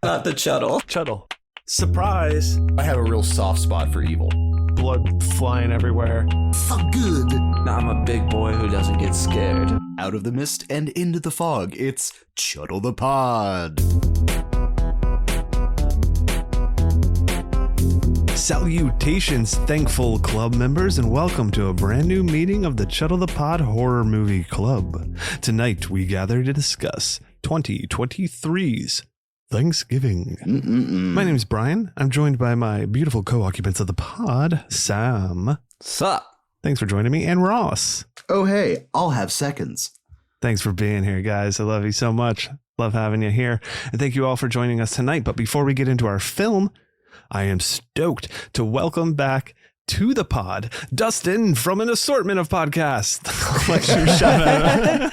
Not the Chuddle. Chuddle. Surprise. I have a real soft spot for evil. Blood flying everywhere. So good. I'm a big boy who doesn't get scared. Out of the mist and into the fog, it's Chuddle the Pod. Salutations, thankful club members, and welcome to a brand new meeting of the Chuddle the Pod Horror Movie Club. Tonight, we gather to discuss 2023's Thanksgiving. My name is Bryan. I'm joined by my beautiful co-occupants of the pod, Sam. Sup? Thanks for joining me, and Ross. Oh, hey, I'll have seconds. Thanks for being here, guys. I love you so much. Love having you here. And thank you all for joining us tonight. But before we get into our film, I am stoked to welcome back to the pod Dustin from an assortment of podcasts. Shout out.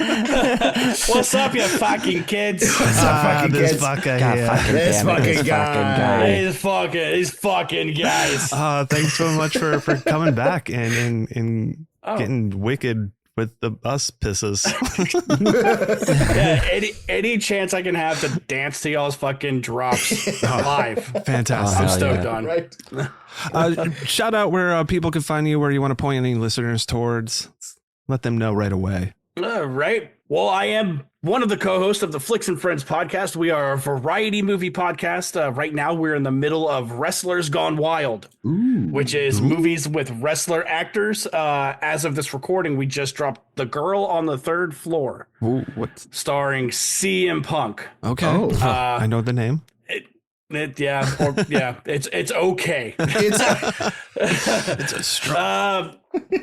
What's up, you fucking kids? What's up, fucking this kids? fucker God, here. fucking This damn it, fucking this guy. These fucking guys. Thanks so much for coming back and getting wicked with the us pisses. Yeah, any chance I can have to dance to y'all's fucking drops live. Fantastic. I'm hell stoked yeah. on. Right. Shout out where people can find you, where you want to point any listeners towards. Let them know right away. Right. Well, I am one of the co-hosts of the Flicks and Friends podcast. We are a variety movie podcast. Right now, we're in the middle of Wrestlers Gone Wild, which is movies with wrestler actors. As of this recording, we just dropped The Girl on the Third Floor, What? starring CM Punk. Okay. Oh. I know the name. It's okay. It's a strong.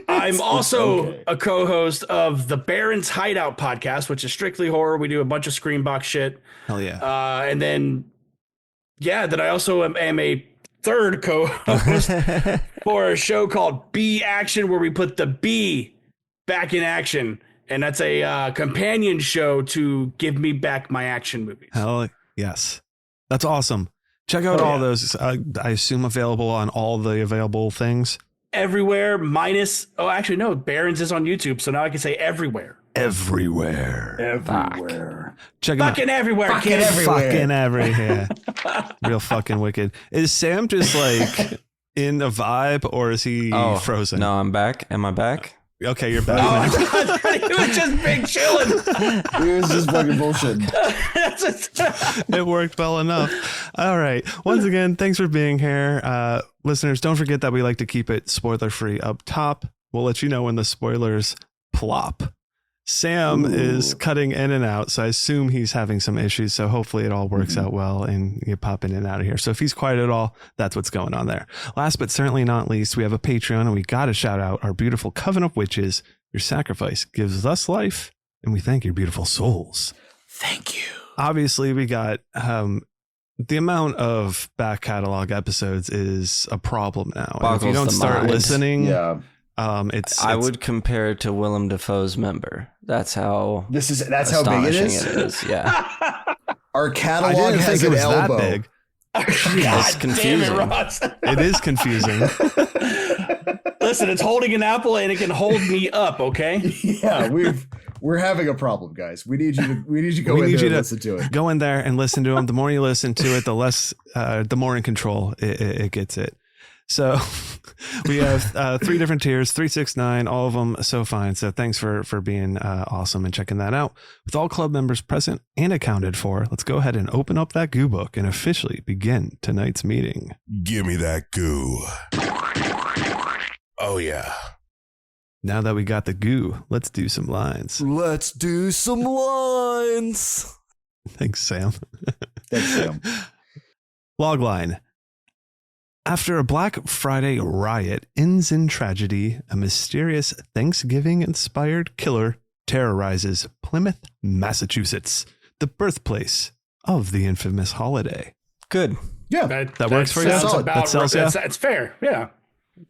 I'm also a co-host of the Barrens Hideout podcast, which is strictly horror. We do a bunch of Screambox shit. Hell yeah. And then I also am a third co-host for a show called B Action, where we put the B back in action. And that's a companion show to give me back my action movies. Hell yes. That's awesome. Check out all those. I assume available on all the available things. Everywhere minus, actually, no, Barrens is on YouTube. So now I can say everywhere. Everywhere. Check them out. Fucking everywhere, Fucking kids. everywhere. Fucking everywhere. Real fucking wicked. Is Sam just like in the vibe, or is he frozen? No, I'm back. Am I back? Okay, you're back now. Oh, it was just big chilling. It was just fucking bullshit. It worked well enough. All right. Once again, thanks for being here. Listeners, don't forget that we like to keep it spoiler free up top. We'll let you know when the spoilers plop. Sam is cutting in and out, so I assume he's having some issues. So hopefully it all works out well and you pop in and out of here. So if he's quiet at all, that's what's going on there. Last but certainly not least, we have a Patreon, and we got to shout out our beautiful Coven of Witches. Your sacrifice gives us life, and we thank your beautiful souls. Thank you. Obviously, we got the amount of back catalog episodes is a problem now. And if you Boggles don't the start mind. listening, Yeah. I would compare it to Willem Dafoe's Member. That's how That's how big it astonishing is. it is. Yeah. Our I catalog didn't has think it an was elbow. that big. It's Damn confusing. it, Ross. It is confusing. Listen, it's holding an apple and it can hold me up, okay? Yeah, we're having a problem, guys. We need you to go We in need there you and to listen to it. Go in there and listen to them. The more you listen to it, the more in control it gets it. So we have 3 different tiers, 3, 6, 9, all of them so fine. So thanks for being awesome and checking that out. With all club members present and accounted for, let's go ahead and open up that goo book and officially begin tonight's meeting. Give me that goo. Oh, yeah. Now that we got the goo, let's do some lines. Let's do some lines. Thanks, Sam. Thanks, Sam. Logline. After a Black Friday riot ends in tragedy, a mysterious Thanksgiving-inspired killer terrorizes Plymouth, Massachusetts, the birthplace of the infamous holiday. Good. Yeah, That works for you? sounds Solid. about That sells right. ya? It's fair, yeah.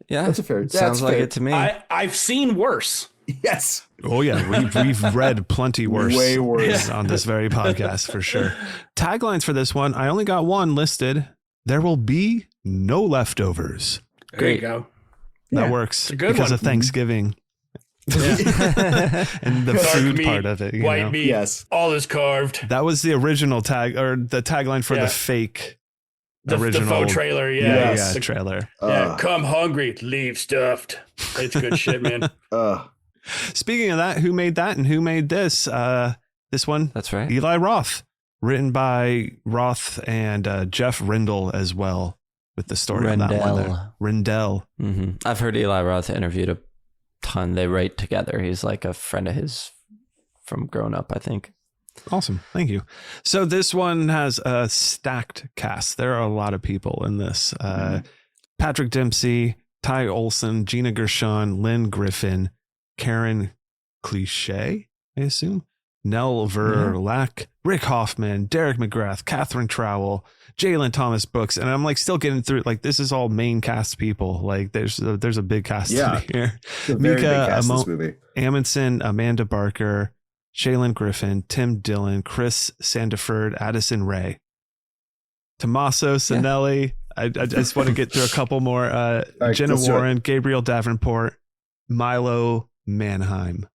Yeah. That's a fair- Sounds that's like fair. it to me. I've seen worse. yes. Oh, yeah. We've read plenty worse. Way worse. On this very podcast, for sure. Taglines for this one. I only got one listed. There will be no leftovers. There you go. That Yeah. works a good because one. of Thanksgiving. And the Dark food meat, part of it. You white know? meat, Yes. all is carved. That was the original tag or the tagline for Yeah. the fake The original faux trailer, yeah. Yes. trailer. Yeah, come hungry, leave stuffed. It's good shit, man. Speaking of that, who made that and who made this? This one, That's right. Eli Roth, written by Roth and Jeff Rindle as well, with the story on that one there. Rindell. Mm-hmm. I've heard Eli Roth interviewed a ton. They write together. He's like a friend of his from growing up, I think. Awesome. Thank you. So this one has a stacked cast. There are a lot of people in this. Patrick Dempsey, Ty Olson, Gina Gershon, Lynn Griffin, Karen Cliche, I assume, Nell Verlack, Rick Hoffman, Derek McGrath, Catherine Trowell, Jalen Thomas Brooks, and I'm like still getting through it. Like this is all main cast people. Like there's a big cast in here. It's a very big cast, this movie. Amundsen, Amanda Barker, Shaylin Griffin, Tim Dillon, Chris Sandiford, Addison Ray, Tommaso Sinelli. I just want to get through a couple more. right, Jenna let's do Warren, Gabriel Davenport, Milo Manheim.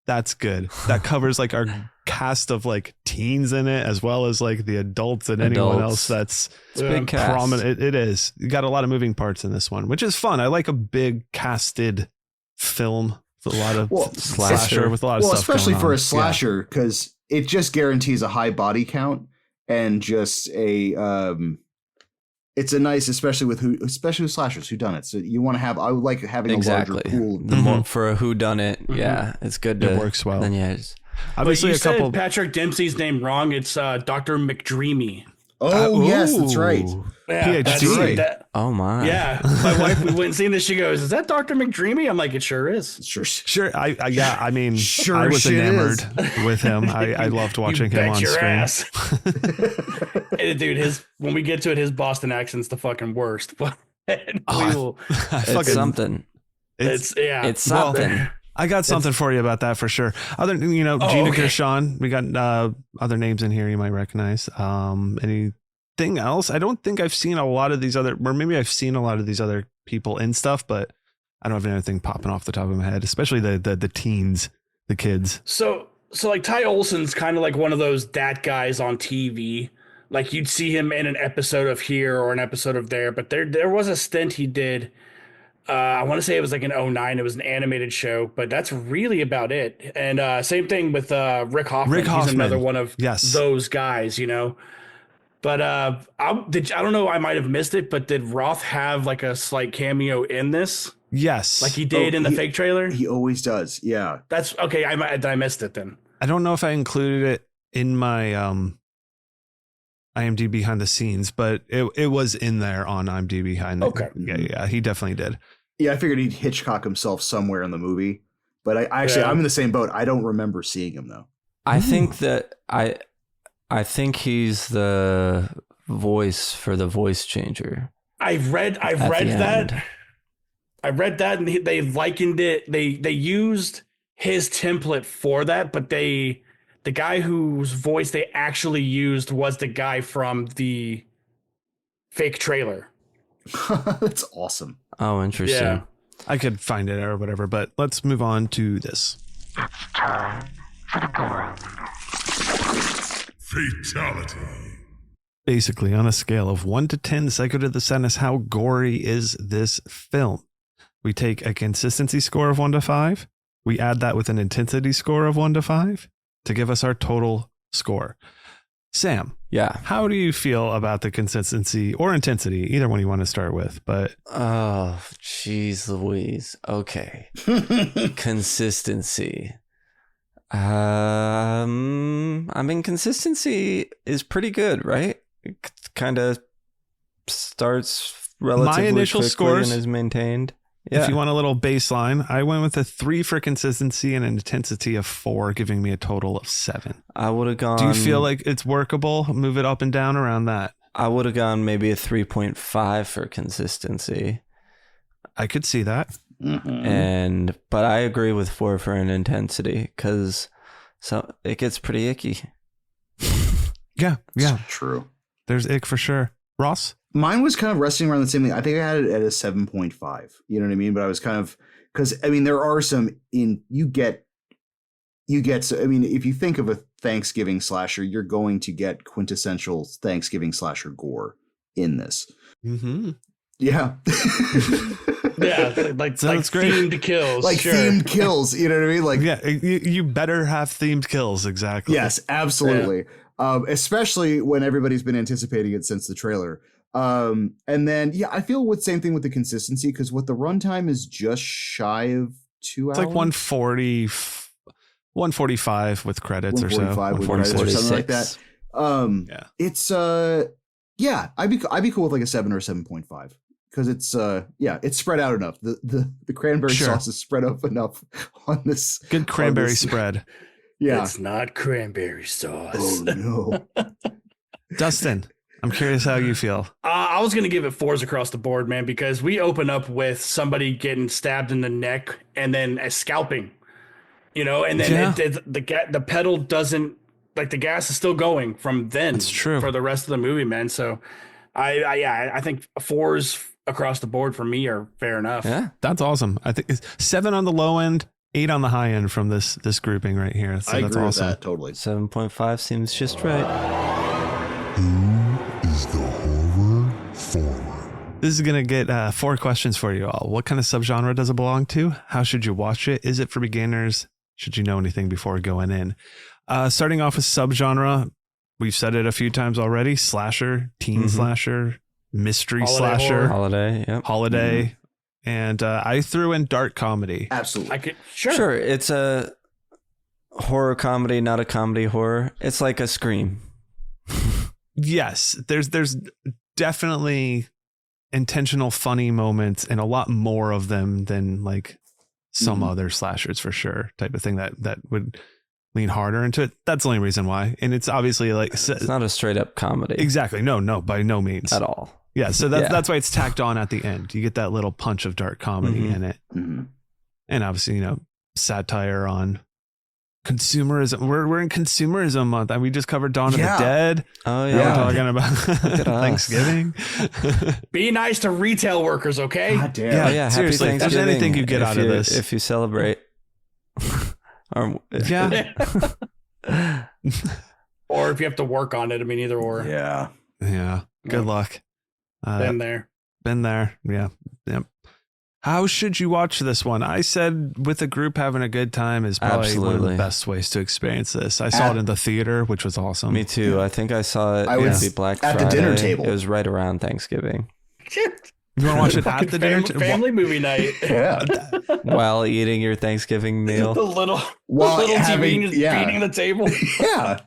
That's good. That covers like our cast of like teens in it, as well as like the adults and anyone else that's It's a big cast. prominent. It is. You got a lot of moving parts in this one, which is fun. I like a big casted film with a lot of slasher with a lot of stuff. Especially going for on. a slasher, because it just guarantees a high body count and just a it's a nice, especially with slashers who done it. So you want to have, I would like having a larger pool. The more for a who done it, yeah, it's good. It works well. Then yeah, it's, Obviously, But you a couple. said Patrick Dempsey's name wrong. It's Dr. McDreamy. Oh, yes, that's right. Yeah, PhD. that- oh my, yeah, my wife, we went and seen this. She goes, "Is that Dr. McDreamy?" I'm like, "It sure is." Sure. I mean, Sure I was shit enamored is. with him. I loved watching You him bet on your screen. ass. Hey, dude, when we get to it, his Boston accent's the fucking worst. But we will. it's something. It's It's something. I got something for you about that for sure. Gina okay. Gershon. We got other names in here you might recognize. Anything else? I don't think I've seen a lot of these other, or maybe I've seen a lot of these other people in stuff, but I don't have anything popping off the top of my head, especially the teens, the kids. So like Ty Olson's kind of like one of those dad guys on TV. Like you'd see him in an episode of here or an episode of there, but there was a stint he did. I want to say it was like in 2009. It was an animated show, but that's really about it. And same thing with Rick Hoffman. He's another one of those guys, you know. But I don't know. I might have missed it, but did Roth have like a slight cameo in this? Yes, Like he did in the fake trailer. He always does. Yeah, That's okay. I missed it then. I don't know if I included it in my IMDb behind the scenes, but it was in there on IMDb behind. Okay. Yeah, he definitely did. yeah. I figured he'd Hitchcock himself somewhere in the movie, but I'm in the same boat. I don't remember seeing him though. I think that I think he's the voice for the voice changer. I've read that. I read that, and they likened it. They used his template for that, but the guy whose voice they actually used was the guy from the fake trailer. That's awesome. Oh, interesting. Yeah. I could find it or whatever, but let's move on to this. It's time for the gore. Fatality. Basically, on a scale of 1 to 10, Psycho to the Sadness, how gory is this film? We take a consistency score of 1 to 5. We add that with an intensity score of 1 to 5 to give us our total score. Sam, Yeah. how do you feel about the consistency or intensity? Either one you want to start with, but Oh, jeez Louise. Okay. Consistency. I mean, consistency is pretty good, right? It kind of starts relatively initial quickly scores, and is maintained. Yeah. if you want a little baseline, I went with a 3 for consistency and an intensity of 4, giving me a total of 7. I would have gone. Do you feel like it's workable? Move it up and down around that. I would have gone maybe a 3.5 for consistency. I could see that. But I agree with 4 for an intensity because it gets pretty icky. Yeah. True. There's ick for sure. Ross? Mine was kind of resting around the same thing. I think I had it at a 7.5. You know what I mean? But I was kind of because I mean there are some you get so I mean if you think of a Thanksgiving slasher, you're going to get quintessential Thanksgiving slasher gore in this. Mm-hmm. Yeah. Yeah, like great. themed kills. Like sure. themed kills, you know what I mean? Like Yeah, you better have themed kills, exactly. yes, absolutely. Especially when everybody's been anticipating it since the trailer. And then I feel with same thing with the consistency, because what the runtime is just shy of 2 hours. It's like 140, 145 with credits or so. 145 with credits or something like that. It's I'd be cool with like a 7 or 7.5. Because it's it's spread out enough. The cranberry sauce is spread up enough on this. Good cranberry spread. Yeah. It's not cranberry sauce. Oh no. Dustin, I'm curious how you feel. I was gonna give it 4s across the board, man, because we open up with somebody getting stabbed in the neck and then a scalping, and then the pedal doesn't, like, the gas is still going from then. That's true. For the rest of the movie, man. So I think 4s across the board for me are fair enough. Yeah, that's awesome. I think it's 7 on the low end, 8 on the high end from this grouping right here. So I that's agree awesome. with that totally. 7.5 seems just right. Who is the horror forward? This is going to get 4 questions for you all. What kind of subgenre does it belong to? How should you watch it? Is it for beginners? Should you know anything before going in? Starting off with subgenre, we've said it a few times already: slasher, teen slasher, mystery slasher, holiday, and I threw in dark comedy. Absolutely. Sure. It's a horror comedy, not a comedy horror. It's like a Scream. Yes, there's definitely intentional funny moments, and a lot more of them than like some other slashers for sure, type of thing that would lean harder into it. That's the only reason why. And it's obviously like it's not a straight up comedy. Exactly. No, by no means at all. Yeah, so that's why it's tacked on at the end. You get that little punch of dark comedy in it. Mm-hmm. And obviously, satire on consumerism. We're in consumerism month, and we just covered Dawn of the Dead. Oh yeah, we're talking about Thanksgiving. Be nice to retail workers, okay? God damn. Yeah, seriously. If there's anything you get out of this, if you celebrate, or if you have to work on it. I mean, either or. Yeah. Good luck. Been there. Yeah. Yep. How should you watch this one? I said with a group having a good time is probably one of the best ways to experience this. I saw it in the theater, which was awesome. Me too. Yeah. I think I saw it at Black Friday. At the dinner table. It was right around Thanksgiving. You want to watch it at the dinner table? Family movie night. Yeah. While eating your Thanksgiving meal. The little having, TV beating the table. Yeah.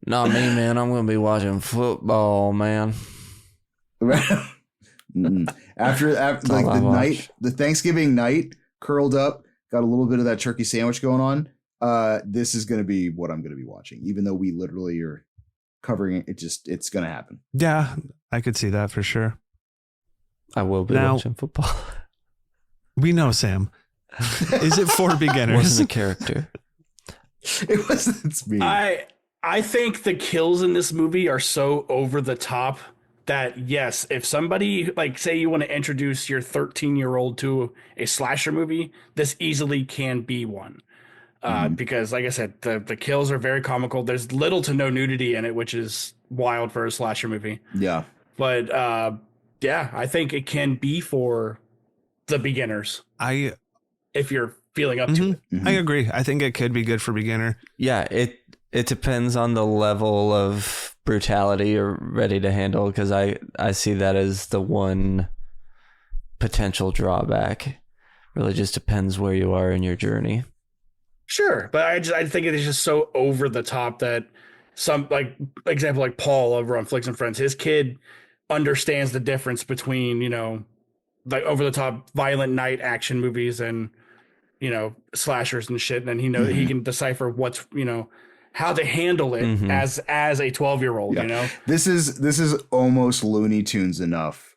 Not me, man. I'm going to be watching football, man. After like the Thanksgiving night, curled up, got a little bit of that turkey sandwich going on. This is going to be what I'm going to be watching, even though we literally are covering it. It's going to happen. Yeah, I could see that for sure. I will be watching football. We know, Sam. Is it for beginners? Wasn't a character. It wasn't. It's me. I think the kills in this movie are so over the top that, yes, if somebody, like, say you want to introduce your 13-year-old to a slasher movie, this easily can be one. Because, like I said, the kills are very comical. There's little to no nudity in it, which is wild for a slasher movie. Yeah. But, I think it can be for the beginners. If you're feeling up to it. I agree. I think it could be good for beginner. Yeah, it depends on the level of brutality you're ready to handle, because I see that as the one potential drawback. Really just depends where you are in your journey. Sure, but I think it is just so over the top that some, like, example, like Paul over on Flicks and Friends, his kid understands the difference between, like over the top violent night action movies and, slashers and shit. And he knows he can decipher what's, how to handle it as a 12-year-old, This is almost Looney Tunes enough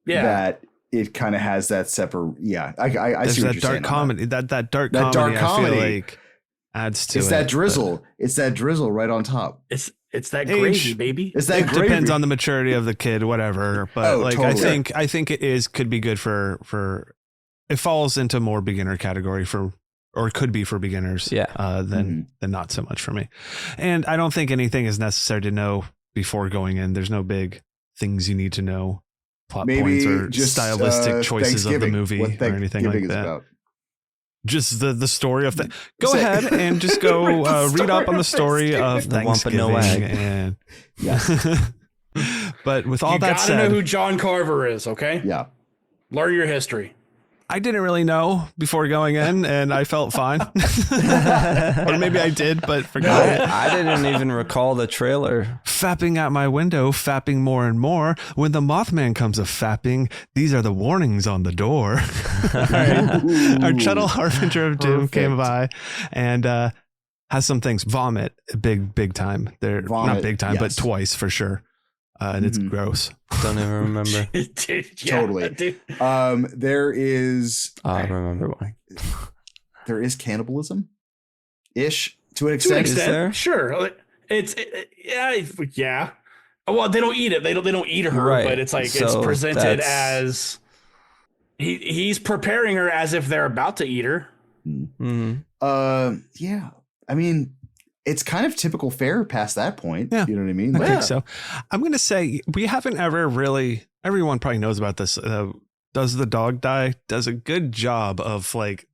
that it kind of has that separate. Yeah, I see what you're saying. Comedy, that dark comedy, I feel like adds to it. It's that drizzle. It's that drizzle right on top. It's that gravy, baby. It's that gravy. Depends on the maturity of the kid, whatever. But totally. I think it could be good for it falls into more beginner category or could be for beginners. Than not so much for me. And I don't think anything is necessary to know before going in. There's no big things you need to know, plot points or just stylistic choices of the movie or anything like that. About. Just the story of things. Go ahead and just go read up on the story of Thanksgiving. And but with all that said, you gotta know who John Carver is, okay? Yeah. Learn your history. I didn't really know before going in, and I felt fine. Or maybe I did, but forgot. I didn't even recall the trailer. Fapping out my window, fapping more and more. When the Mothman comes a fapping, these are the warnings on the door. Our Chuddle Harbinger of Doom came by and has some things. Vomit, big time. They're not big time, but twice for sure. And it's gross. Don't even remember. Totally. There is. I remember one. There is cannibalism, ish, to an extent. Is there? Sure. Yeah. Well, they don't eat it. They don't eat her, right. But it's like it's presented as he's preparing her as if they're about to eat her. Yeah. I mean, it's kind of typical fare past that point. Yeah, you know what I mean? I think so. I'm going to say we haven't ever really, everyone probably knows about this. Does the dog die? Does a good job of like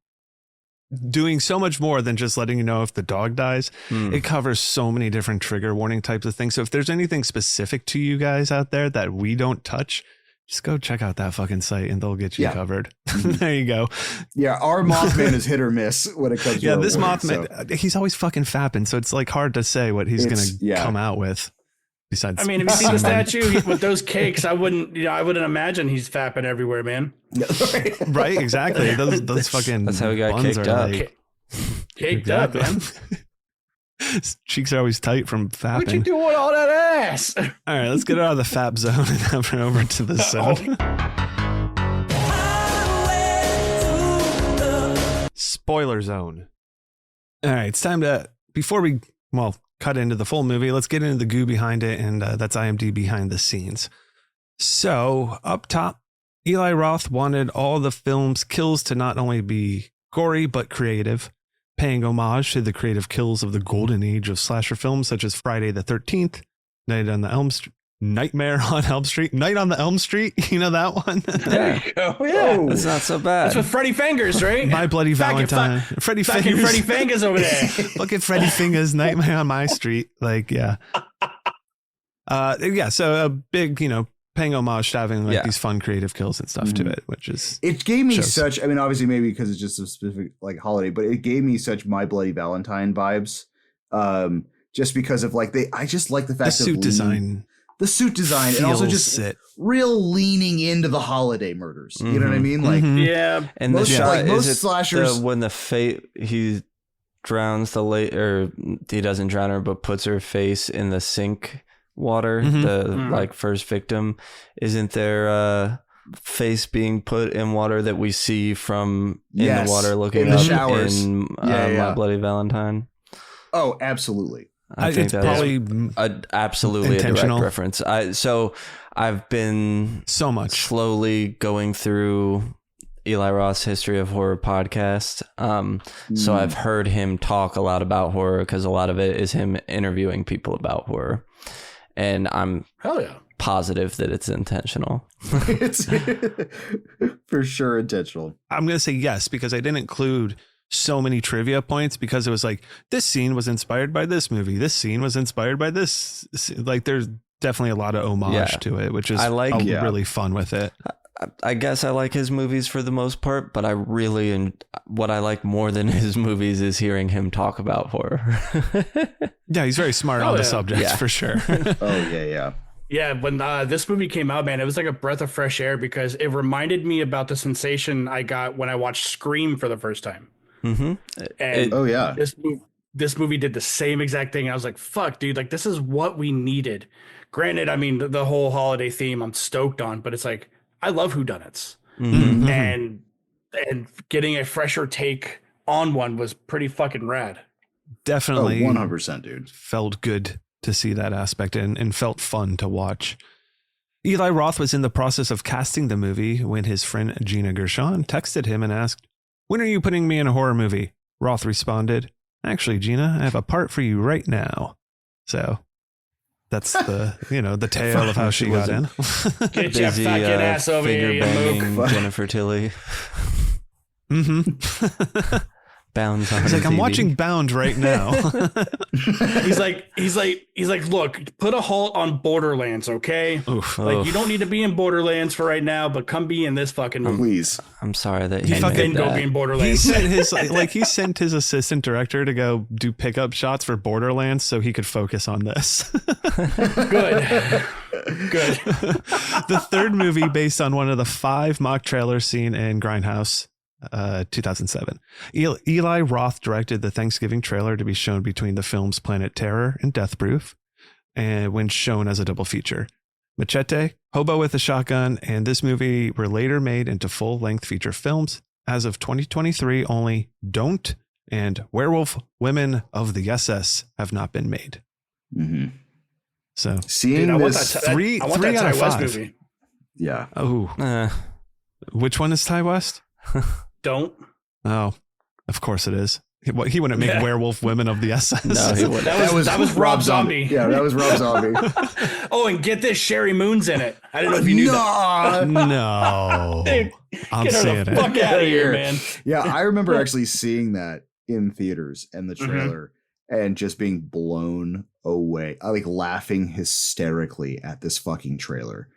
doing so much more than just letting you know if the dog dies. It covers so many different trigger warning types of things. So if there's anything specific to you guys out there that we don't touch, just go check out that fucking site and they'll get you covered. There you go. Yeah, our Mothman is hit or miss when it comes to this Mothman, he's always fucking fapping, so it's like hard to say what he's going to come out with. Besides, I mean, have you seen the statue with those cakes? I wouldn't imagine he's fapping everywhere, man. Right, exactly. Those fucking that's how he got buns caked are up. like, caked up, man. His cheeks are always tight from fapping. What you doing with all that ass? All right, let's get out of the fap zone and have it over to the zone. Spoiler zone. All right, it's time to, before we, cut into the full movie, let's get into the goo behind it, and that's IMDb behind the scenes. So, up top, Eli Roth wanted all the film's kills to not only be gory, but creative, paying homage to the creative kills of the golden age of slasher films, such as Friday the 13th, Nightmare on Elm Street, Night on the Elm Street. You know that one? There you go. Yeah. That's not so bad. That's with Freddy Fingers, right? My Bloody Valentine. Freddy Fingers. Freddy Fingers over there. Look at Freddy Fingers, Nightmare on My Street. Like, yeah. So a big, paying homage to having these fun creative kills and stuff to it, which is, it gave me such, I mean, obviously maybe because it's just a specific like holiday, but it gave me such My Bloody Valentine vibes. Just because of like, I just like the fact the suit design. The suit design and also just real leaning into the holiday murders. You know what I mean? Like, yeah. And most, the shot, like most is it slashers, when he drowns or he doesn't drown her, but puts her face in the sink water, like first victim, isn't there face being put in water that we see from in the water looking in the up showers in My Bloody Valentine? Oh, absolutely. I think that's probably absolutely a direct reference. I've been so much slowly going through Eli Roth's History of Horror podcast. So I've heard him talk a lot about horror because a lot of it is him interviewing people about horror. And I'm positive that it's intentional. It's for sure intentional. I'm going to say yes, because I didn't include so many trivia points because it was like, this scene was inspired by this movie. This scene was inspired by this. Like, there's definitely a lot of homage to it, which is really fun with it. I guess I like his movies for the most part, but what I like more than his movies is hearing him talk about horror. Yeah, he's very smart on the subject for sure. Yeah, when this movie came out, man, it was like a breath of fresh air because it reminded me about the sensation I got when I watched Scream for the first time. And this movie did the same exact thing. I was like, fuck, dude, like this is what we needed. Granted, I mean, the whole holiday theme I'm stoked on, but it's like, I love whodunits. And getting a fresher take on one was pretty fucking rad. Definitely. 100%, dude. Felt good to see that aspect and felt fun to watch. Eli Roth was in the process of casting the movie when his friend Gina Gershon texted him and asked, "When are you putting me in a horror movie?" Roth responded, "Actually, Gina, I have a part for you right now." So that's the tale of how she got in. Get your fucking ass over here, you mook. Jennifer Tilly. Mm-hmm. Bounds on He's like, TV. I'm watching Bound right now. He's like, look, put a halt on Borderlands, okay? Oof. Like, you don't need to be in Borderlands for right now, but come be in this fucking movie. Please. I'm sorry that And he then made go be that. in He Borderlands. sent his assistant director to go do pickup shots for Borderlands so he could focus on this. Good. The third movie based on one of the 5 mock trailers seen in Grindhouse, 2007. Eli Roth directed the Thanksgiving trailer to be shown between the films Planet Terror and Death Proof, and when shown as a double feature. Machete, Hobo with a Shotgun, and this movie were later made into full-length feature films. As of 2023, only Don't and Werewolf Women of the SS have not been made. Mm-hmm. So Seeing Dude, I want this, that three out of Ty 5 West movie. yeah. oh, which one is Ty West? Don't. Oh, of course it is. He wouldn't make Werewolf Women of the SS. No, he wouldn't. That was Rob Zombie. Yeah, that was Rob Zombie. Oh, and get this, Sherry Moon's in it. I didn't know if you knew that. No. Dude, I'm get her seeing the it. fuck out of here, man. Yeah, I remember actually seeing that in theaters and the trailer and just being blown away. I like laughing hysterically at this fucking trailer.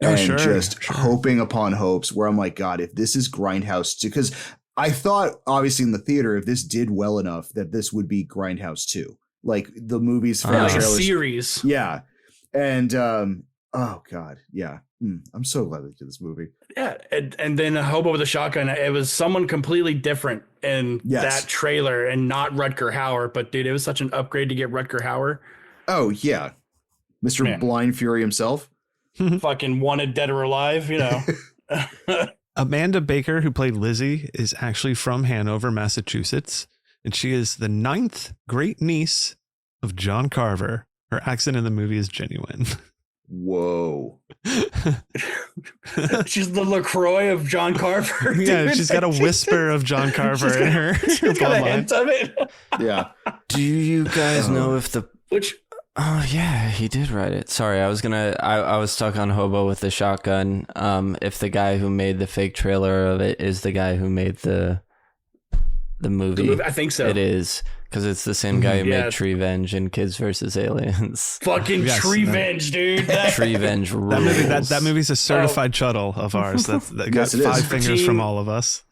Oh, And sure, just sure. hoping upon hopes where I'm like, God, if this is Grindhouse 2, because I thought obviously in the theater, if this did well enough that this would be Grindhouse 2. Like the movies from the Like a trailers. series. Yeah. And oh God, yeah. I'm so glad they did this movie. Yeah, and then a Hobo with a Shotgun. It was someone completely different in Yes. that trailer, and not Rutger Hauer. But dude, it was such an upgrade to get Rutger Hauer. Oh yeah. Mr. Man. Blind Fury himself. Fucking wanted, dead or alive, you know. Amanda Baker, who played Lizzie, is actually from Hanover, Massachusetts, and she is the 9th great niece of John Carver. Her accent in the movie is genuine. Whoa. She's the LaCroix of John Carver. Yeah, dude. she's got a whisper of John Carver in her. She's got a hint of it. Yeah. Do you guys know if the... Which Oh, yeah, he did write it. Sorry, I was stuck on Hobo with the Shotgun. If the guy who made the fake trailer of it is the guy who made the movie. I think so. It is, because it's the same guy who Yeah. made Treevenge and Kids vs. Aliens. Fucking Yes, Treevenge, dude. Treevenge rules. That movie's a certified Chuddle of ours. That got Yes, it is. 5 fingers from all of us.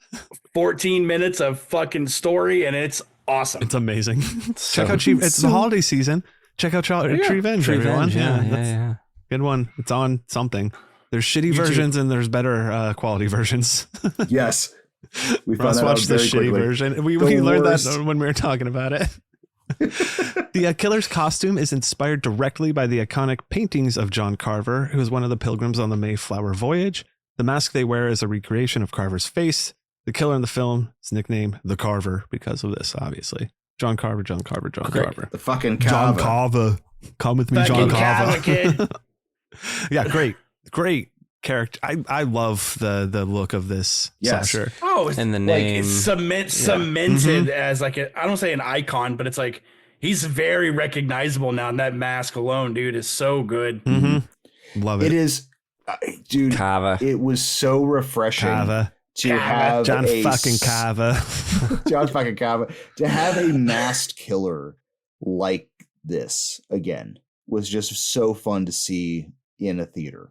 14 minutes of fucking story, and it's awesome. It's amazing. So- Check out It's the holiday season. Check out Treevenge, everyone. Treevenge, yeah, That's yeah. good one. It's on something. There's shitty versions and there's better quality versions. Yes. We found Ross that out watched the very shitty quickly. version. We The learned worst. that when we were talking about it. The killer's costume is inspired directly by the iconic paintings of John Carver, who was one of the pilgrims on the Mayflower voyage. The mask they wear is a recreation of Carver's face. The killer in the film is nicknamed the Carver because of this, obviously. John Carver. The fucking John Kava. Carver. Come with me, Fucking John Carver. Kid. Yeah, great character. I love the look of this Yes. slasher. Oh, it's And the like name. it's cemented as like I don't say an icon, but it's like he's very recognizable now. And that mask alone, dude, is so good. Mm-hmm. Love it. It is, dude. Kava. It was so refreshing Carver. to have John a fucking Carver. John fucking Kava to have a masked killer like this again was just so fun to see in a theater.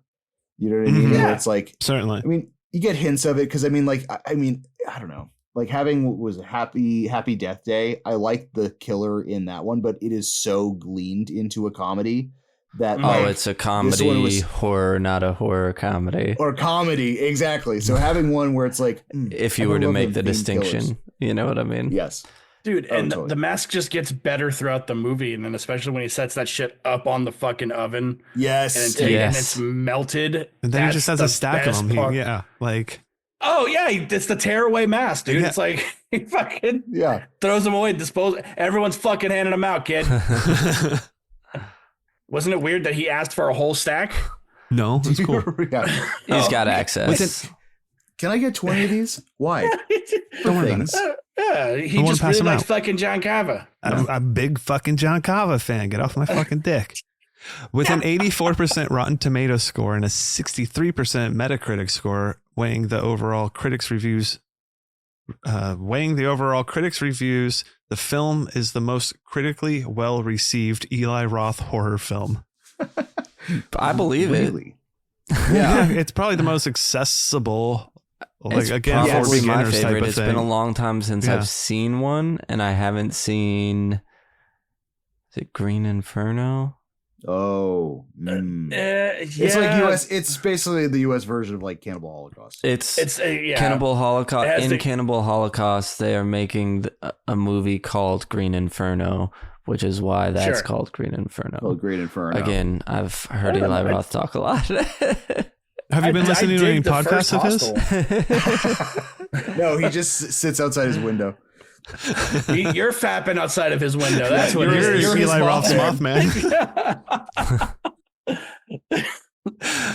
You know what I mean? Mhm. Where it's like, Certainly. I mean, you get hints of it because I mean, I don't know. Like having what was Happy Death Day. I like the killer in that one, but it is so gleaned into a comedy that Oh, like, it's a this comedy one was- horror, not a horror comedy. or comedy exactly. So having one where it's like, If you I were to love make the them themed distinction, killers. you know what I mean? Yes. Dude, Oh, and totally. the mask just gets better throughout the movie, and then especially when he sets that shit up on the fucking oven Yes. and Yes. it's melted. And then he That's just has the a stack of best them. part. Yeah, like Oh yeah, it's the tearaway mask, dude. Yeah. It's like he fucking Yeah. throws them away, everyone's fucking handing them out, kid. Wasn't it weird that he asked for a whole stack? No, it's cool. Yeah. He's got access. Can I get 20 of these? Why? Don't worry about Things. He just really likes fucking John Cava. I'm a big fucking John Cava fan. Get off my fucking dick. With an 84% Rotten Tomatoes score and a 63% Metacritic score, weighing the overall critics' reviews, the film is the most critically well-received Eli Roth horror film. I believe Really? Yeah, it's probably the most accessible. Like It's again, for probably my beginners type favorite. of It's thing. been a long time since Yeah. I've seen one, and I haven't seen. Is it Green Inferno? Oh. Yeah. It's like US. It's basically the US version of like Cannibal Holocaust. It's yeah. Cannibal Holocaust. It has In the- Cannibal Holocaust, they are making a movie called Green Inferno, which is why that's Sure. called Green Inferno. Oh, Great Inferno. Again, I've heard I don't Eli know. Roth talk a lot. Have you been listening to any dig the podcasts first of his? Hostel. No, he just sits outside his window. You're fapping outside of his window. That's what You're it is. his Eli Roth's Mothman. Mothman.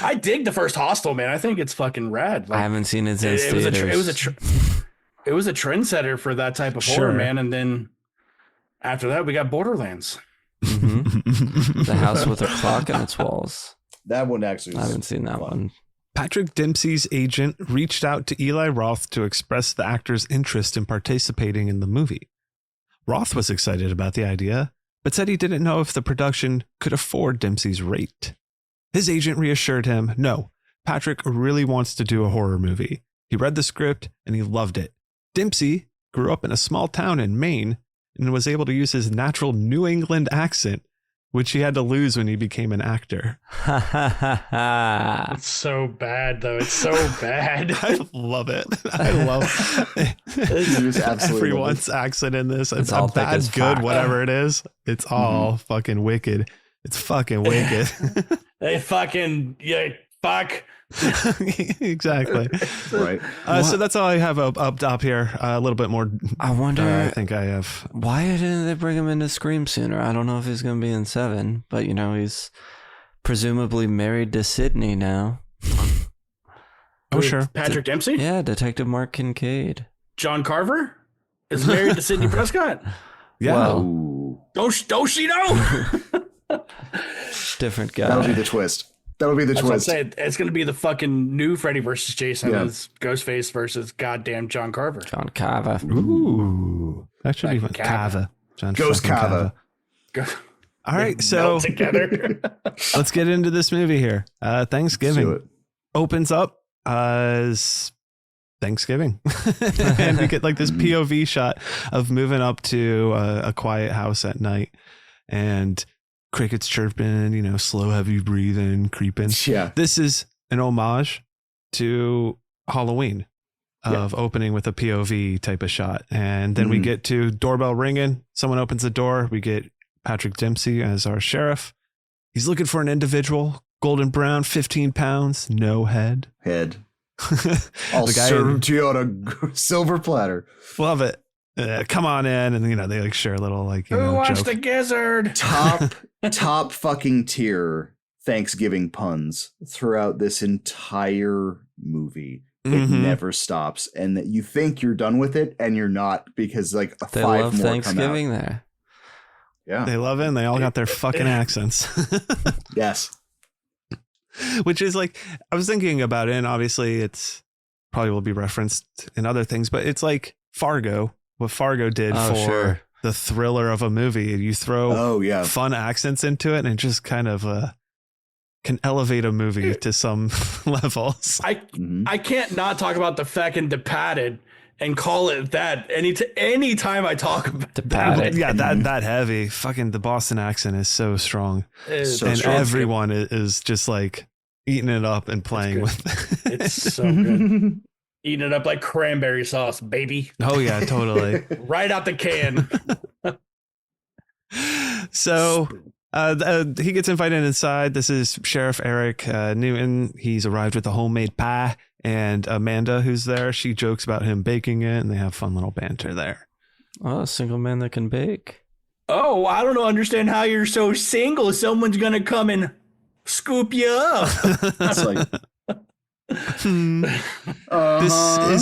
I dig the first Hostel, man. I think it's fucking rad. I haven't seen it since it was theaters. it was a trendsetter for that type of horror, Sure. man. And then after that, we got Borderlands. Mhm. The House with a Clock on its walls. That one actually I was haven't seen that fun. one. Patrick Dempsey's agent reached out to Eli Roth to express the actor's interest in participating in the movie. Roth was excited about the idea, but said he didn't know if the production could afford Dempsey's rate. His agent reassured him, no, Patrick really wants to do a horror movie. He read the script and he loved it. Dempsey grew up in a small town in Maine and was able to use his natural New England accent, which he had to lose when he became an actor. Ha ha ha ha. It's so bad, though. It's so bad. I love it. I love was absolutely everyone's accent in this. It's all a thick bad, as good, fuck. whatever it is. It's all fucking wicked. It's fucking wicked. They fucking fuck. Exactly. Right. So that's all I have up top here. A little bit more. I wonder. I think I have. Why didn't they bring him into Scream sooner? I don't know if he's going to be in 7, but he's presumably married to Sydney now. Oh, sure. Patrick Dempsey? Yeah, Detective Mark Kincaid. John Carver is married to Sidney Prescott. Yeah. Well, Ooh. Don't she know? different guy. That'll be the twist. That'll be the That's what I'm twist. saying. It's going to be the fucking new Freddy versus Jason. Yeah. It's Ghostface versus goddamn John Carver. John Carver. Ooh. That should be fun. Fucking Cava. John Ghost fucking Cava. Go- All right. They So melt together. let's get into this movie here. Let's do Thanksgiving it. opens up as Thanksgiving. And we get like this POV shot of moving up to a quiet house at night and crickets chirping, slow, heavy breathing, creeping. Yeah. This is an homage to Halloween of opening with a POV type of shot. And then we get to doorbell ringing. Someone opens the door. We get Patrick Dempsey as our sheriff. He's looking for an individual, golden brown, 15 pounds, no head. Head. I'll The guy serve in- him to you on a silver platter. Love it. Come on in. And, they like share a little Who wants joke. the gizzard? Top fucking tier Thanksgiving puns throughout this entire movie. It Mhm. never stops, and that you think you're done with it, and you're not, because like They 5 love more Thanksgiving come out. there. Yeah. They love it. And they all got their fucking accents. Yes. Which is like, I was thinking about it, and obviously it's probably will be referenced in other things, but it's like Fargo, what Fargo did Oh, for sure. the thriller of a movie. You throw Oh yeah. fun accents into it, and it just kind of can elevate a movie to some levels. Mhm. I can't not talk about the fucking Departed and call it that any time I talk about Departed. Yeah, that heavy. Fucking the Boston accent is so strong. So And strong. everyone is just like eating it up and playing good. with it. It's so good. Eating it up like cranberry sauce, baby. Oh yeah, totally. Right out the can. So he gets invited inside. This is Sheriff Eric Newton. He's arrived with a homemade pie, and Amanda, who's there, she jokes about him baking it, and they have fun little banter there. Oh, a single man that can bake. Oh, I don't understand how you're so single. Someone's gonna come and scoop you up. It's like This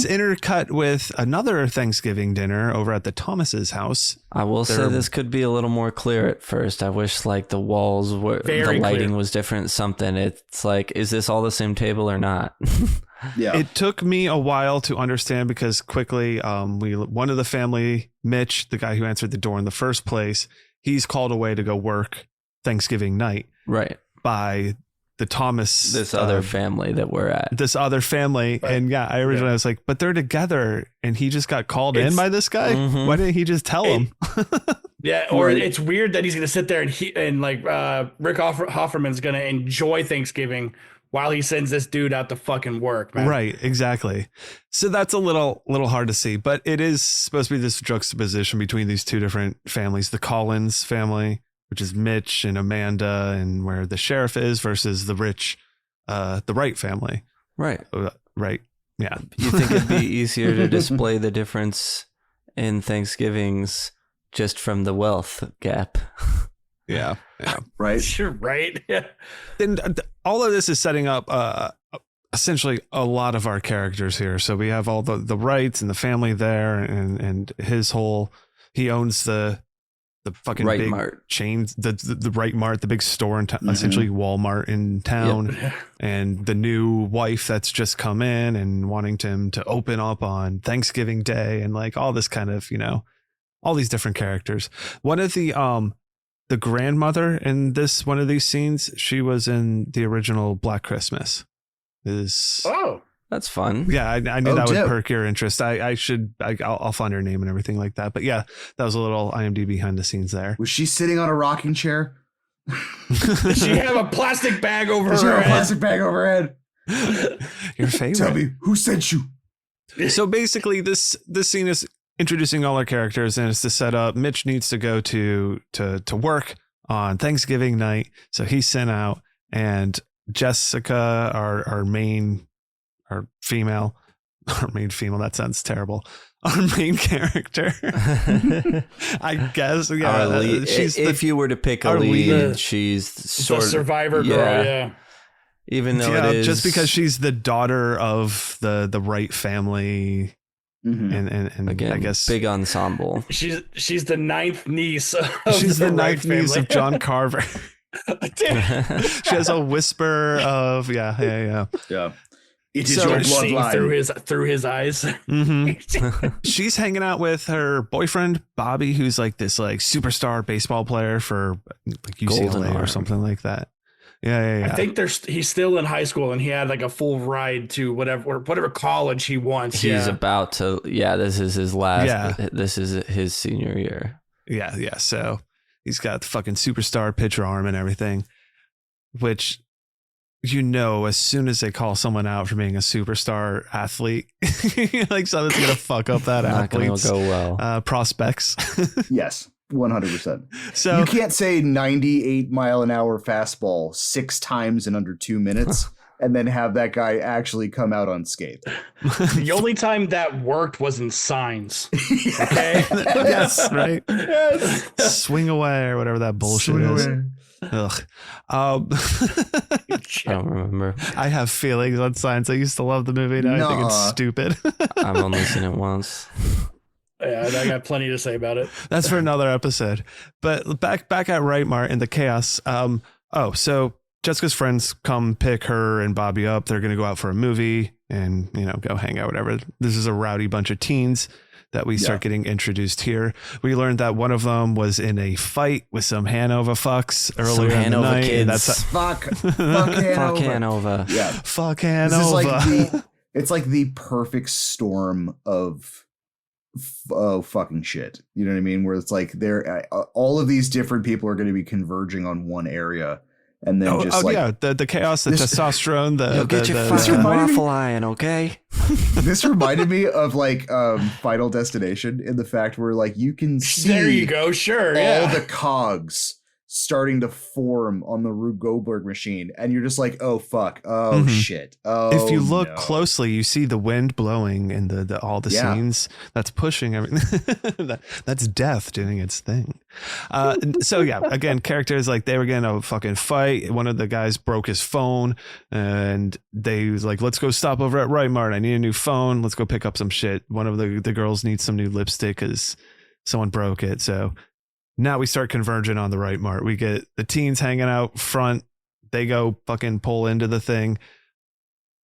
is intercut with another Thanksgiving dinner over at the Thomas's house. I will say this could be a little more clear at first. I wish like the walls were, Very the lighting clear. was different. Something. It's like, is this all the same table or not? yeah. It took me a while to understand because quickly, one of the family, Mitch, the guy who answered the door in the first place, he's called away to go work Thanksgiving night Right. by the Thomas, This other family that we're at. this other family. Right. And yeah, I originally was like, but they're together and he just got called in It's- by this guy. Mhm. Why didn't he just tell him? Yeah, or Right. it's weird that he's going to sit there and like Rick Hofferman's going to enjoy Thanksgiving while he sends this dude out to fucking work, man. Right, exactly. So that's a little hard to see, but it is supposed to be this juxtaposition between these two different families, the Collins family, which is Mitch and Amanda, and where the sheriff is, versus the rich, the Wright family. Right. Right. Yeah. You think it'd be easier to display the difference in Thanksgivings just from the wealth gap? Yeah. Yeah. right. You're right. Yeah. Then all of this is setting up essentially a lot of our characters here. So we have all the Wrights and the family there, and his whole, he owns the fucking Right big Mart. chains, the Right Mart, the big store in town, Mhm. essentially Walmart in town, and the new wife that's just come in and wanting him to open up on Thanksgiving Day, and like all this kind of, all these different characters. One of the grandmother in this one of these scenes, she was in the original Black Christmas. Oh, That's fun. Yeah, I knew Oh, that would dope. perk your interest. I'll find her name and everything like that. But yeah, that was a little IMDb behind the scenes there. Was she sitting on a rocking chair? does she have a plastic bag over Does she her have a head? plastic bag over her head? Your Tell favorite. me, who sent you? So basically, this scene is introducing all our characters, and it's to set up. Mitch needs to go to work on Thanksgiving night, so he's sent out, and Jessica, our main female. That sounds terrible. Our main character, I guess. Yeah, Our lead, she's if you were to pick a our lead, lead. she's The sort of survivor girl, yeah. Even though it is just because she's the daughter of the Wright family, Mhm. and again I guess big ensemble. She's the ninth niece of she's the Wright ninth niece family. of John Carver. She has a whisper of yeah. Yeah. It is So your Seeing bloodline. through his eyes. Mm-hmm. She's hanging out with her boyfriend Bobby, who's like this like superstar baseball player for like Golden UCLA or Arm. something like that. Yeah. I think he's still in high school and he had like a full ride to whatever college he wants. He's yeah. about to. Yeah, this is his last. Yeah. This is his senior year. Yeah. So he's got the fucking superstar pitcher arm and everything, which, as soon as they call someone out for being a superstar athlete, like something's gonna fuck up that Not going athlete's to go well. prospects. Yes, 100%. So You can't say 98 mile an hour fastball 6 times in under 2 minutes and then have that guy actually come out unscathed. The only time that worked was in signs. Okay. yes, right. Yes. Swing away or whatever that bullshit Swing is. away. Ugh. I don't remember. I have feelings on Science. I used to love the movie. Now I think it's Nuh-uh. stupid. I've only seen it once. Yeah, I got plenty to say about it. That's for another episode. But back at Right Mart in the chaos. So Jessica's friends come pick her and Bobby up. They're going to go out for a movie and, go hang out, whatever. This is a rowdy bunch of teens that we start getting introduced here. We learned that one of them was in a fight with some Hanover fucks earlier in the Hanover night. kids. That's Fuck Fuck Hanover. Hanover. Yeah. fuck This Hanover. is like it's like the perfect storm of fucking shit. You know what I mean? Where it's like all of these different people are going to be converging on one area. And then the chaos, the This- testosterone, You'll get your fucking reminded me- waffle iron, okay? this reminded me of like Final Destination in the fact where like you can see There you go. Sure. all Yeah. the cogs starting to form on the Rube Goldberg machine, and you're just like, oh fuck, oh shit, oh. If you look closely, you see the wind blowing in the all the scenes. That's pushing everything. That's death doing its thing. So yeah, again, characters like they were getting a fucking fight. One of the guys broke his phone, and they was like, let's go stop over at Right Mart. I need a new phone. Let's go pick up some shit. One of the girls needs some new lipstick because someone broke it. So now we start converging on the Right Mart. We get the teens hanging out front. They go fucking pull into the thing.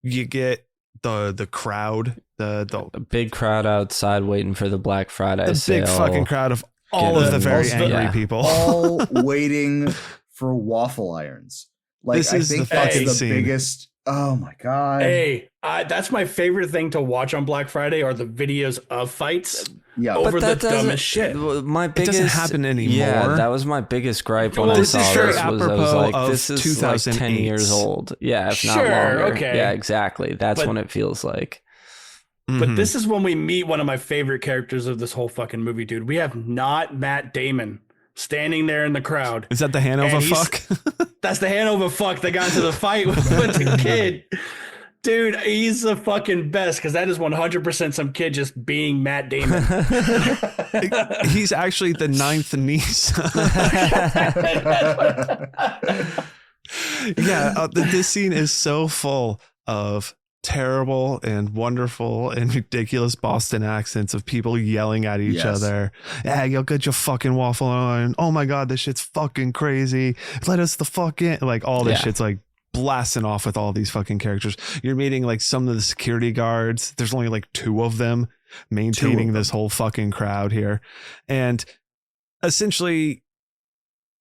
You get the crowd, the big crowd outside waiting for the Black Friday sale. Big fucking crowd of all of the very angry people, all waiting for waffle irons. Like this is I think the that's the scene. biggest. Oh my god! Hey, that's my favorite thing to watch on Black Friday are the videos of fights. Yeah, over the dumbest shit. My biggest, it doesn't happen anymore. Yeah, that was my biggest gripe when I this saw is very this. I was like, this is like 10 2008. years old. Yeah, if not Sure, longer. okay. Yeah, exactly. That's when it feels like. But this is when we meet one of my favorite characters of this whole fucking movie, dude. We have not Matt Damon standing there in the crowd. Is that the Hanover fuck? That's the Hanover fuck that got into the fight with the kid. Dude, he's the fucking best because that is 100% some kid just being Matt Damon. He's actually the ninth niece. Yeah, this scene is so full of terrible and wonderful and ridiculous Boston accents of people yelling at each other. Yeah, you'll get your fucking waffle iron. Oh my god, this shit's fucking crazy. Let us the fuck in. Like all this shit's like blasting off with all these fucking characters. You're meeting like some of the security guards. There's only like two of them maintaining this whole fucking crowd here. And essentially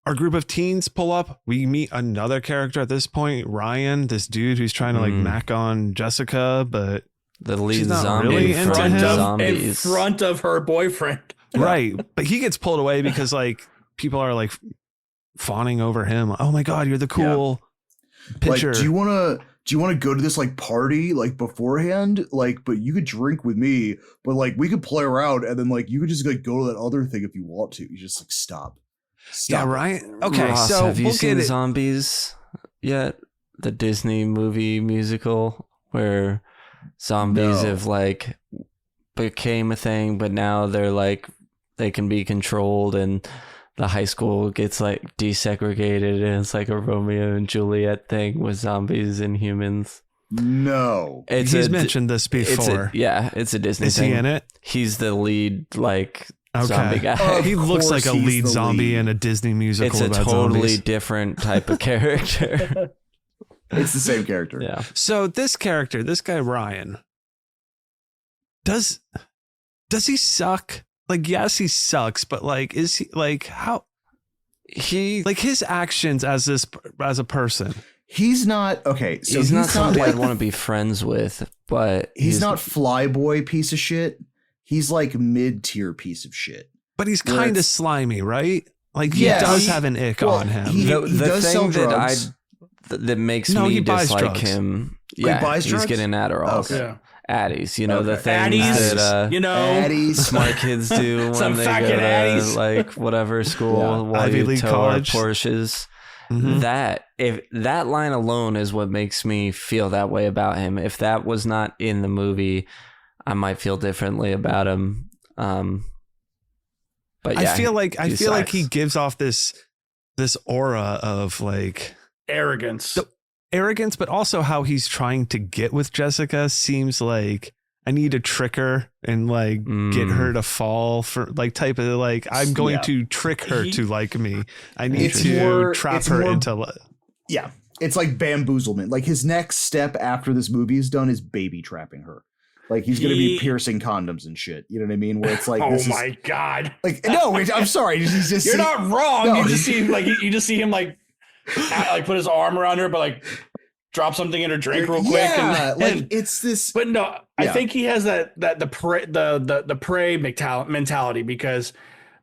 our group of teens pull up. We meet another character at this point, Ryan, this dude who's trying to like mac on Jessica, but the lead she's not zombie really in into front him. of zombies. In front of her boyfriend. Right. But he gets pulled away because like people are like fawning over him. Oh my god, you're the cool pitcher. Like, do you want to go to this like party like beforehand? Like, but you could drink with me, but like we could play around and then like you could just like go to that other thing if you want to. You just like stop. Yeah, right. Okay, Ross, so have you we'll seen get it. Zombies yet? The Disney movie musical where zombies have like became a thing, but now they're like they can be controlled, and the high school gets like desegregated, and it's like a Romeo and Juliet thing with zombies and humans. No, He's mentioned this before. It's a Disney Is thing. he in it? He's the lead like zombie guy. He looks like a he's lead the zombie lead. in a Disney musical. It's a about totally zombies. different type of character. it's the same character. Yeah. So this character, this guy Ryan, does he suck? Like, yes, he sucks, but like, is he like how He like his actions as a person? He's not okay. So he's not somebody like I'd want to be friends with, but he's not flyboy piece of shit. He's like mid-tier piece of shit. But he's Where kind of it's- slimy, right? Like he Yes. does have an ick on him. he the does sell thing that drugs. that makes No, me he buys dislike drugs. him. he Yeah, buys he's drugs? getting Adderalls, Yeah. Addies. You know the Okay. things Addies, that you know. Addies. smart kids do Some when they fucking go to Addies. like whatever school Yeah. while Ivy you League tow college. our Porsches. Mhm. If that line alone is what makes me feel that way about him. If that was not in the movie, I might feel differently about him. But yeah, I feel like he he sucks. gives off this aura of like Arrogance. arrogance, but also how he's trying to get with Jessica seems like I need to trick her and like get her to fall for like type of like I'm going Yeah. to trick her He- to like me. I need It's to more- trap it's her more- into Yeah, it's like bamboozlement. Like his next step after this movie is done is baby trapping her. Like he's gonna be He- piercing condoms and shit. You know what I mean? Where it's like, Oh this my is god. like no. Wait, I'm sorry. He's just You're not wrong. No. You just see him like you just see him like put his arm around her, but like drop something in her drink real quick. Yeah, and, like it's this. but no, I Yeah. think he has the prey mentality because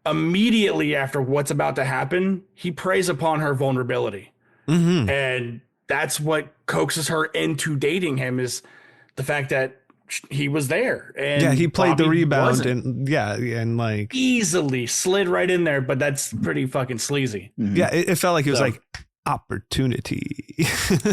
immediately after what's about to happen, he preys upon her vulnerability, Mhm. and that's what coaxes her into dating him is the fact that he was there. And yeah, he played the Bobby rebound wasn't. and like Easily slid right in there, but that's pretty fucking sleazy. yeah, it felt like it was like opportunity.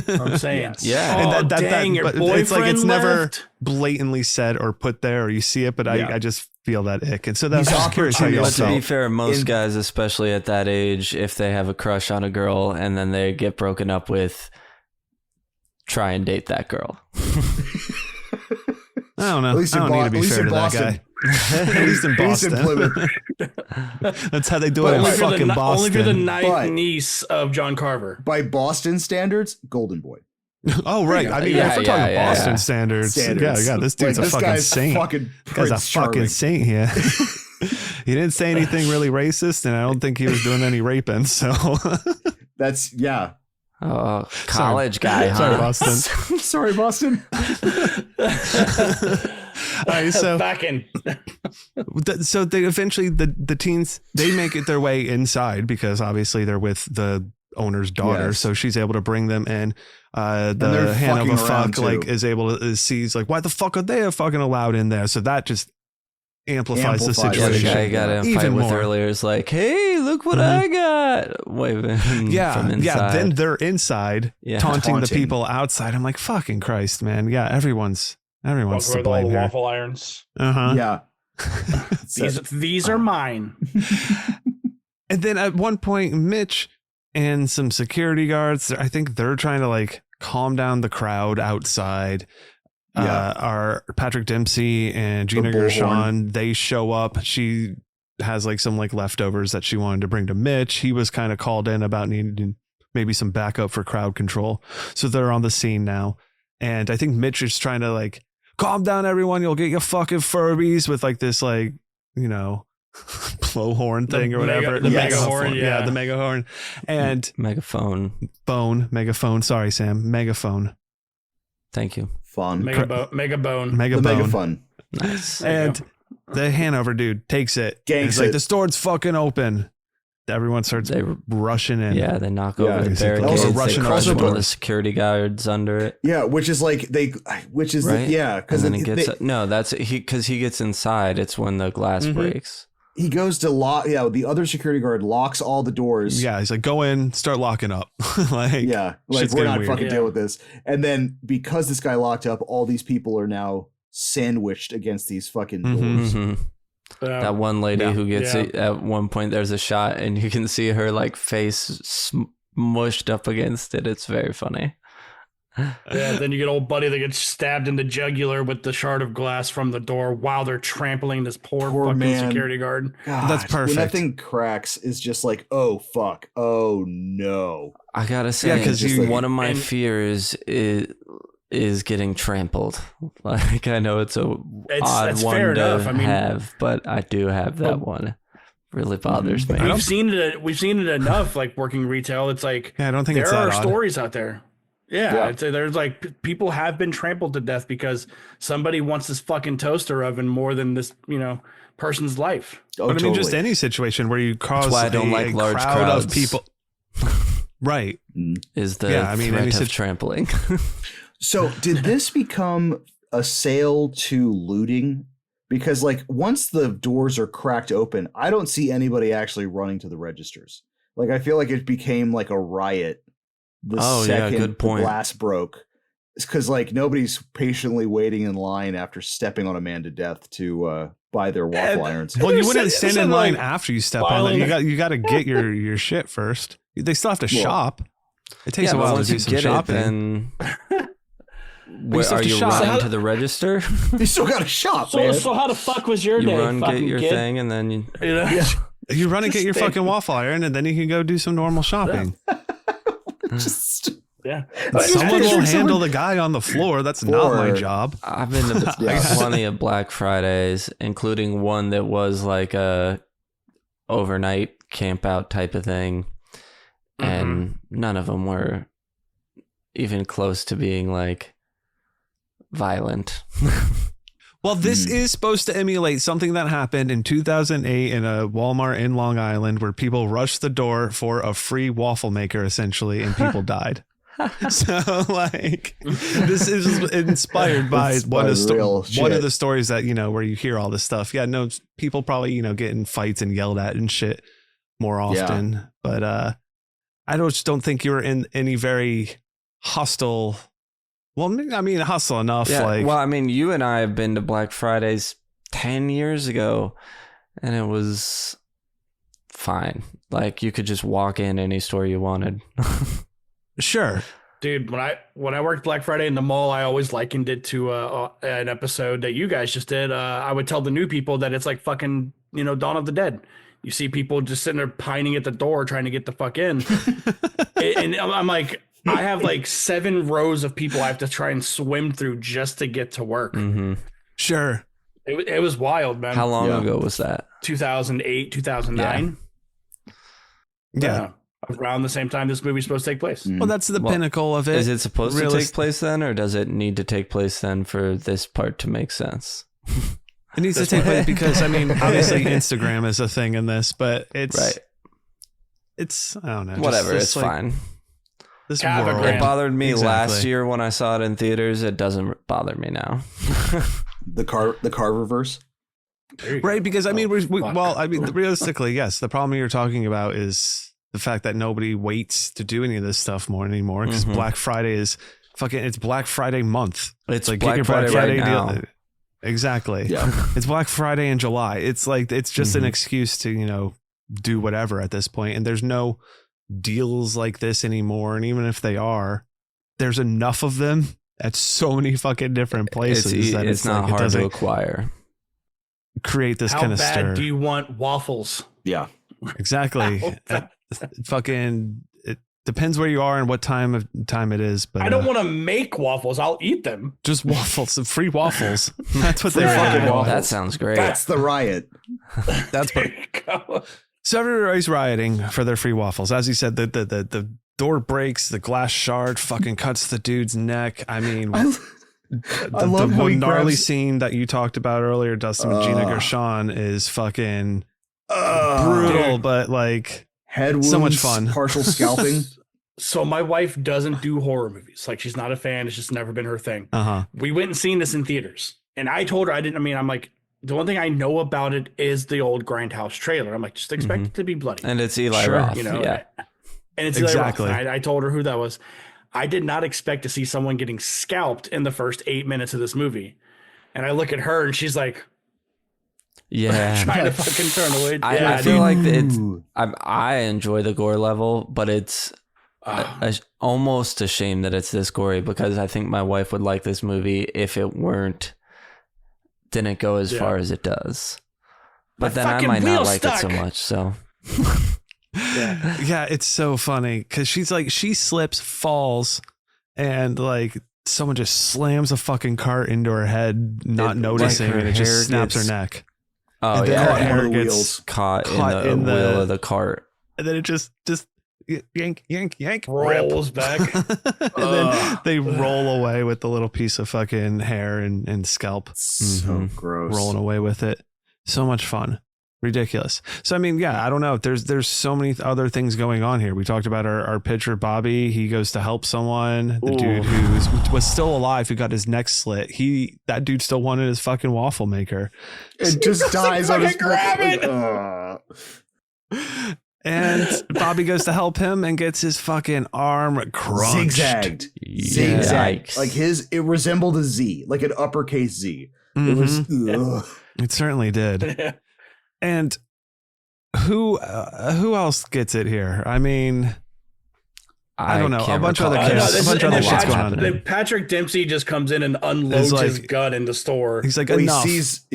I'm saying, Yeah. Oh, dang, your but boyfriend it's like it's never left? blatantly said or put there, or you see it, but I just feel that ick, and so that's He's just curious how you all But to be felt. fair, most guys, especially at that age, if they have a crush on a girl and then they get broken up with, try and date that girl. I don't know. At least I don't in need to be at least fair in to that Boston. guy. At least in At least in Boston. Plymouth. That's how they do But it in only Only fucking Boston. only if you're the But- niece of John Carver. By Boston standards, golden boy. Oh right, I mean, Yeah, if we're talking yeah, Boston yeah. standards, Standards. yeah, this dude's Like, a fucking guy's saint. Fucking This guy's a Prince fucking Charming. saint here. He didn't say anything really racist, and I don't think he was doing any raping. So, That's Oh, college guy, huh? sorry, Boston. Sorry, Boston. All right, so Back in. so they eventually the teens they make it their way inside because obviously they're with the owner's daughter, Yes. so she's able to bring them in. they're The Hanover fucking around, fuck like too. is able to sees like, why the fuck are they fucking allowed in there? So that just amplifies the Amplifies Yeah, the situation. guy got in a Even fight with more. earlier is like, hey, look what I got. Waving Yeah, from inside. yeah. Then they're inside Yeah. taunting the Taunting. people outside. I'm like, fucking Christ, man. Yeah, everyone's to With all the blame here. waffle irons. Uh-huh. Yeah. These are mine. And then at one point, Mitch and some security guards, I think they're trying to like calm down the crowd outside. Yeah. Are Patrick Dempsey and Gina bullhorn. Gershon, they show up. She has like some like leftovers that she wanted to bring to Mitch. He was kind of called in about needing maybe some backup for crowd control. So they're on the scene now. And I think Mitch is trying to like, calm down everyone, you'll get your fucking Furbies with like this like, you know, blowhorn thing or whatever. The Yes. mega horn, Yeah, the mega horn. And Megaphone. megaphone. Sorry, Sam. Megaphone. Thank you. Fun. Mega bone. the Megaphone. mega fun. Nice. And the Hanover dude takes it. Ganks He's like, it. the store's fucking open. Everyone starts They- rushing in. Yeah, they knock Yeah, over the basically. barricades. Also They rushing crush also one of put- the security guards under it. Yeah, which is like Right? because And then it gets no. That's because he gets inside. It's when the glass Mhm. breaks. he goes to lock. Yeah, the other security guard locks all the doors. Yeah, he's like, go in, start locking up. Like, Yeah, like shit's we're getting not weird. fucking Yeah. deal with this. And then because this guy locked up, all these people are now sandwiched against these fucking Mhm. doors. Mhm. That one lady Yeah. who gets Yeah. it at one point, there's a shot and you can see her like face smushed up against it. It's very funny. Yeah, then you get old buddy that gets stabbed in the jugular with the shard of glass from the door while they're trampling this poor fucking man. security guard. God, That's When that perfect. thing cracks, is just like, oh fuck, oh no. I gotta say, Yeah, 'cause just you- one of my and- fears is getting trampled. Like I know it's a odd That's one fair to enough. I mean, have, but I do have that one. Really bothers me. I don't- we've seen it enough. Like working retail, it's like Yeah, I don't think there it's that are odd. stories out there. Yeah, Yeah. I'd say there's like people have been trampled to death because somebody wants this fucking toaster oven more than this, person's life. Oh, But I mean, just totally. any situation where you cause why I don't a like large crowd of crowds. people. Right. Is the Yeah, I mean, threat any of situ- trampling. So did this become a sale to looting? Because like once the doors are cracked open, I don't see anybody actually running to the registers. Like I feel like it became like a riot the Oh, yeah, second good point. the glass broke. It's because like nobody's patiently waiting in line after stepping on a man to death to buy their waffle irons. Well, you There's wouldn't some- stand there's in some, line like, after you step on filing- it. You got to get your shit first. They still have to Well, shop. It takes Yeah, a but while to once do you some get shopping. it, then you still are have to you shop. running to the register? You still got to shop, man. how the fuck was your You day? run, get fucking your kid? thing, and then you. Yeah. You run and get your Just fucking waffle iron, and then you can go do some normal shopping. Just Yeah. Someone will picture handle someone- the guy on the floor. That's not my Or- job. I've been to Yeah. plenty of Black Fridays, including one that was like a overnight camp out type of thing, and none of them were even close to being like violent. Well, this is supposed to emulate something that happened in 2008 in a Walmart in Long Island where people rushed the door for a free waffle maker, essentially, and people died. So like, this is inspired by one of the stories that, you know, where you hear all this stuff. Yeah, no, people probably, you know, get in fights and yelled at and shit more often. Yeah. But I just don't think you were in any very hostile. Well, I mean, hostile enough. Yeah, like, well, I mean, you and I have been to Black Fridays 10 years ago, and it was fine. Like, you could just walk in any store you wanted. Sure. Dude, when I worked Black Friday in the mall, I always likened it to an episode that you guys just did. I would tell the new people that it's like fucking, you know, Dawn of the Dead. You see people just sitting there pining at the door trying to get the fuck in. And I'm like, I have like 7 rows of people I have to try and swim through just to get to work. Mm-hmm. Sure. It was wild, man. How long ago was that? 2008, 2009. Yeah. Around the same time this movie's supposed to take place. Well, that's the pinnacle of it. Is it supposed to take place then, or does it need to take place then for this part to make sense? It needs to take place because, I mean, obviously Instagram is a thing in this, but it's right. It's, I don't know. Whatever, it's like, fine. This world. It bothered me last year when I saw it in theaters. It doesn't bother me now. The car reverse. Right, because I mean, realistically, yes. The problem you're talking about is the fact that nobody waits to do any of this stuff more anymore, because Black Friday is fucking. It's Black Friday month. It's like Black Friday now. Deal. Exactly. Yeah. It's Black Friday in July. It's like it's just an excuse to, you know, do whatever at this point, and there's no deals like this anymore. And even if they are, there's enough of them at so many fucking different places that it's not hard to acquire. Create this kind of stir. How bad do you want waffles? Yeah, exactly. Fucking, it depends where you are and what time it is. But I don't want to make waffles. I'll eat them. Just waffles, free waffles. That's what they fucking want. That sounds great. That's the riot. That's what. So everybody's rioting for their free waffles. As you said, the door breaks, the glass shard fucking cuts the dude's neck. I mean, the gnarly scene that you talked about earlier, Dustin, with Gina Gershon is fucking brutal, but like head wounds, so much fun. Partial scalping. So my wife doesn't do horror movies. Like, she's not a fan. It's just never been her thing. Uh-huh. We went and seen this in theaters, and I told her I'm like, the one thing I know about it is the old Grindhouse trailer. I'm like, just expect it to be bloody. And it's Eli Roth. You know, yeah. And it's exactly. Eli Roth. I told her who that was. I did not expect to see someone getting scalped in the first 8 minutes of this movie. And I look at her and she's like, yeah, trying to fucking turn away. I feel like it's, I enjoy the gore level, but it's almost a shame that it's this gory, because I think my wife would like this movie if it didn't go as far as it does. But then I might not like it so much. So yeah, it's so funny because she's like, she slips, falls, and like someone just slams a fucking cart into her head, not noticing, and it just snaps her neck. Oh, and then yeah, her hair gets caught in the wheel of the cart, and then it just yank rolls back, and then they roll away with the little piece of fucking hair and scalp. So gross. Rolling away with it. So much fun. Ridiculous. So I mean, yeah, I don't know. There's so many other things going on here. We talked about our pitcher Bobby. He goes to help someone. The dude who was still alive, who got his neck slit. That dude still wanted his fucking waffle maker. It just dies on his grab it. And Bobby goes to help him and gets his fucking arm crunched. Zigzagged. Yikes. Like it resembled a Z, like an uppercase Z. It was. It certainly did. And who else gets it here? I mean, I don't know. A bunch of other shit's going on. Then Patrick Dempsey just comes in and unloads his gun in the store. He's like, enough. He sees,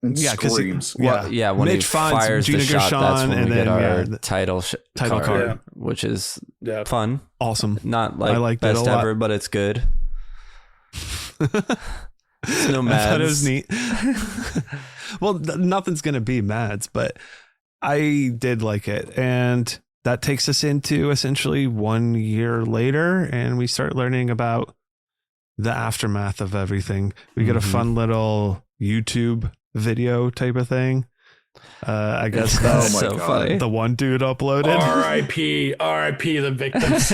and screams. When Mitch he fires Gina the shot, that's when we get our the title card, which is fun. Awesome. Not like I liked best it a lot. ever, but it's good. It's no Mads. I thought it was neat. Well, nothing's going to be Mads, but I did like it. And that takes us into essentially 1 year later, and we start learning about the aftermath of everything. We get a fun little YouTube video type of thing I guess That's my so God. funny. the one dude uploaded. R.I.P. the victims.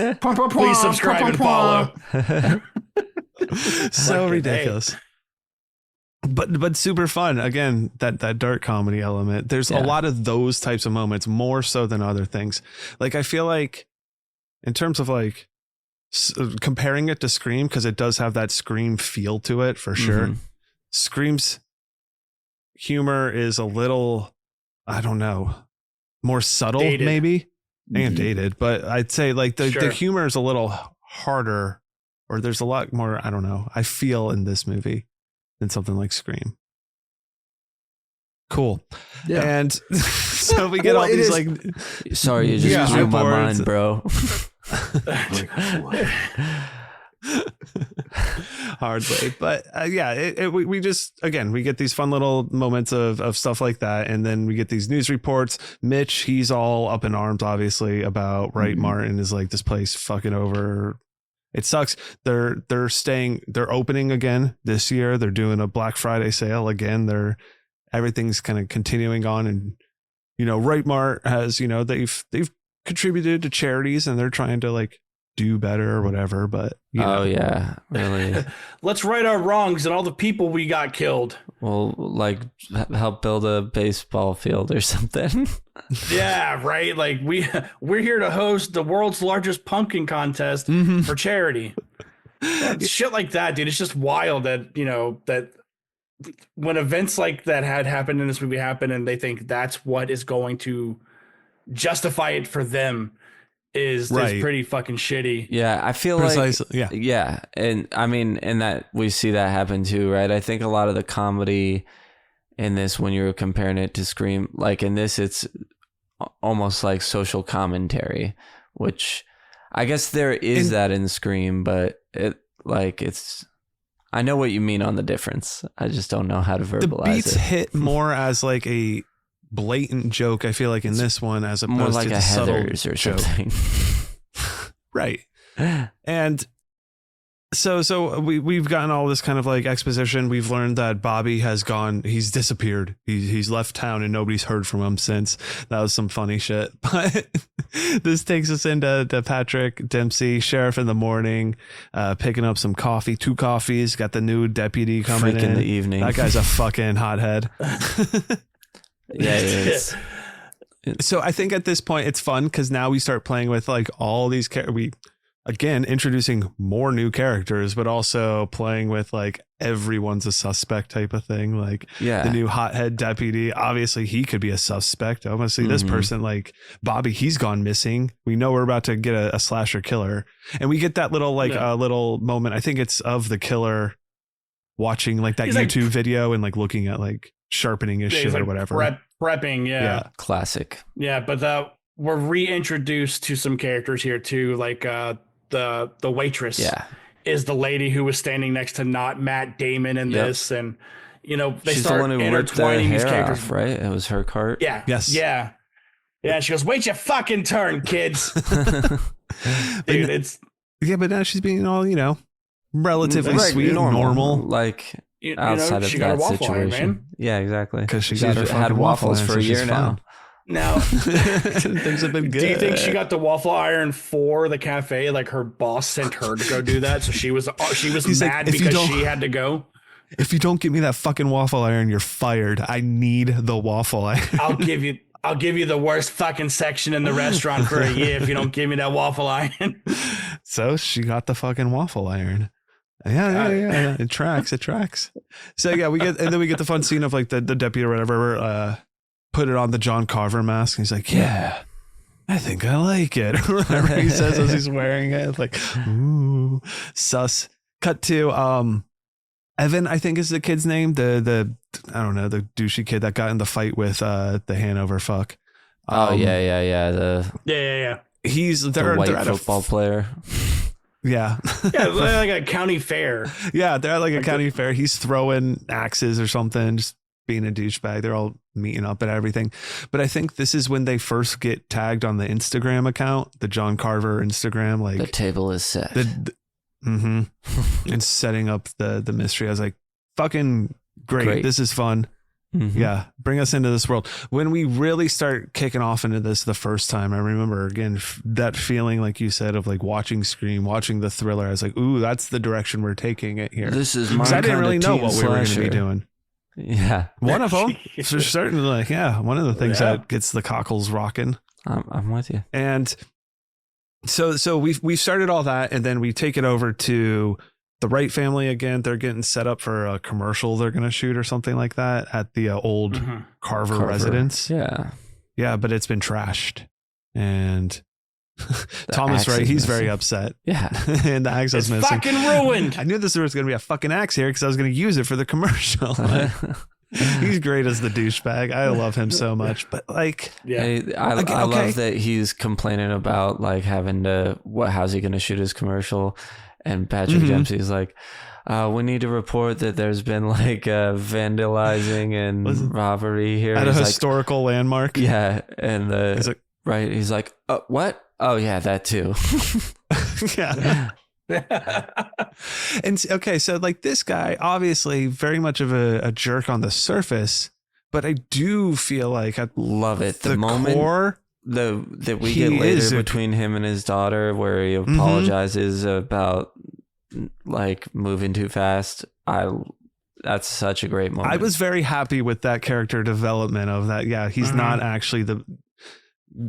Please subscribe and follow. So Fucking ridiculous. But super fun. Again, that dark comedy element. There's a lot of those types of moments, more so than other things. Like, I feel like in terms of like comparing it to Scream, because it does have that Scream feel to it for sure. Mhm. Scream's humor is a little, I don't know, more subtle, Dated. maybe. And Mhm. dated, but I'd say like the Sure. humor is a little harder, or there's a lot more, I don't know, I feel in this movie than something like Scream. Cool. Yeah. And so we get Well, all it these is- like Sorry, you just blew my reports. mind, bro. hardly, but we just, again, we get these fun little moments of stuff like that, and then we get these news reports. Mitch, he's all up in arms obviously about Right Martin is like, this place fucking over. It sucks. They're opening again this year. They're doing a Black Friday sale again. Everything's kind of continuing on, and Right Mart has, they've contributed to charities, and they're trying to like do better or whatever, but Oh yeah, really. Let's right our wrongs and all the people we got killed. Well, like help build a baseball field or something. Yeah, right. Like we're here to host the world's largest pumpkin contest for charity. Shit like that, dude. It's just wild that that when events like that had happened in this movie happen, and they think that's what is going to justify it for them is pretty fucking shitty. Yeah, I feel Precisely, like yeah, and I mean, and that we see that happen too, right? I think a lot of the comedy in this, when you're comparing it to Scream, like in this, it's almost like social commentary, which I guess there is that in Scream, but it's. I know what you mean on the difference. I just don't know how to verbalize the beats it. hit more as like a blatant joke, I feel like, in this one, as opposed More like to a the subtle Heathers or joke. something. Right. And so we've gotten all this kind of like exposition. We've learned that Bobby he's disappeared. He's left town and nobody's heard from him since. That was some funny shit. But this takes us into Patrick Dempsey, sheriff in the morning, picking up some coffee, 2 coffees, got the new deputy coming Freak in in. the evening. That guy's a fucking hothead. Yeah, it is. So I think at this point it's fun because now we start playing with like all these again introducing more new characters, but also playing with like everyone's a suspect type of thing. Like the new hothead deputy, obviously he could be a suspect. Obviously this person, like Bobby, he's gone missing. We know we're about to get a slasher killer, and we get that little little moment. I think it's of the killer watching like that He's YouTube video and like looking at like sharpening his shit like or whatever. Prepping, yeah. Classic. Yeah, but we're reintroduced to some characters here too, like the waitress. Yeah. Is the lady who was standing next to not Matt Damon in this, and they She's start the one who ripped the intertwining these hair characters. off, right? It was her cart. Yeah. Yes. Yeah. Yeah. She goes, "Wait your fucking turn, kids." Dude, it's but now she's being all relatively Right, sweet, normal. like you outside know, she of got a that waffle iron, situation. man. Yeah, exactly. Because she She's got her had fucking waffles waffle for a iron, so year she's now. fine. Now, Things have been good. do you think she got the waffle iron for the cafe? Like her boss sent her to go do that, so she was He's like, mad "If you because don't- she had to go. If you don't get me that fucking waffle iron, you're fired. I need the waffle iron. I'll give you the worst fucking section in the restaurant for a year if you don't give me that waffle iron. So she got the fucking waffle iron. Yeah. It tracks. So yeah, we get the fun scene of like the deputy or whatever, put it on the John Carver mask, and he's like, "Yeah, I think I like it," or whatever he says as he's wearing it. It's like, ooh, sus. Cut to Evan, I think is the kid's name. The I don't know, the douchey kid that got in the fight with the Hanover fuck. Yeah. Yeah. He's The they're white at football player. Yeah. Yeah, like a county fair. Yeah, they're at like a county fair. He's throwing axes or something, just being a douchebag. They're all meeting up and everything. But I think this is when they first get tagged on the Instagram account, the John Carver Instagram. Like The table is set. and setting up the mystery. I was like, fucking great. This is fun. Mhm. Yeah, bring us into this world. When we really start kicking off into this the first time, I remember again that feeling, like you said, of like watching Scream, watching the thriller. I was like, ooh, that's the direction we're taking it here. This is my 'Cause I didn't really know what we were going to be slasher. doing. Yeah, One of them, for certain, like, yeah, one of the things Yeah. that gets the cockles rocking. I'm with you. And so we started all that, and then we take it over to the Wright family again. They're getting set up for a commercial they're going to shoot or something like that at the old Mhm. Carver Carver. residence. Yeah. Yeah, but it's been trashed. And Thomas axe Wright, is he's missing. very upset. Yeah. And the axe is It's missing. fucking ruined. I knew this was going to be a fucking axe here because I was going to use it for the commercial. Like, he's great as the douchebag. I love him so much. But like, Yeah. Hey, I Okay. love that he's complaining about like having to how's he going to shoot his commercial, and Patrick Mhm. Dempsey's like, we need to report that there's been like vandalizing and Listen, robbery here. at a He's like, historical landmark. yeah, and He's like, right, he's like, what? Oh yeah, that too. yeah. And okay, so like this guy, obviously very much of a jerk on the surface, but I do feel like at Love it. The the moment core, that we he get is later a- between him and his daughter, where he Mhm. apologizes about like moving too fast. That's such a great moment. I was very happy with that character development of that. Yeah, he's Mhm. not actually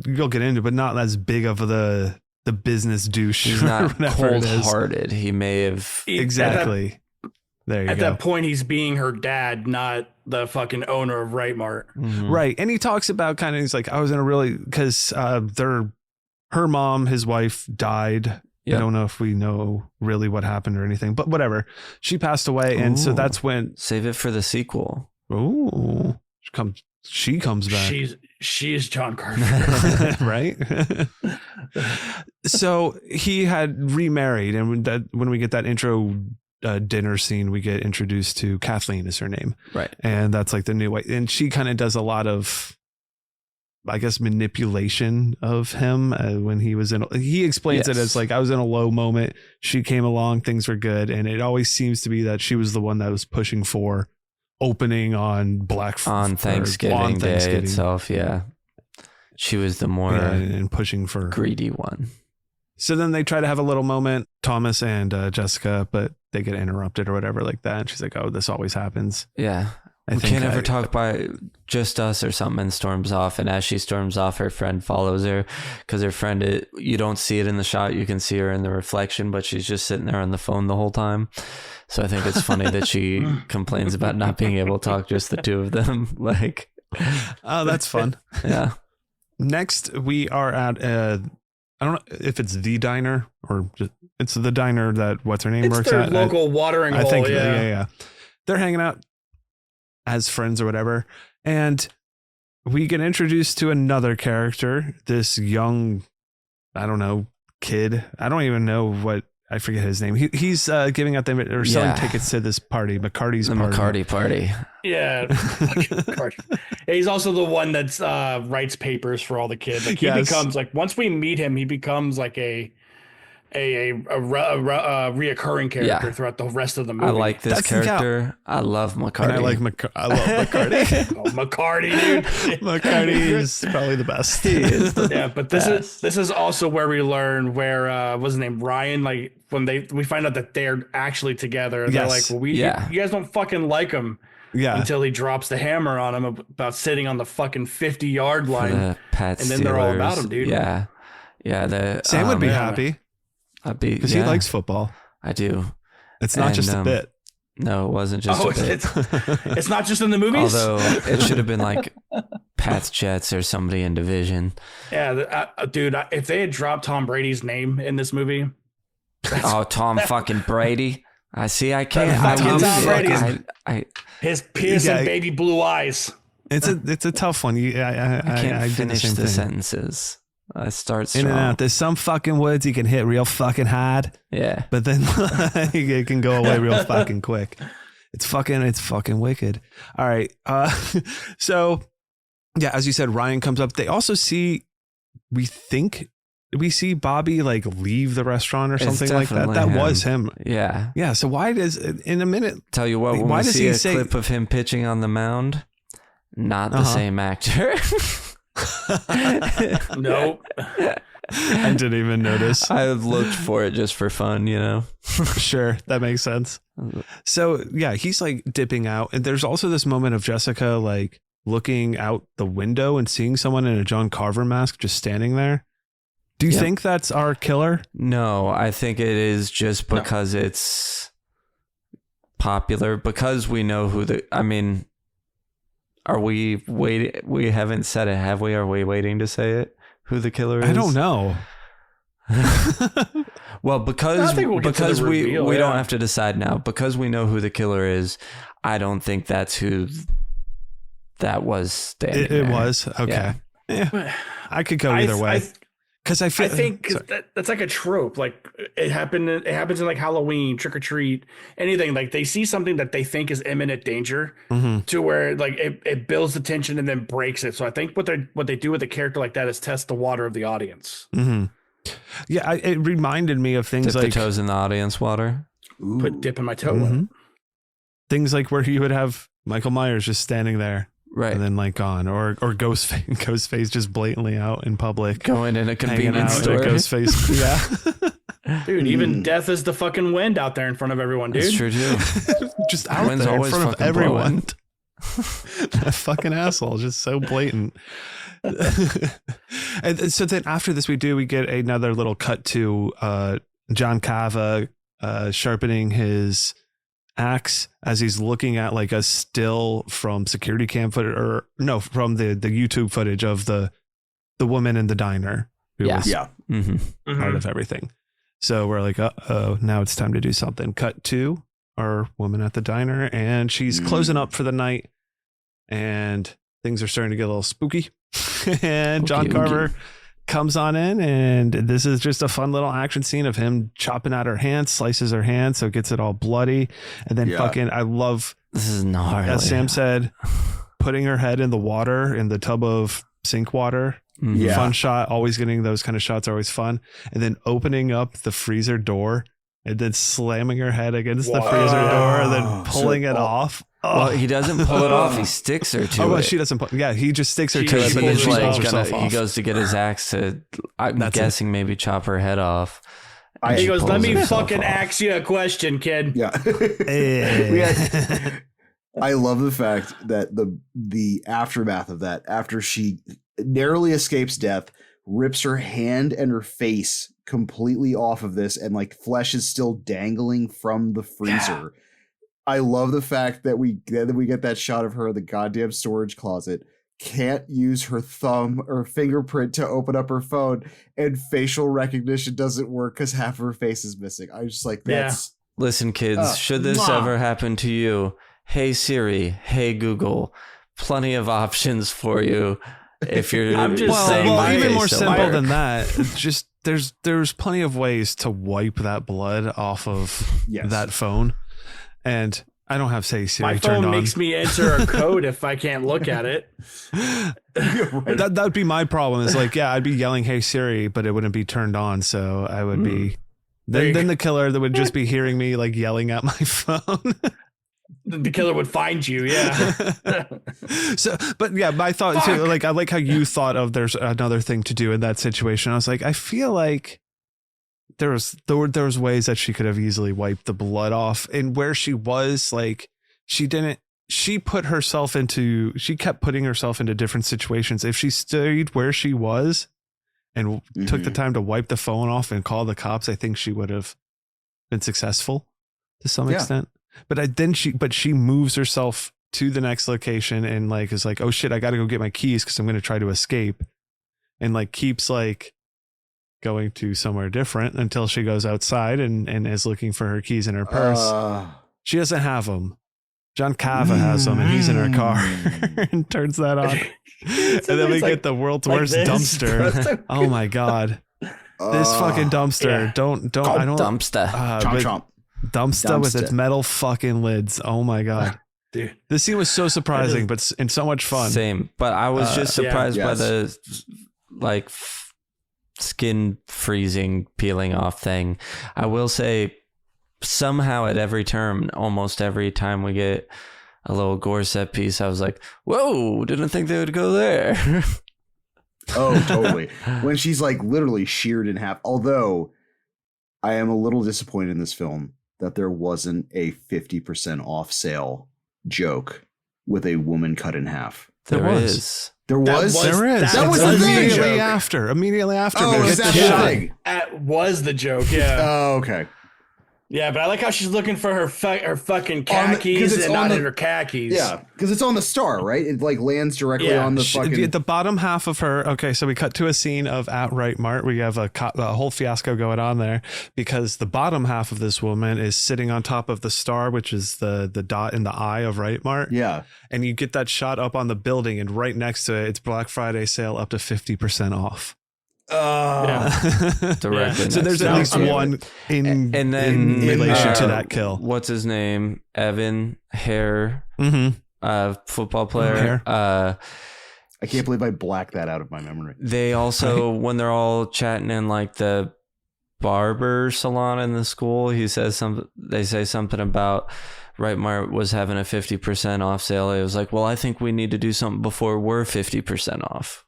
you'll get into, but not as big of the business douche. He's or not whatever it is. cold-hearted. He may have. Exactly. There you At go. that point, he's being her dad, not the fucking owner of Right Mart. Mhm. Right. And he talks about kind of, he's like, I was in a really, because her mom, his wife died. Yep. I don't know if we know really what happened or anything, but whatever. She passed away. And so Ooh. that's when, Save it for the sequel. oh, she comes back. She is John Carter. Right. So he had remarried. And when we get that intro dinner scene, we get introduced to Kathleen is her name. Right. And that's like the new way. And she kind of does a lot of, I guess, manipulation of him when he was he explains it Yes. as like, I was in a low moment. She came along, things were good. And it always seems to be that she was the one that was pushing for opening on On Thanksgiving Day Thanksgiving. itself, yeah. She was the more Yeah, and pushing for. greedy one. So then they try to have a little moment, Thomas and Jessica, but they get interrupted or whatever like that. And she's like, oh, this always happens. Yeah. We can't ever talk by just us or something, and storms off. And as she storms off, her friend follows her because her friend, you don't see it in the shot. You can see her in the reflection, but she's just sitting there on the phone the whole time. So I think it's funny that she complains about not being able to talk, just the two of them. Like, Oh, that's fun. yeah. Next, we are at I don't know if it's the diner or just, it's the diner that what's her name It's works their at. local watering I hole. think, yeah. yeah. They're hanging out as friends or whatever. And we get introduced to another character, this young, I don't know, kid. I don't even know what, I forget his name. He's giving out them or selling Yeah. tickets to this party, McCarty's The party. McCarty party. Yeah. He's also the one that's writes papers for all the kids. Like he Yes. becomes like, once we meet him, he becomes like a reoccurring character Yeah. throughout the rest of the movie. I like this That's the cow. character. I love McCarty. And I love McCarty. Oh, McCarty, dude. McCarty is probably the best. He is the Yeah, but this is also where we learn where what's his name, Ryan, like when we find out that they're actually together, and they're Yes. like, well, Yeah. you guys don't fucking like him Yeah. until he drops the hammer on him about sitting on the fucking 50-yard for line. the Pat And then they're all about Steelers. him, dude. Yeah. Yeah. Sam would be yeah. happy I'd be, because yeah, he likes football. I do. It's not And, just a bit. No, it wasn't just Oh, a bit. it's not just in the movies. Although it should have been like Pat's Jets or somebody in division. Yeah, dude, if they had dropped Tom Brady's name in this movie, Oh, Tom fucking Brady. I see. I can't. Fucking I love Tom it. Brady's- I his piercing Yeah. baby blue eyes. It's a tough one. I can't did finish the same the thing. sentences. I start strong. In and out. There's some fucking words you can hit real fucking hard, Yeah. but then it can go away real fucking quick. It's fucking wicked. All right. So yeah, as you said, Ryan comes up. They also we see Bobby like leave the restaurant or It's something like that. definitely That him. was him. Yeah. Yeah. So why does in a minute? Tell you what, when Why we does see he a say- clip of him pitching on the mound, not the same actor. Nope. I didn't even notice. I looked for it just for fun, you know. Sure, that makes sense. So yeah, he's like dipping out, and there's also this moment of Jessica like looking out the window and seeing someone in a John Carver mask just standing there. Do you think that's our killer? No, I think it is just because it's popular, because we know who I mean, are we waiting? We haven't said it, have we? Are we waiting to say it? Who the killer is? I don't know. Well, because we reveal, don't have to decide now, because we know who the killer is. I don't think that's who that was standing It there. was okay. Yeah, I could go either way. Because I think that's like a trope. Like it happens in like Halloween, trick or treat, anything. Like they see something that they think is imminent danger, to where like it builds the tension and then breaks it. So I think what they do with a character like that is test the water of the audience. Mm-hmm. Yeah, it reminded me of things Dip like the toes in the audience water. Put dipping my toe in it. Things like where you would have Michael Myers just standing there. Right. And then like gone, or Ghostface just blatantly out in public, going in a convenience store. Ghostface, yeah, dude. Even death is the fucking wind out there in front of everyone, dude. That's true too. Just out Wind's there in always front of fucking everyone. That fucking asshole, just so blatant. And so then after this, we get another little cut to John Cava sharpening his axe as he's looking at like a still from security cam footage, or no, from the YouTube footage of the woman in the diner who was part of everything. So we're like, oh, now it's time to do something. Cut to our woman at the diner, and she's closing up for the night, and things are starting to get a little spooky. And John Carver comes on in, and this is just a fun little action scene of him chopping out her hand, slices her hand, so it gets it all bloody. And then I love, this is gnarly. As Sam said, putting her head in the water, in the tub of sink water. Fun shot. Always getting those kind of shots are always fun. And then opening up the freezer door and then slamming her head against the freezer door and then pulling it off. Well, he doesn't pull it off. He sticks her to it. Well, she doesn't. He just sticks her to it, but but then she like pulls herself off. he goes to get his axe to, I'm guessing, maybe chop her head off. He goes, let me fucking ask you a question, kid. Yeah. I love the fact that the aftermath of that, after she narrowly escapes death, rips her hand and her face completely off of this, and like flesh is still dangling from the freezer. Yeah. I love the fact that we get that shot of her in the goddamn storage closet, can't use her thumb or fingerprint to open up her phone, and facial recognition doesn't work because half of her face is missing. I was just like, that's... Listen, kids, should this ever happen to you, hey Siri, hey Google, plenty of options for you. If you're I'm just saying, even more simple than that, just there's plenty of ways to wipe that blood off of that phone. And I don't have Say Siri my turned phone on. makes me enter a code if I can't look at it. That would be my problem. Is like, I'd be yelling "Hey Siri," but it wouldn't be turned on. So I would be then the killer that would just be hearing me like yelling at my phone. The killer would find you, So, but my thought too, like I like how you thought of there's another thing to do in that situation. I was like, I feel like there was ways that she could have easily wiped the blood off, and where she was, like she kept putting herself into different situations. If she stayed where she was and took the time to wipe the phone off and call the cops, I think she would have been successful to some extent. But she moves herself to the next location and like is like, oh shit, I got to go get my keys because I'm going to try to escape, and like keeps like going to somewhere different until she goes outside and is looking for her keys in her purse. She doesn't have them. John Cava has them, and he's in her car and turns that on. And then we get the world's worst dumpster. Oh my god, this fucking dumpster! Dumpster. Dumpster with its metal fucking lids. Oh my god. Dude, this scene was so surprising, but and so much fun. Same, but I was just surprised by the like skin freezing, peeling off thing. I will say, somehow at every turn, almost every time we get a little gore set piece, I was like, whoa, didn't think they would go there. Oh, totally. When she's like literally sheared in half. Although I am a little disappointed in this film that there wasn't a 50% off sale joke with a woman cut in half. There is. There was? There is. That was the thing. Immediately after. Oh, is that the thing? That was the joke, yeah. Oh, okay. Yeah, but I like how she's looking for her fucking khakis and not in her khakis. Yeah, because it's on the star, right? It like lands directly on the fucking... The bottom half of her... Okay, so we cut to a scene of at Right Mart. We have a whole fiasco going on there because the bottom half of this woman is sitting on top of the star, which is the dot in the eye of Right Mart. Yeah. And you get that shot up on the building, and right next to it, it's Black Friday sale up to 50% off. Directly. So there's at least one in relation to that kill. What's his name? Evan Hare, football player. I can't believe I blacked that out of my memory. They also, when they're all chatting in like the barber salon in the school, they say something about Right Mart was having a 50% off sale. It was like, well, I think we need to do something before we're 50% off.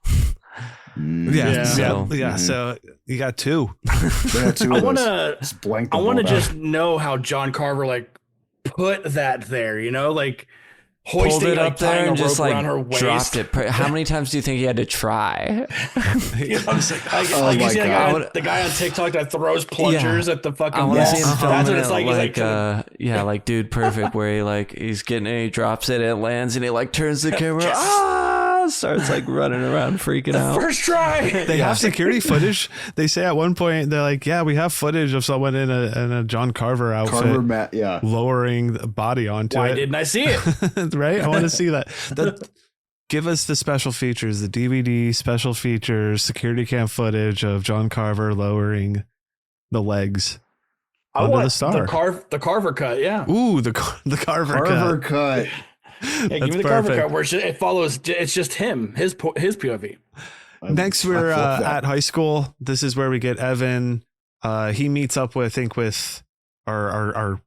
So you got two. I want to just know how John Carver like put that there, you know, like hoisting it up there and just like dropped it. How many times do you think he had to try? You know, the guy on TikTok that throws plungers at the fucking. I want to see him filming That's what it's like. Like Dude Perfect, where he's getting it, he drops it, it lands, and he like turns the camera. Starts like running around freaking out. First try. They have security footage. They say at one point they're like, yeah, we have footage of someone in a John Carver outfit lowering the body onto it. Why didn't I see it? Right? I want to see that. Give us the special features, the DVD special features, security cam footage of John Carver lowering the legs onto the star. The Carver cut, yeah. Ooh, the Carver cut. Yeah, give me the Carver cut where it follows. It's just him, his POV. Next, we're at high school. This is where we get Evan. He meets up with our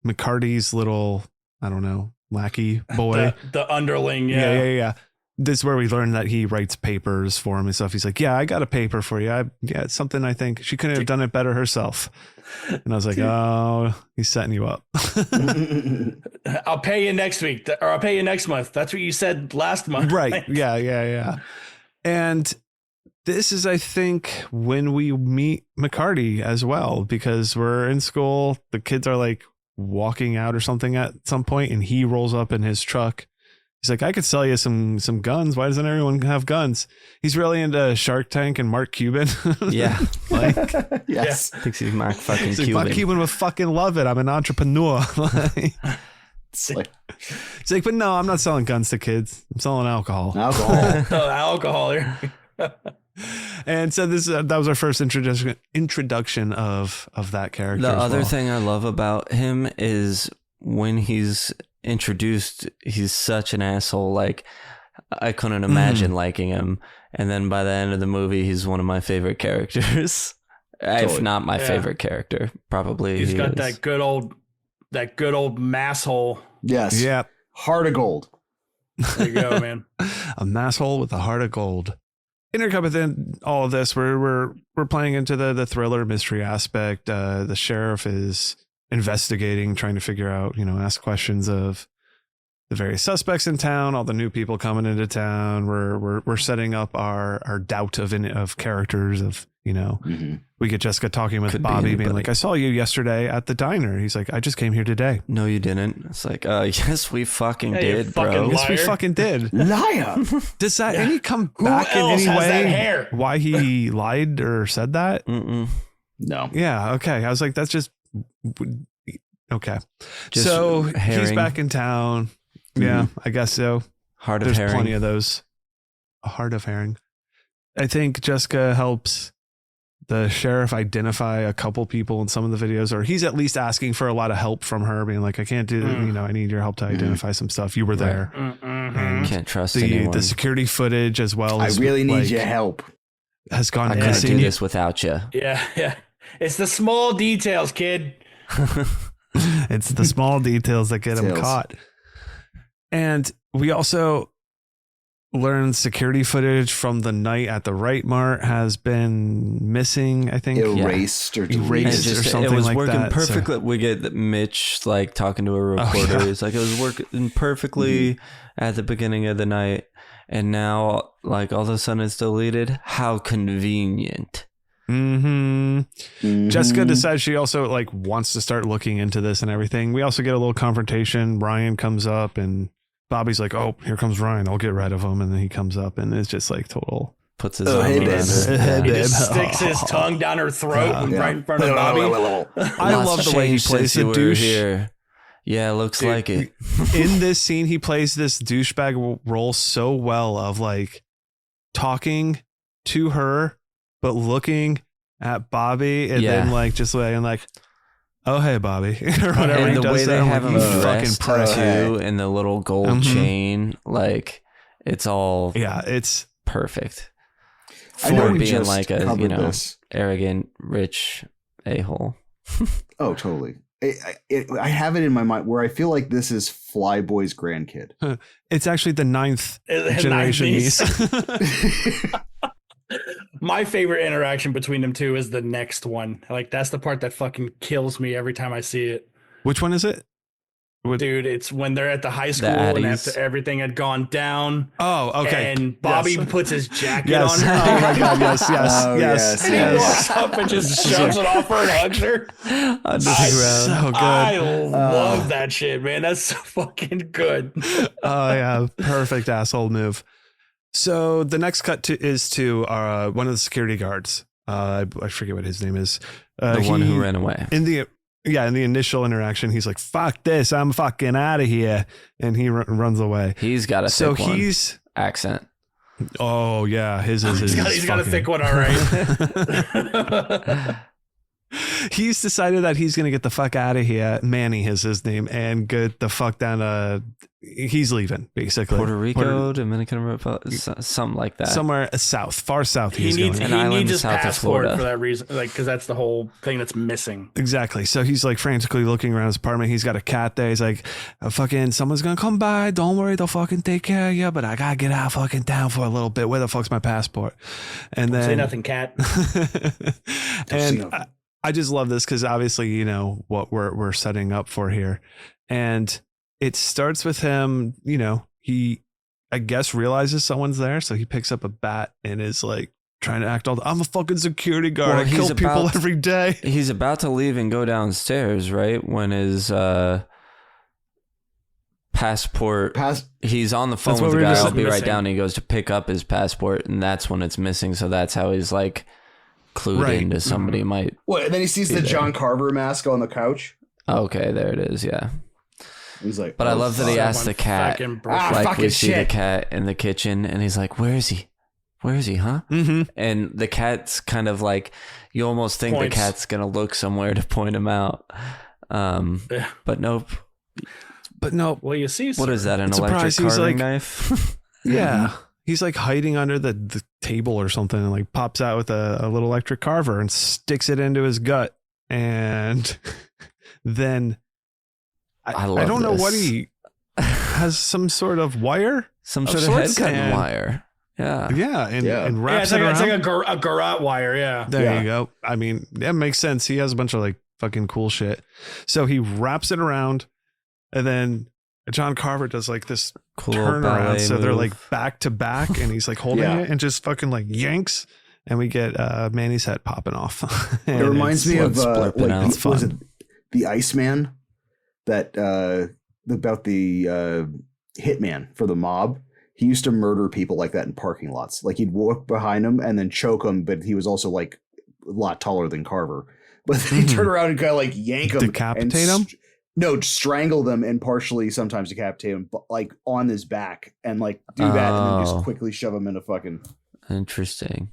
McCarty's little, I don't know, lackey boy, the underling. Yeah. This is where we learn that he writes papers for him and stuff. He's like, yeah, I got a paper for you. It's something I think she couldn't have done it better herself. And I was like, oh, he's setting you up. I'll pay you next week, or I'll pay you next month. That's what you said last month. Right. Yeah. And this is, I think, when we meet McCarty as well, because we're in school. The kids are like walking out or something at some point, and he rolls up in his truck. He's like, I could sell you some guns. Why doesn't everyone have guns? He's really into Shark Tank and Mark Cuban. Yeah. Yes. Thinks he's Mark fucking Cuban. Mark Cuban would fucking love it. I'm an entrepreneur. It's like, but no, I'm not selling guns to kids. I'm selling alcohol. Alcohol. And so that was our first introduction of that character. The other thing I love about him is when he's introduced, he's such an asshole. Like, I couldn't imagine liking him. And then by the end of the movie, he's one of my favorite characters. If not my favorite character, probably. He's got that good old masshole. Yes. Yeah. Heart of gold. There you go, man. A masshole with a heart of gold. Intercut within all of this, we're playing into the thriller mystery aspect. The sheriff is investigating, trying to figure out, ask questions of the various suspects in town, all the new people coming into town. We're setting up our doubt of characters of, we get Jessica talking with Bobby being like, I saw you yesterday at the diner. He's like, I just came here today. No, you didn't. It's like, yes, we fucking did, bro. Fucking yes, we fucking did. Liar. Does that any come back in any way? Why he lied or said that? No. Yeah. Okay. I was like, that's just okay. Just so herring. He's back in town. Yeah, I guess so. Heart of There's herring. plenty of those. A heart of herring. I think Jessica helps the sheriff identify a couple people in some of the videos, or he's at least asking for a lot of help from her, being like, I can't do, I need your help to identify some stuff. You were there. And can't trust anyone. The security footage as well. I really need your help. Has gone. I couldn't do this without you. Yeah. It's the small details, kid. It's the small details that get him caught. And we also learned security footage from the night at the Right Mart has been missing, I think. Erased or Erased. deleted. or something it was like working that, perfectly. We get Mitch like talking to a reporter. yeah. It's like it was working perfectly at the beginning of the night, and now like all of a sudden it's deleted. How convenient. Jessica decides she also like wants to start looking into this and everything. We also get a little confrontation. Ryan comes up and Bobby's like, "Oh, here comes Ryan. I'll get rid of him." And then he comes up and it's just like total. Puts his Oh, arm hey, around babe. her. He just sticks his tongue down her throat right in front of Bobby. I love the way he plays the douche. Here. Yeah, looks Dude, like it. In this scene, he plays this douchebag role so well of like talking to her, but looking at Bobby and then like just laying like, "Oh, hey, Bobby," or whatever. And he the way does they that, have I'm him like, "You fucking dressed prick." too, and the little gold chain, like it's all it's perfect I know for we being just like a covered this. arrogant, rich a-hole. Oh, totally. I have it in my mind where I feel like this is Flyboy's grandkid. It's actually the ninth Ninth generation niece. niece. My favorite interaction between them two is the next one. Like that's the part that fucking kills me every time I see it. Which one is it? Dude, it's when they're at the high school The and Addies. after everything had gone down. Oh, okay. And Bobby Yes. puts his jacket Yes. on her. Oh my god. Yes. Yes. Oh, yes. yes, And he yes. walks up and just shoves it off her and hugs her. So good. I love that shit, man. That's so fucking good. Oh yeah, perfect asshole move. So the next cut is to one of the security guards. I forget what his name is. The one who ran away. In the initial interaction, he's like, "Fuck this! I'm fucking out of here," and he runs away. He's got a So thick one. he's Accent. oh yeah, his is He's got a thick one, all right. He's decided that he's gonna get the fuck out of here. Manny is his name, and get the fuck down. He's leaving basically. Puerto Rico, Dominican Republic, something like that. somewhere south, far south. He He's needs going. An island his south of passport Florida. for that reason, like because that's the whole thing that's missing. Exactly. So he's like frantically looking around his apartment. He's got a cat there. He's like, fucking, someone's going to come by. Don't worry. They'll fucking take care of you. But I got to get out fucking town for a little bit. Where the fuck's my passport? And then Say nothing, cat. and I just love this because obviously, you know, what we're setting up for here. And it starts with him, you know, he, I guess, realizes someone's there. So he picks up a bat and is like, trying to act all I'm a fucking security guard. Well, I kill he's people about- every day. He's about to leave and go downstairs, right? When his passport, he's on the phone That's with what the we were guy. just I'll be right missing. down. He goes to pick up his passport, and that's when it's missing. So that's how he's like clued Right. into somebody might. What? And then he sees the John Carver mask on the couch. Okay, there it is. Yeah. He's like, But I love that he Someone asked the cat. fucking broke- Ah, Like fucking we see the shit. cat in the kitchen, and he's like, "Where is he? Where is he? Huh?" Mm-hmm. And the cat's kind of like, you almost think Points. the cat's gonna look somewhere to point him out. Yeah. But nope. But no, Well, you see, What is that? An It's electric surprised he's carving like- knife? yeah. He's like hiding under the table or something and like pops out with a little electric carver and sticks it into his gut. And then I love I don't know this. what he has, some sort of wire. Some Of sort of head sorts, cutting and- wire. Yeah. Yeah. And Yeah, wraps it's like, it it's around. like a garrote wire. Yeah. There Yeah. you go. I mean, that makes sense. He has a bunch of like fucking cool shit. So he wraps it around and then John Carver does like this Cool turnaround. ballet So they're move. like back to back and he's like holding Yeah. it and just fucking like yanks. And we get Manny's head popping off. It And reminds me it's- of splurping out. like was it Fun. the Iceman that about the hitman for the mob. He used to murder people like that in parking lots. Like he'd walk behind them and then choke them, but he was also like a lot taller than Carver. But then he'd turn around and kind of like yank them, Decapitate them? No, strangle them and partially sometimes decapitate them, but like on his back and like do that and then just Oh. quickly shove him into fucking. Interesting.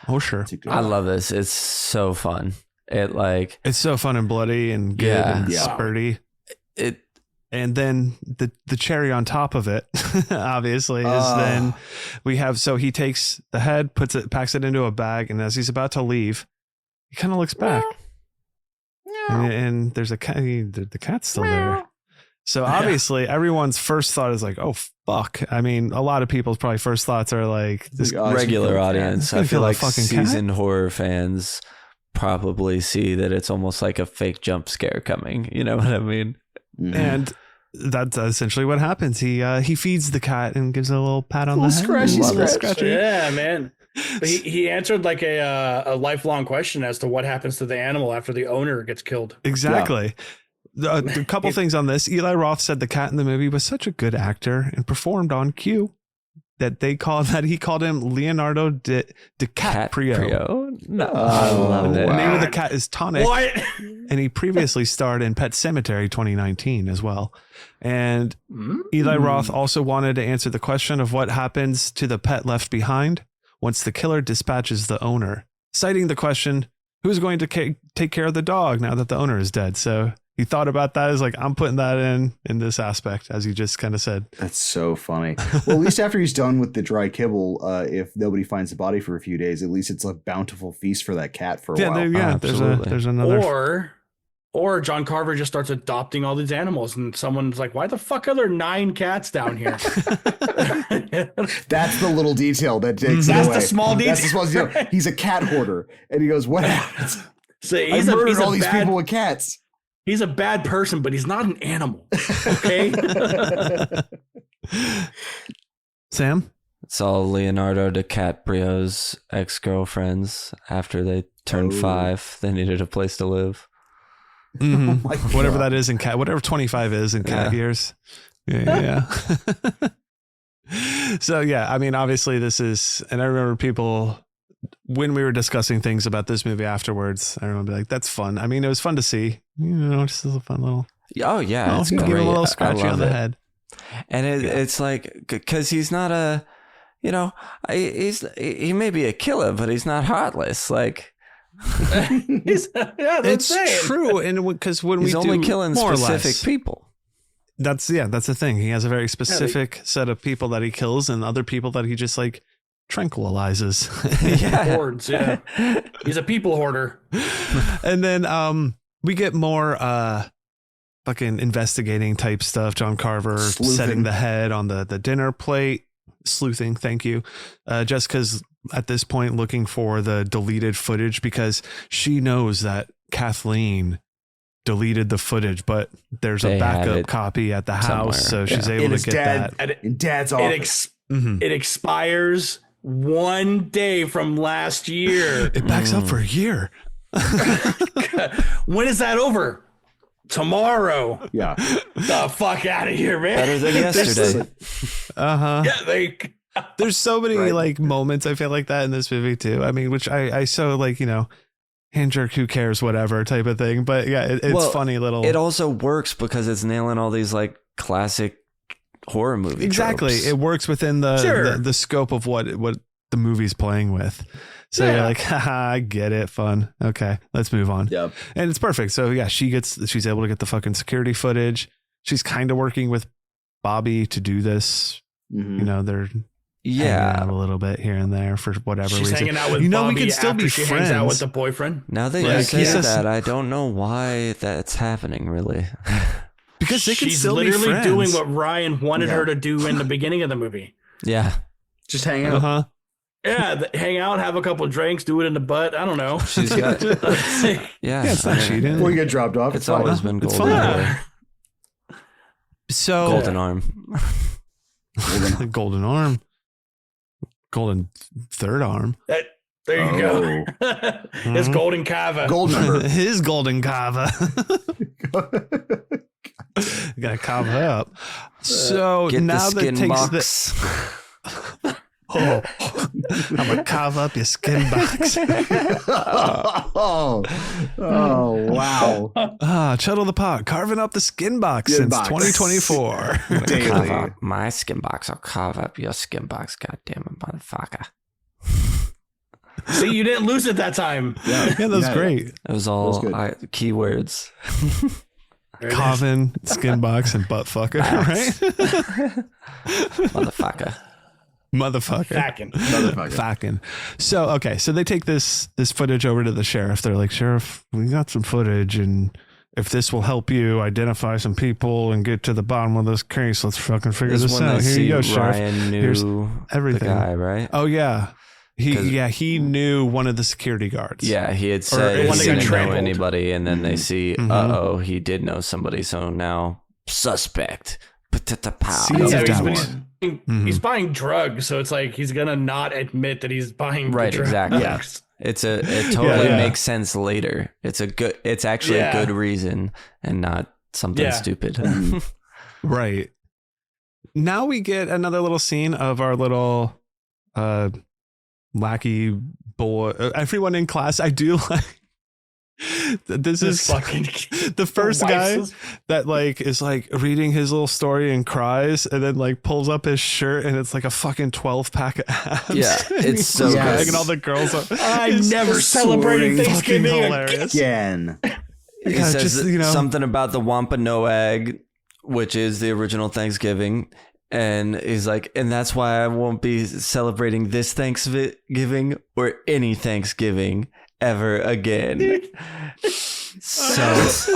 Oh, sure. I love this. It's so fun. It like It's so fun and bloody and good Yeah. and Yeah. spurty. it. And then the cherry on top of it, obviously, is then we have, so he takes the head, packs it into a bag, and as he's about to leave, he kind of looks back. And there's a cat, the cat's still there. So obviously everyone's first thought is like, oh, fuck. I mean, a lot of people's probably first thoughts are like this regular audience. I feel like fucking seasoned horror fans probably see that it's almost like a fake jump scare coming. You know what I mean? And that's essentially what happens. He feeds the cat and gives it a little pat on the head. Scratchy. Yeah, man. But he answered like a lifelong question as to what happens to the animal after the owner gets killed. Exactly. A couple things on this. Eli Roth said the cat in the movie was such a good actor and performed on cue that he called him Leonardo DiCaprio. No, I love it. The name of the cat is Tonic. What? And he previously starred in Pet Sematary 2019 as well. And Eli Roth also wanted to answer the question of what happens to the pet left behind once the killer dispatches the owner, citing the question, who's going to take care of the dog now that the owner is dead? So he thought about that as like, I'm putting that in this aspect, as you just kind of said. That's so funny. Well, at least after he's done with the dry kibble, if nobody finds the body for a few days, at least it's a bountiful feast for that cat for a while. There's another. Or John Carver just starts adopting all these animals, and someone's like, "Why the fuck are there 9 cats down here?" That's the little detail that takes it That's away. the small detail. That's the small detail. He's a cat hoarder, and he goes, "What happens? So I murdered all these people with cats." He's a bad person, but he's not an animal. Okay. Sam? It's all Leonardo DiCaprio's ex-girlfriends. After they turned 5, they needed a place to live. Mm-hmm. Whatever that is in cat, whatever 25 is in cat years. Yeah. So yeah, I mean, obviously this is, and I remember people when we were discussing things about this movie afterwards, I remember like, that's fun. I mean, it was fun to see, just a fun little. Oh yeah. It's give him a little scratchy on the head. And it's like, cause he's not a, he may be a killer, but he's not heartless. Like, it's true, and because when he's only killing specific less, people. That's the thing. He has a very specific set of people that he kills, and other people that he just like tranquilizes. Hordes. Yeah, he's a people hoarder. And then we get more fucking investigating type stuff. John Carver setting the head on the dinner plate, sleuthing. Thank you, Jessica's at this point looking for the deleted footage because she knows that Kathleen deleted the footage, but there's a backup copy at the house, so she's able to get that in Dad's office. It expires one day from last year. It backs up for a year. When is that over? Tomorrow. Yeah. The fuck out of here, man. Better than yesterday. Yeah, there's so many like moments I feel like that in this movie too. I mean, which I so like, hand jerk, who cares, whatever type of thing. But yeah, it's funny little. It also works because it's nailing all these like classic horror movie exactly tropes. It works within the scope of what the movie's playing with. So you're like, haha, I get it, fun. Okay, let's move on. Yep. And it's perfect. So yeah, she's able to get the fucking security footage. She's kind of working with Bobby to do this. Mm-hmm. They're hanging out a little bit here and there for whatever reason. She's hanging out with Bobby, we can still be she friends. hangs out with the boyfriend. Now that you say that, I don't know why that's happening, really. Because they can She's still be literally friends. doing what Ryan wanted her to do in the beginning of the movie. Yeah. Just hang out. Uh-huh. Yeah, hang out, have a couple of drinks, do it in the butt. I don't know. She's got. It's not cheating. Before you get dropped off, It's always been golden. So golden arm. Golden arm. Golden third arm. There you go. His golden cava. Gold member. His golden cava. Gotta cava up. So Get now the skin that box. I'm gonna carve up your skin box. oh wow. Chuddle the Pod, carving up the skin box since 2024. Carve up my skin box. I'll carve up your skin box. Goddamn it, motherfucker. See, you didn't lose it that time. Yeah, that was great. It was all keywords. Carving, skin box, and butt fucker, right? Motherfucker. Fackin'. So they take this footage over to the sheriff. They're like, Sheriff, we got some footage and if this will help you identify some people and get to the bottom of this case, let's fucking figure this out. Here you go, Sheriff. Ryan knew Here's everything. the guy, right? Oh yeah. He knew one of the security guards. Yeah, he had said one he that got didn't know trampled. anybody, and then they see, he did know somebody, so now suspect. Seeds of doubt. He's buying drugs, so it's like he's gonna not admit that he's buying Right, drugs. exactly. Yeah. It totally makes sense later. It's actually a good reason and not something stupid. Right. Now we get another little scene of our little lackey boy. Everyone in class, I do like. This is fucking the first guy that like is like reading his little story and cries, and then like pulls up his shirt and it's like a fucking 12-pack of abs. Yeah, it's so Yes. good. And all the girls are. I'm never celebrating fucking Thanksgiving hilarious. Again. He Yeah, says just, you know. something about the Wampanoag, which is the original Thanksgiving. And he's like, and that's why I won't be celebrating this Thanksgiving or any Thanksgiving ever again. So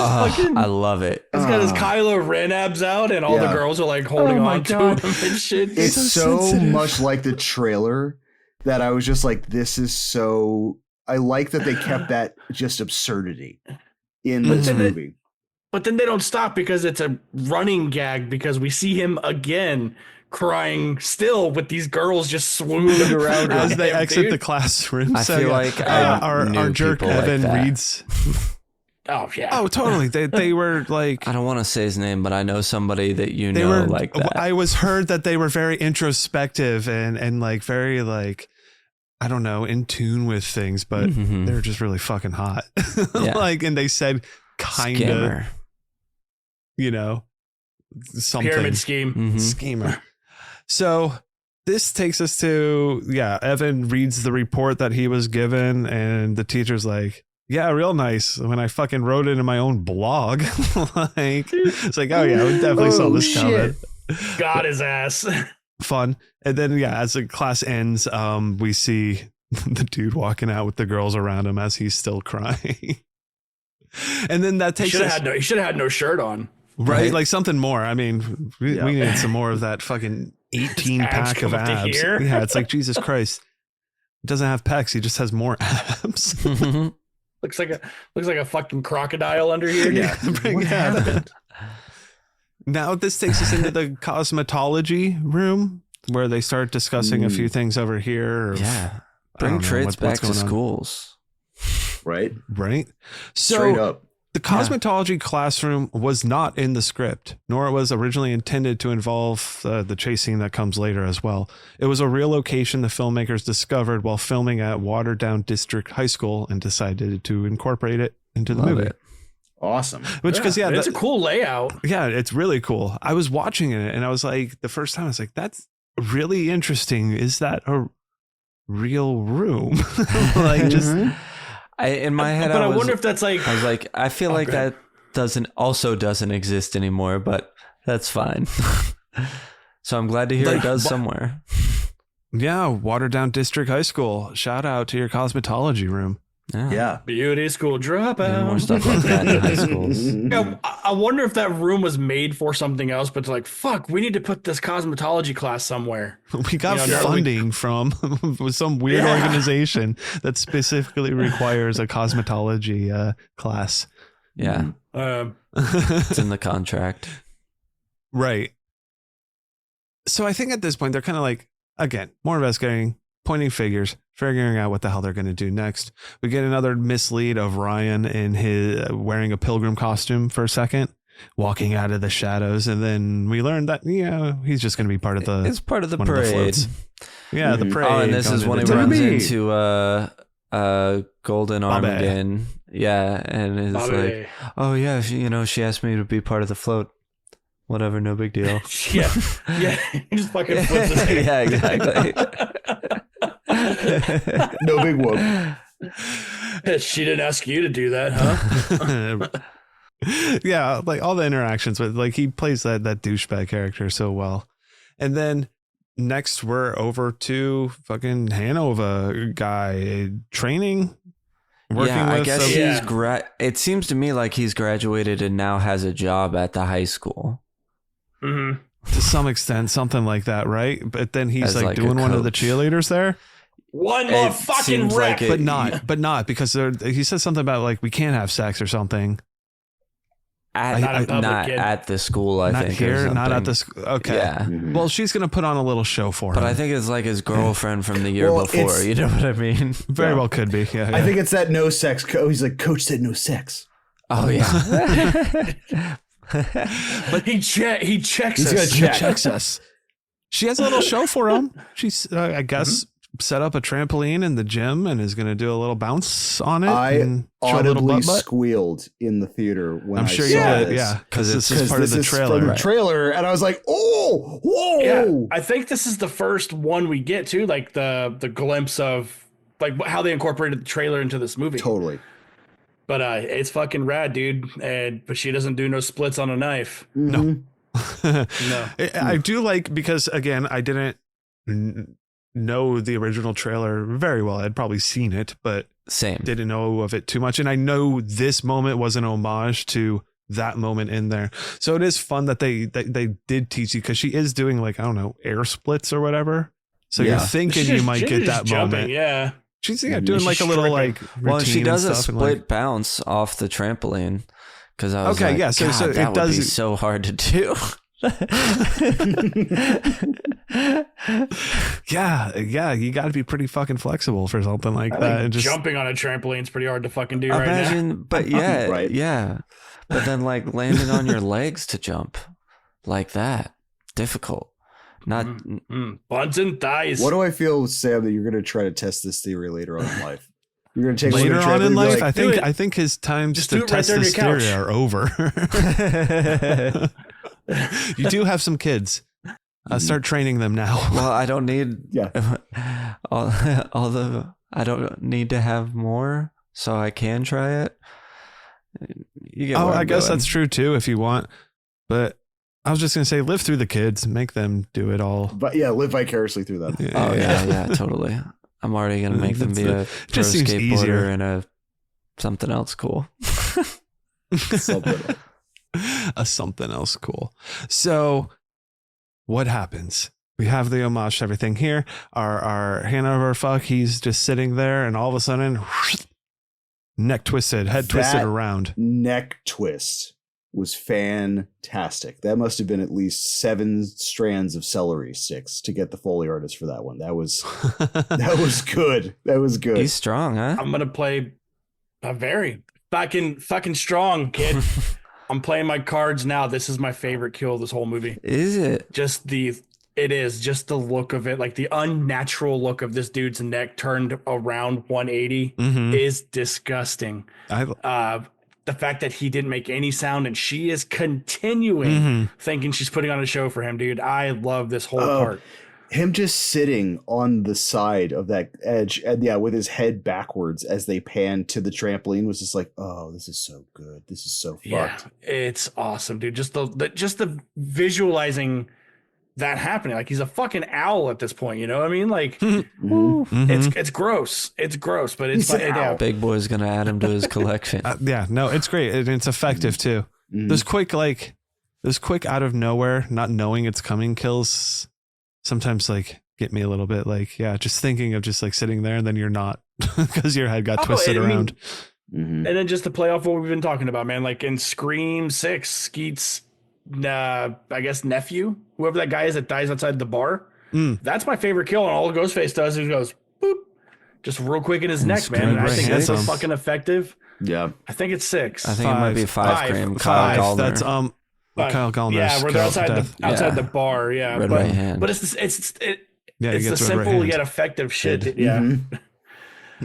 I love it. He's got his Kylo Ren abs out, and all the girls are like holding on to him and shit. It's so sensitive. much like the trailer that I was just like, this is so. I like that they kept that just absurdity in this movie. But then they don't stop because it's a running gag because we see him again crying still with these girls just swooning around As they him, exit dude. the classroom. I feel like I knew our jerk people like Evan that. reads. Oh yeah. Oh, totally. They were like. I don't want to say his name, but I know somebody that you They know were like that. I was heard that they were very introspective and like very like, I don't know, in tune with things, but Mhm. they were just really fucking hot. Yeah. Like, and they said kind of, Scammer. you know, something. Pyramid scheme. Mhm. Schemer. So this takes us to, Evan reads the report that he was given, and the teacher's like, yeah, real nice. When I fucking wrote it in my own blog, like, it's like, oh yeah, we definitely saw this coming. Got his ass. Fun. And then, as the class ends, we see the dude walking out with the girls around him as he's still crying. And then that He takes should us, have had no shirt on. right? Like something more. I mean, we need some more of that fucking 18 Abs pack of come up to abs. here. Yeah, it's like, Jesus Christ. He doesn't have pecs. He just has more abs. Looks like a fucking crocodile under here. Dude. Bring it out. Now this takes us into the cosmetology room where they start discussing a few things over here. Or, Yeah. I Bring don't know, trades what's back to going on. schools. Right? Right? So Straight up. the cosmetology classroom was not in the script, nor it was originally intended to involve the chase scene that comes later as well. It was a real location the filmmakers discovered while filming at Waterdown District High School and decided to incorporate it into the Love movie. it. Awesome. Which, because it's a cool layout. yeah, it's really cool. I was watching it and I was like, the first time I was like, that's really interesting. Is that a real room? Like, just In my head, But I was, wonder if that's like I was like, I feel like good. that doesn't exist anymore, but that's fine. So I'm glad to hear Like, it does somewhere. yeah, Waterdown District High School. Shout out to your cosmetology room. Yeah. beauty school Need more dropout. stuff like that in high schools. Yeah, I wonder if that room was made for something else, but it's like, fuck, we need to put this cosmetology class somewhere. We got You know, funding from some weird organization that specifically requires a cosmetology class. Yeah, it's in the contract. Right. So I think at this point, they're kind of like, again, more investigating, pointing figures, figuring out what the hell they're going to do next. We get another mislead of Ryan in his wearing a pilgrim costume for a second, walking out of the shadows. And then we learned that, he's just going to be part of the, It's part of the one of the parade. floats. Yeah, the parade. Oh, and this going is when he into runs town. into Golden Arm Bobby. again. Yeah, and it's Bobby. like, oh yeah, she asked me to be part of the float. Whatever, no big deal. yeah, he just fucking flips his hair. Yeah, exactly. No big whoop. She didn't ask you to do that, huh? Yeah, like all the interactions with, like, he plays that douchebag character so well. And then next we're over to fucking Hanover guy training. working yeah, with. I guess Yeah. it seems to me like he's graduated and now has a job at the high school. Mm-hmm. To some extent, something like that, right? But then he's As, like a doing one of the coach. cheerleaders there. One more It fucking seems rep. like But not because he said something about like we can't have sex or something. Not in public, Not kid. at the school, I Not think. or here, not at something. the school. Okay. Yeah. Well, she's gonna put on a little show for him. But I think it's like his girlfriend from the year Well, before. it's- You know what I mean? very well could be. Yeah. I think it's that no sex. He's like, Coach said no sex. Oh, yeah. But he checks He's gonna us. She check. checks us. She has a little show for him. She's, I guess, set up a trampoline in the gym and is going to do a little bounce on it. I and show a little audibly butt. squealed in the theater when I'm I sure saw you did. this. Yeah, because this it's- is part of the This is trailer. from the Right. trailer, and I was like, "Oh, whoa!" Yeah, I think this is the first one we get to, like the glimpse of like how they incorporated the trailer into this movie. Totally. But it's fucking rad, dude. But she doesn't do no splits on a knife. Mhm. No. I do like, because again, I didn't know the original trailer very well. I'd probably seen it, but Same. didn't know of it too much. And I know this moment was an homage to that moment in there. So it is fun that they did teach you, because she is doing like, I don't know, air splits or whatever. So Yeah. you're thinking you might get that moment. Yeah. She's Mhm. doing like a little stripping. like Well, she routine does and a stuff and, split like, bounce off the trampoline. Because I was Okay, like, yeah, so God, it that would be does- so hard to do. yeah, you got to be pretty fucking flexible for something like I that. think And just jumping on a trampoline is pretty hard to fucking do right now. Imagine, but yeah, Right. yeah. But then like landing on your legs to jump like that, difficult. Not Buns and thighs. What do I feel, Sam, that you're going to try to test this theory later on in life? You're going to take a look later at a on in trampoline and be life, like, "Do it." I think his times Just to do it right test there on this your couch. theory are over. You do have some kids. Start training them now. well, I don't need Yeah. although I don't need to have more, so I can try it. You get Oh, where I'm I guess going. that's true too, if you want. But I was just gonna say, live through the kids, make them do it all. But yeah, live vicariously through them. Oh yeah, totally. I'm already gonna make them be a pro just seems skateboarder easier. and a something else cool. Something. Something else cool. So, what happens? We have the homage to everything here. Our Hanover fuck, he's just sitting there, and all of a sudden, neck twisted, head twisted That- around. Neck twist was fantastic. That must have been at least 7 strands of celery sticks to get the Foley artist for that one. That was good. That was good. He's strong, huh? I'm gonna play a very fucking strong, kid. I'm playing my cards now. This is my favorite kill of this whole movie. Is it? It is just the look of it, like the unnatural look of this dude's neck turned around 180 Mhm. is disgusting. I, The fact that he didn't make any sound and she is continuing Mhm. thinking she's putting on a show for him, dude. I love this whole Oh, part. Him just sitting on the side of that edge, and yeah, with his head backwards as they pan to the trampoline was just like, oh, this is so good. This is so Yeah, fucked. it's awesome, dude. Just the visualizing that happening. Like he's a fucking owl at this point, you know what I mean? Like Mhm. it's gross. It's gross, but He's it's an owl. Big Boy's gonna add him to his collection. Yeah, no, it's great. It's effective too. Mhm. Those quick out of nowhere, not knowing it's coming kills sometimes like get me a little bit like, yeah, just thinking of just like sitting there and then you're not because your head got Oh, twisted I mean, around. Mhm. And then just to play off what we've been talking about, man, like in Scream 6, Skeet's, I guess, nephew, whoever that guy is that dies outside the bar, that's my favorite kill. And all Ghostface does is goes, boop, just real quick in his And neck, man. And I Scream think that's so handsome. fucking effective. Yeah. I think it's 6. I think it might be 5 Five. cream. Five. Kyle Gallner. That's But- Kyle Gallner's Yeah, where they're kill outside death. outside Yeah. the bar. Yeah, Red but right hand. but it's Yeah, he it's the gets red right simple hand. yet effective shit. Head. Yeah, Mhm.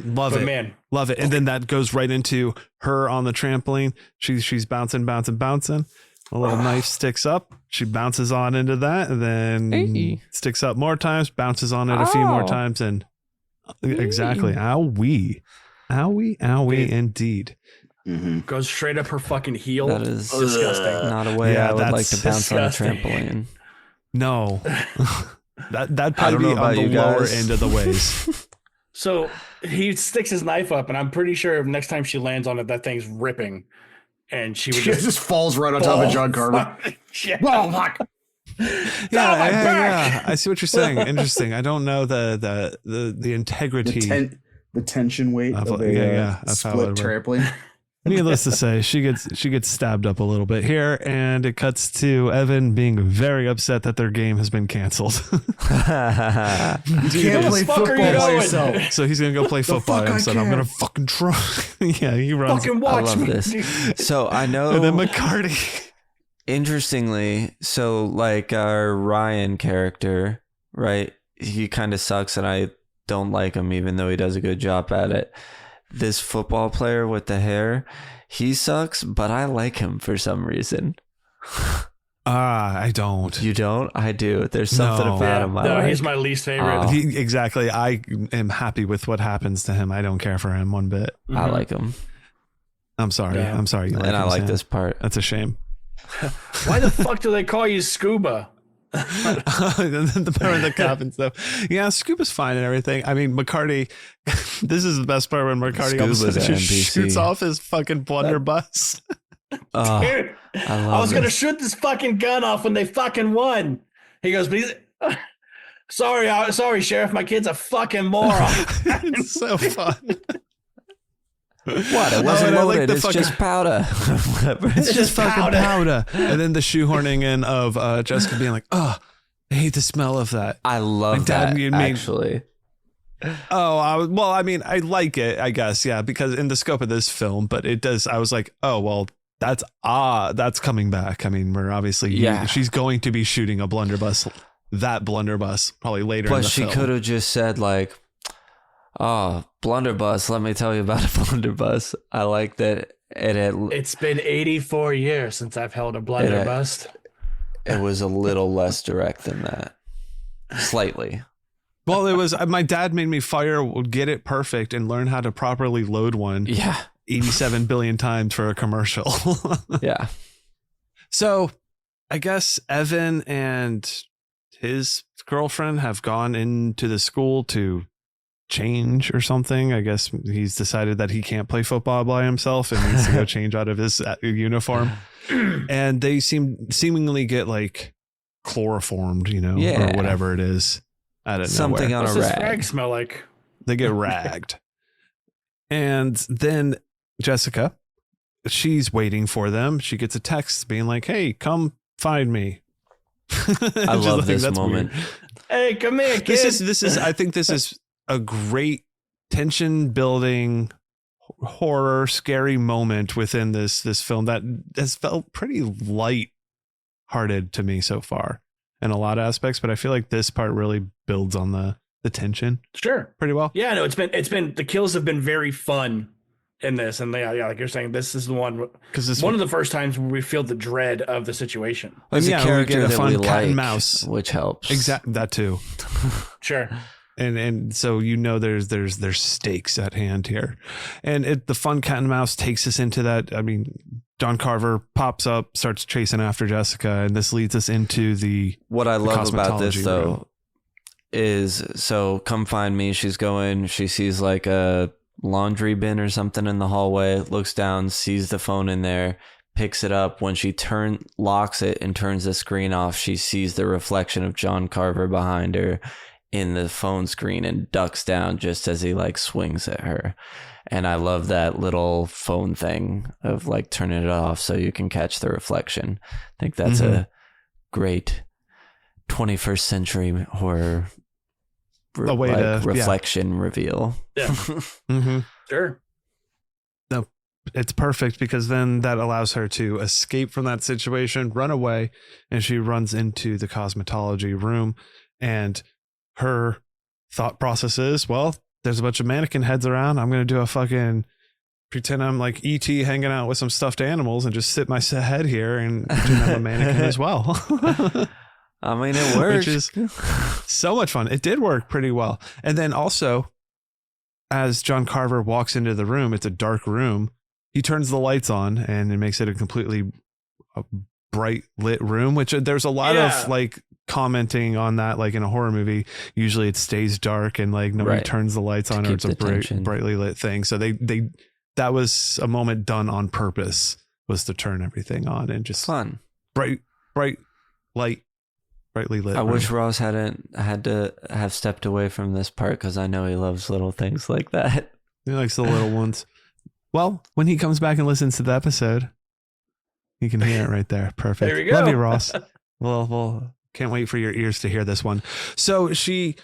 Love but it. man, Love it. And then that goes right into her on the trampoline. She's bouncing. A little knife sticks up. She bounces on into that and then Hey. sticks up more times, bounces on it a few more Ow. times. And exactly. Owie. Dude. Indeed. Mhm. goes straight up her fucking heel. That is disgusting. not a way Yeah, I would like that's to bounce disgusting. on a trampoline. No. That'd I probably don't be know on about the you lower guys. end of the ways. So he sticks his knife up, and I'm pretty sure next time she lands on it, that thing's ripping, and she would She just falls right on top of John Carver. Yeah. Whoa, fuck. Yeah, I see what you're saying. Interesting. I don't know the integrity, The tension weight of of a how it split would- trampoline. Needless to say, she gets stabbed up a little bit here, and it cuts to Evan being very upset that their game has been canceled. You can't play fuck are you football by doing? yourself. So he's gonna go play football. fuck I And said, "I'm can." gonna fucking try." Yeah, he runs. Fucking I watch love me. this. dude. So I know. And then McCarty. Interestingly, so like our Ryan character, right? He kind of sucks, and I don't like him, even though he does a good job at it. This football player with the hair, he sucks, but I like him for some reason. I don't. You don't? I do. There's something No. about him. I No, like. he's my least favorite. Oh. Exactly. I am happy with what happens to him. I don't care for him one bit. I like him, I'm sorry. Yeah. I'm sorry. You like and I him, like Sam. this part. That's a shame. Why the fuck do they call you Scuba? the power of the cop and stuff. Yeah, Scuba's fine and everything. I mean, McCarty. This is the best part when McCarty all of a Scuba's sudden an just NPC. shoots off his fucking blunderbuss. Oh, Dude, I I love was gonna this. shoot this fucking gun off when they fucking won. He goes, but he's sorry, Sheriff. My kid's a fucking moron. It's so fun. What? It Oh, wasn't and I like loaded. the It's fucking- just powder. Whatever. It's just fucking powder. powder. And then the shoehorning in of Jessica being like, "Oh, I hate the smell of that." I love My dad that. made me- Actually, Oh, I mean, I like it, I guess, yeah, because in the scope of this film, but it does. I was like, oh, well, that's coming back. I mean, we're obviously, Yeah. she's going to be shooting a blunderbuss, that blunderbuss, probably later. in but the she film. could have just said like, "Oh, blunderbuss. Let me tell you about a blunderbuss." I like that. It's been 84 years since I've held a blunderbuss. It was a little less direct than that, slightly. Well, it was my dad made me get it perfect and learn how to properly load one Yeah, 87 billion times for a commercial. yeah. So I guess Evan and his girlfriend have gone into the school to change or something. I guess he's decided that he can't play football by himself and needs to go change out of his uniform. And they seemingly get like chloroformed, Yeah. or whatever it is. I don't know. Something on What's a this rag. rag smell like? They get ragged. And then Jessica, she's waiting for them. She gets a text being like, "Hey, come find me." I love this moment. Hey, come here, kid. This is I think this is a great tension building horror scary moment within this film that has felt pretty light hearted to me so far in a lot of aspects, but I feel like this part really builds on the tension Sure. pretty well. Yeah, no, it's been the kills have been very fun in this, and yeah, like you're saying, this is the one Because this one of the first times where we feel the dread of the situation. There's yeah, a we character get a that fun we cat like, and mouse. which helps. Exactly, that too. Sure. And so there's stakes at hand here, and the fun cat and mouse takes us into that. I mean, John Carver pops up, starts chasing after Jessica, and this leads us into What I love about this cosmetology though room. is, so come find me. She sees like a laundry bin or something in the hallway, looks down, sees the phone in there, picks it up. When she locks it and turns the screen off, she sees the reflection of John Carver behind her in the phone screen and ducks down just as he like swings at her. And I love that little phone thing of like turning it off so you can catch the reflection. I think that's a great 21st century horror A way to- reflection reveal. Yeah. Mm-hmm. Sure. It's perfect because then that allows her to escape from that situation, run away, and she runs into the cosmetology room. And her thought process is, well, there's a bunch of mannequin heads around. I'm going to do a fucking pretend I'm like E.T. hanging out with some stuffed animals and just sit my head here and pretend I'm a mannequin as well. I mean, it works. Which is so much fun. It did work pretty well. And then also, as John Carver walks into the room, it's a dark room. He turns the lights on and it makes it a completely bright lit room, which there's a lot Yeah. of like commenting on that, like in a horror movie, usually it stays dark and like nobody turns the lights on, or it's a brightly lit thing. So that was a moment done on purpose, was to turn everything on and just fun, bright light, brightly lit. I wish Ross hadn't had to have stepped away from this part, because I know he loves little things like that. He likes the little ones. Well, when he comes back and listens to the episode, you can hear it right there. Perfect. There we go. Love you, Ross. Well, can't wait for your ears to hear this one. So she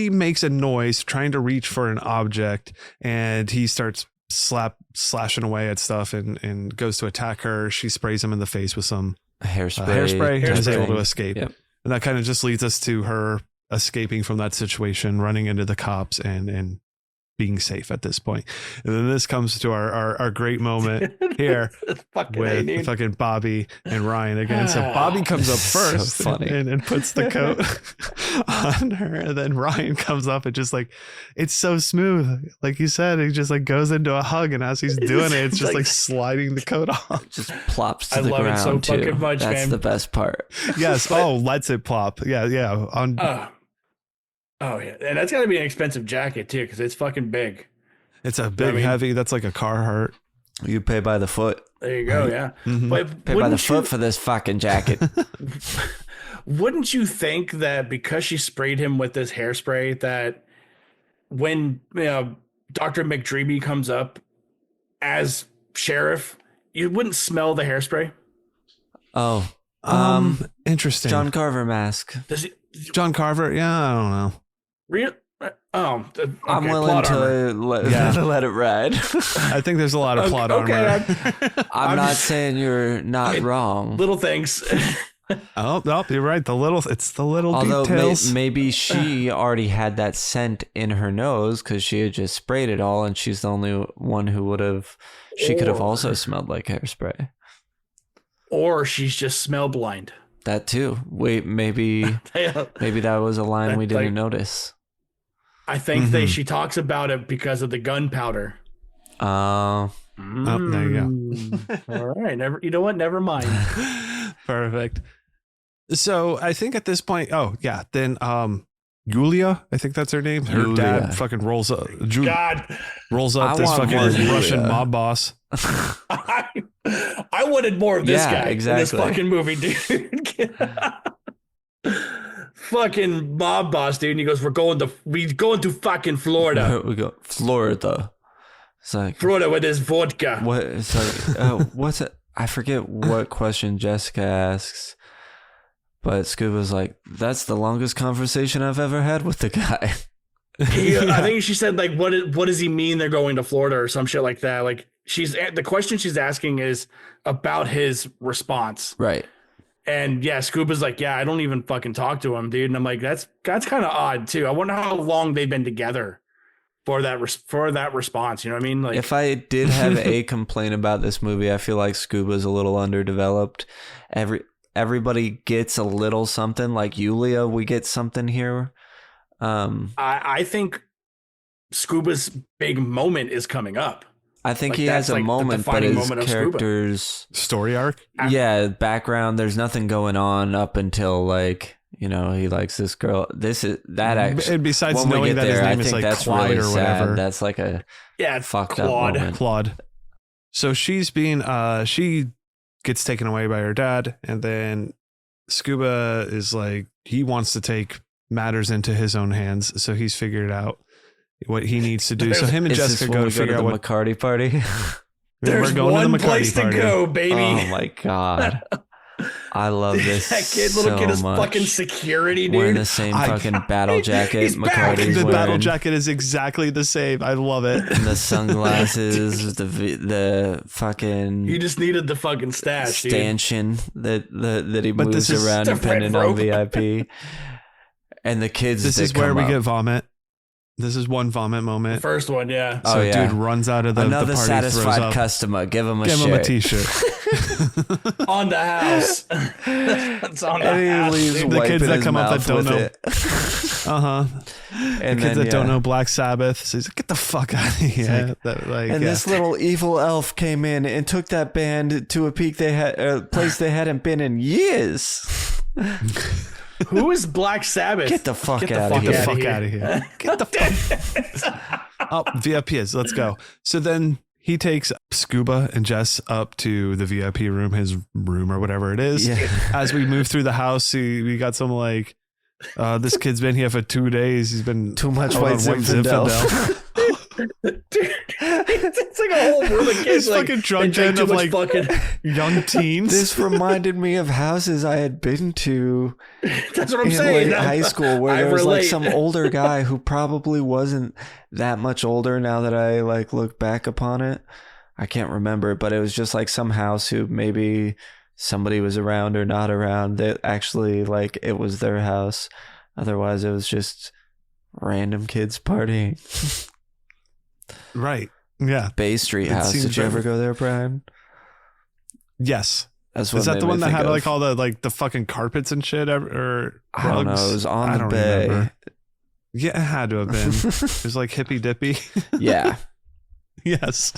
makes a noise trying to reach for an object, and he starts slashing away at stuff and goes to attack her. She sprays him in the face with some hairspray and is able to escape. Yep. And that kind of just leads us to her escaping from that situation, running into the cops and being safe at this point. And then this comes to our great moment here with fucking Bobby and Ryan again. So Bobby comes up first so funny. And puts the coat on her, and then Ryan comes up and just like, it's so smooth, like you said, he just like goes into a hug, and as he's doing it's just like sliding the coat off, just plops to the love ground it so too. Fucking much, That's man. the best part. Yes. Lets it plop. Yeah on Oh yeah, and that's got to be an expensive jacket too, because it's fucking big. It's a big, heavy. That's like a Carhartt. You pay by the foot. There you go. Right. Yeah, Mm-hmm. Pay by the foot for this fucking jacket. Wouldn't you think that because she sprayed him with this hairspray, that when Dr. McDreamy comes up as sheriff, you wouldn't smell the hairspray? Oh, interesting. John Carver mask. Does he? John Carver? Yeah, I don't know. Real? Okay, I'm willing to let it ride. I think there's a lot of plot armor. I'm not saying you're not wrong. Little things. Oh, you're right. It's the little Although details. maybe she already had that scent in her nose because she had just sprayed it all, and she's the only one who would have. She could have also smelled like hairspray. Or she's just smell blind. That too. Wait, maybe that was a line we didn't notice. I think she talks about it because of the gunpowder. Oh, there you go. All right. You know what? Never mind. Perfect. So I think at this point, then Yulia, I think that's her name. Her dad fucking rolls up. Rolls up this fucking Russian mob boss. I wanted more of this guy in this fucking movie, dude. Fucking mob boss, dude. And he goes, we're going to fucking Florida. We go Florida. It's like Florida with his vodka. What? It's like what's it? I forget what question Jessica asks, but Scuba's like, that's the longest conversation I've ever had with the guy. I think she said like, what does he mean they're going to Florida or some shit like that? Like the question she's asking is about his response, right? And yeah, Scuba's like, yeah, I don't even fucking talk to him, dude. And I'm like, that's kind of odd too. I wonder how long they've been together for that response. You know what I mean? Like, if I did have a complaint about this movie, I feel like Scuba's a little underdeveloped. Everybody gets a little something. Like Yulia, we get something here. I think Scuba's big moment is coming up. I think he has a moment, but his character's story arc, background. There's nothing going on up until like he likes this girl. This is that actually. And besides knowing that his name is like Clyde really or whatever, sad. That's like a fucked Claude. up moment. Claude. So she's being she gets taken away by her dad, and then Scuba is like he wants to take matters into his own hands, so he's figured out what he needs to do. So him and Jessica go to figure out what McCarty party. There's we're going one to the McCarty place party. to go, baby. Oh my god, I love this. That kid, little kid is fucking security, dude. Wearing the same fucking battle jacket McCarty's the wearing. battle jacket is exactly the same. I love it. And the sunglasses, the fucking. You just needed the fucking stash, stanchion that he moves around depending on VIP. And the kids. This is where we get vomit. This is one vomit moment. First one, yeah. So dude runs out of the Another party, satisfied customer. Give him a t-shirt. On the house. It's on the and house. He leaves the kids that come up that don't know. And kids then, that don't know Black Sabbath. So he's like, get the fuck out of here. This little evil elf came in and took that band to a peak place they hadn't been in years. Who is Black Sabbath? Get the fuck out of here. Get the fuck out of here. Get the fuck. Oh, VIP is. Let's go. So then he takes Scuba and Jess up to the VIP room, his room or whatever it is. Yeah. As we move through the house, we got some like, this kid's been here for 2 days. He's been too much white Zinfandel. Dude, it's like a whole room of kids. He's like, fucking drunk in of like fucking... young teens. This reminded me of houses I had been to. That's what I'm saying. Like high school, where there was like some older guy who probably wasn't that much older. Now that I like look back upon it, I can't remember, but it was just like some house who maybe somebody was around or not around. That actually like it was their house. Otherwise, it was just random kids partying. Right. Yeah. Bay Street house. Did you ever go there, Brian? Yes. Is that the one that had like all the fucking carpets and shit? Or I don't know. It was on the bay. Remember. Yeah, it had to have been. It was like hippy dippy. Yeah. Yes.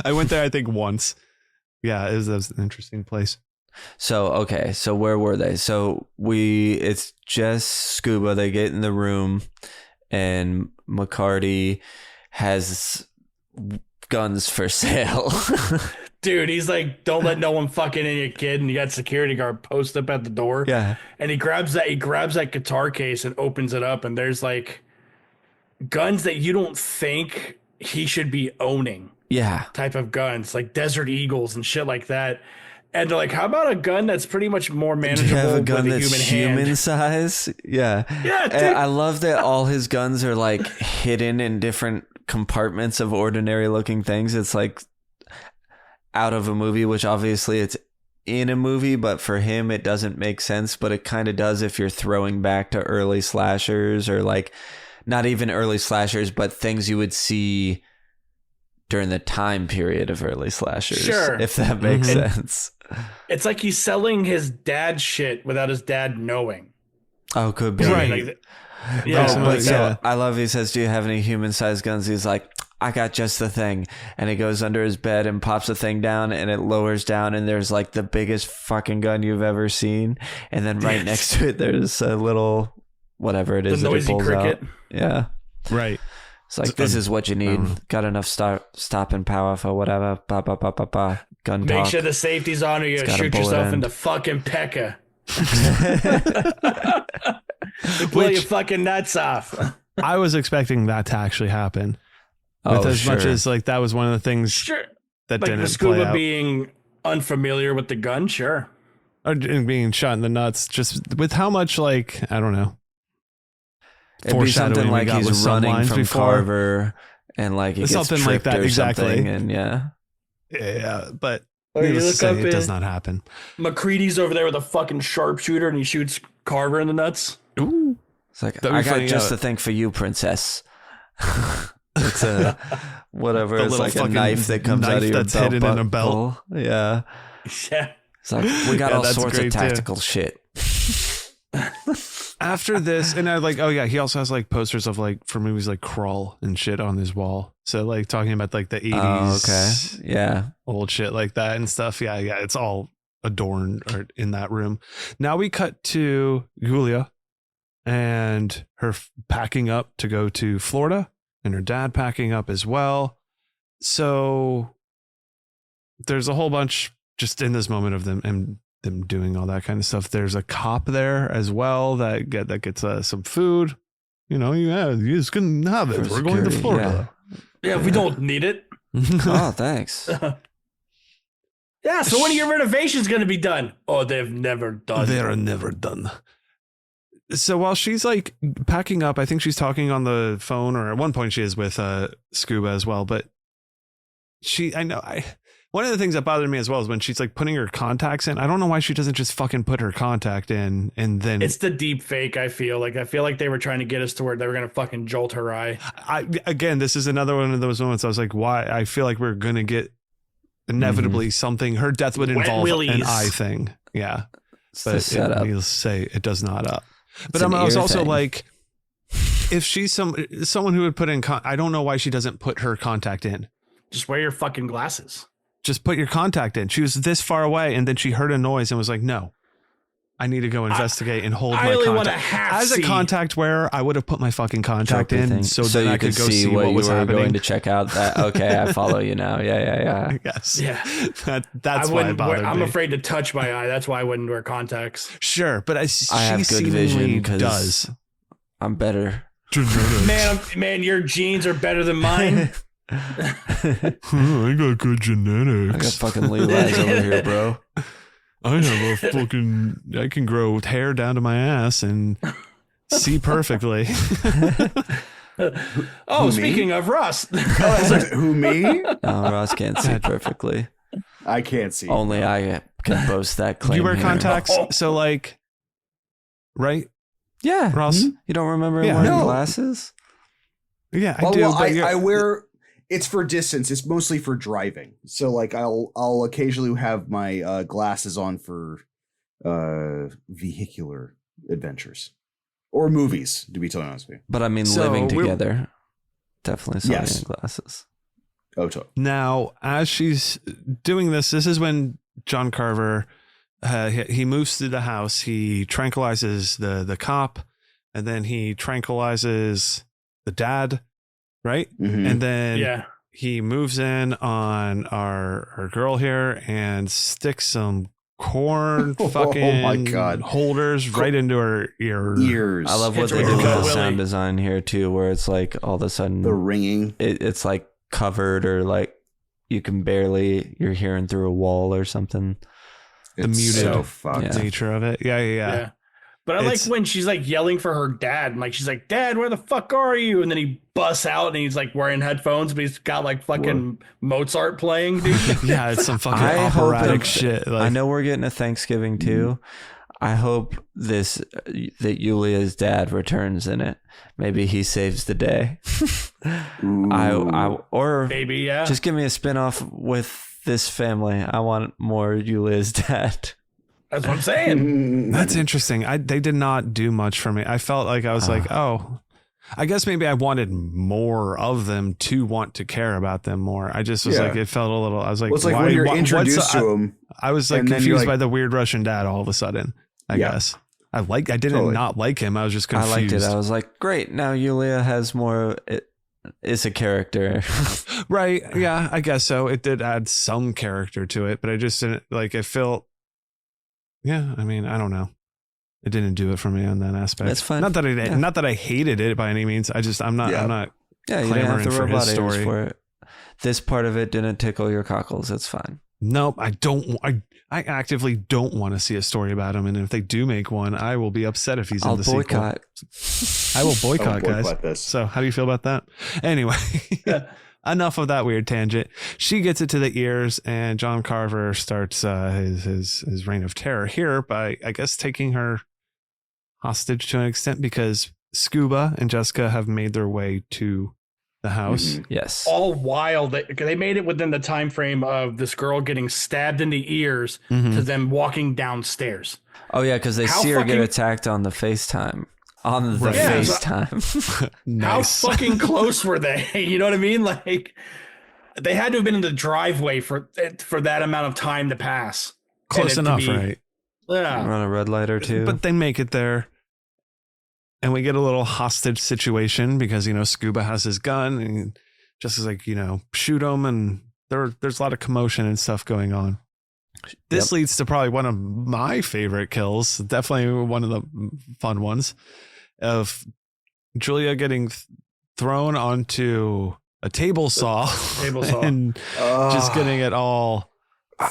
I went there, I think, once. Yeah, it was an interesting place. So, okay. So where were they? So it's just Scuba. They get in the room and McCarty has guns for sale. Dude, he's like, don't let no one fucking in your kid, and you got security guard post up at the door. Yeah. And he grabs that guitar case and opens it up, and there's like guns that you don't think he should be owning. Yeah. Type of guns, like Desert Eagles and shit like that. And they're like, how about a gun that's pretty much more manageable? Do you have a gun with that's human human size? Yeah. Yeah, dude. I love that all his guns are like hidden in different compartments of ordinary looking things. It's like out of a movie, which obviously it's in a movie, but for him it doesn't make sense, but it kind of does if you're throwing back to early slashers, or like not even early slashers, but things you would see during the time period of early slashers. Sure. If that makes sense. It's like he's selling his dad's shit without his dad knowing. Oh, could be. Right. Like, yeah. So I love, he says, do you have any human sized guns? He's like, I got just the thing. And he goes under his bed and pops the thing down, and it lowers down, and there's like the biggest fucking gun you've ever seen. And then right next to it, there's a little, whatever it is the that noisy it pulls cricket. out. Yeah. Right. It's like, this is what you need. Got enough stopping power for whatever. Gun Make talk. sure the safety's on, or you shoot yourself in the fucking pecker. You blow your fucking nuts off. I was expecting that to actually happen. With as much as like that was one of the things that like didn't the Scuba play out. being unfamiliar with the gun, sure. Or being shot in the nuts, just with how much, like, I don't know. It'd be something like he's running from before. Carver, and like he gets something tripped like that, or exactly. something, and Yeah, but Or you needless to look say, up it does not happen. McCready's over there with a fucking sharpshooter, and he shoots Carver in the nuts. Ooh. It's like, That'd be I got funny, just the thing for you, princess. It's a whatever. The It's little like a fucking knife that comes out of your that's belt hidden in a buckle. belt. Yeah. Yeah. It's like, we got Yeah, all that's sorts of great, too. tactical shit. After this, and I like, oh yeah, he also has like posters of like for movies like Crawl and shit on his wall. So like talking about like the 80s, Oh, okay. Yeah. old shit like that and stuff. Yeah, it's all adorned or in that room. Now we cut to Julia and her packing up to go to Florida, and her dad packing up as well. So there's a whole bunch just in this moment of them doing all that kind of stuff. There's a cop there as well that gets some food. You know, you just can have it. We're going to Florida. Yeah, we don't need it. Oh, thanks. Yeah, so when are your renovations going to be done? Oh, they've never done. They're never done. So while she's like packing up, I think she's talking on the phone, or at one point she is with Scuba as well. But one of the things that bothered me as well is when she's like putting her contacts in. I don't know why she doesn't just fucking put her contact in and then. It's the deep fake. I feel like they were trying to get us to where they were going to fucking jolt her eye. Again, this is another one of those moments. I was like, why? I feel like we're going to get inevitably something. Her death would involve an eye thing. Yeah. It's But the setup. needless to say, it does not. But an I was ear also thing. like, if she's someone who would put in, I don't know why she doesn't put her contact in. Just wear your fucking glasses. Just put your contact in. She was this far away, and then she heard a noise and was like, "No, I need to go investigate and hold I my only want contact." to half As a see. contact wearer, I would have put my fucking contact Trophy in thing. so that you I could go see what what was you were happening. going to check out. That okay, I follow you now. Yeah. Yes. Yeah. That's why it bothered I'm me. afraid to touch my eye. That's why I wouldn't wear contacts. Sure, but I she have good seemingly vision because does. I'm better. Man, your genes are better than mine. I got good I genetics. got fucking Levi's over here, bro. I have a fucking. I can grow hair down to my ass and see perfectly. Oh, Who, speaking me? of Russ, I was like, who, me? No, Ross can't see perfectly. I can't see. Only I can boast that claim. You wear here. contacts, Oh. so like, right, Yeah, Ross? You don't remember Yeah. wearing No. glasses? Yeah, I Well, do. well, but I wear. It's for distance. It's mostly for driving. So like, I'll occasionally have my glasses on for vehicular adventures or movies. To be totally honest with you. But I mean, So living we're- together, definitely Sony Yes. and glasses. Oh, totally. Now, as she's doing this is when John Carver he moves through the house. He tranquilizes the cop, and then he tranquilizes the dad, right? Mhm. And then yeah, he moves in on our girl here and sticks some corn Oh fucking my God. holders right into her ear. Ears. I love what It's they like do a with cut the Willy. sound design here too, where it's like all of a sudden the ringing. it's like covered or like you can barely you're hearing through a wall or something. The It's muted so fucked. Yeah. nature of it. Yeah. yeah. But I It's- like when she's like yelling for her dad. And like she's like, "Dad, where the fuck are you?" And then he busts out and he's like wearing headphones, but he's got like fucking Mozart playing, dude. Yeah, it's some fucking I hope operatic it- shit. I know we're getting a Thanksgiving too. I hope that Yulia's dad returns in it. Maybe he saves the day. I or Baby, yeah. just give me a spin-off with this family. I want more Yulia's dad. That's what I'm saying. That's interesting. They did not do much for me. I felt like I was like, oh, I guess maybe I wanted more of them to want to care about them more. I just was Yeah. like, it felt a little. I was like, Well, it's like why, when you're what's introduced the- to him. I was like and then you're confused like- by the weird Russian dad all of a sudden. I Yeah. guess I didn't Totally. not like him. I was just I confused. liked it. I was like, great. Now Yulia has more. It's a character. Right. Yeah, I guess so. It did add some character to it, but I just didn't like it felt. Yeah, I mean, I don't know. It didn't do it for me on that aspect. That's fine. Not that Yeah. not that I hated it by any means. I'm not. Yeah, you didn't have Clamoring to for robot his ears story. for it. This part of it didn't tickle your cockles. It's fine. Nope. I don't. I actively don't want to see a story about him. And if they do make one, I will be upset if he's I'll in the boycott. sequel. I will boycott, guys. boycott this. So how do you feel about that? Anyway, enough of that weird tangent. She gets it to the ears, and John Carver starts his reign of terror here by, I guess, taking her hostage to an extent because Scuba and Jessica have made their way to the house. Mhm. Yes. All while they made it within the time frame of this girl getting stabbed in the ears Mhm. to them walking downstairs. Oh yeah, because they How see her get fucking- attacked on the FaceTime. On the Right. Yeah, FaceTime. Nice. How fucking close were they? You know what I mean? Like they had to have been in the driveway for that amount of time to pass. Close And it to enough, be- right? Yeah. Run a red light or two. But they make it there. And we get a little hostage situation because, Scuba has his gun and just is like, shoot him. And there's a lot of commotion and stuff going on. This leads to probably one of my favorite kills. Definitely one of the fun ones of Julia getting thrown onto a table saw, Table saw. and just getting it all.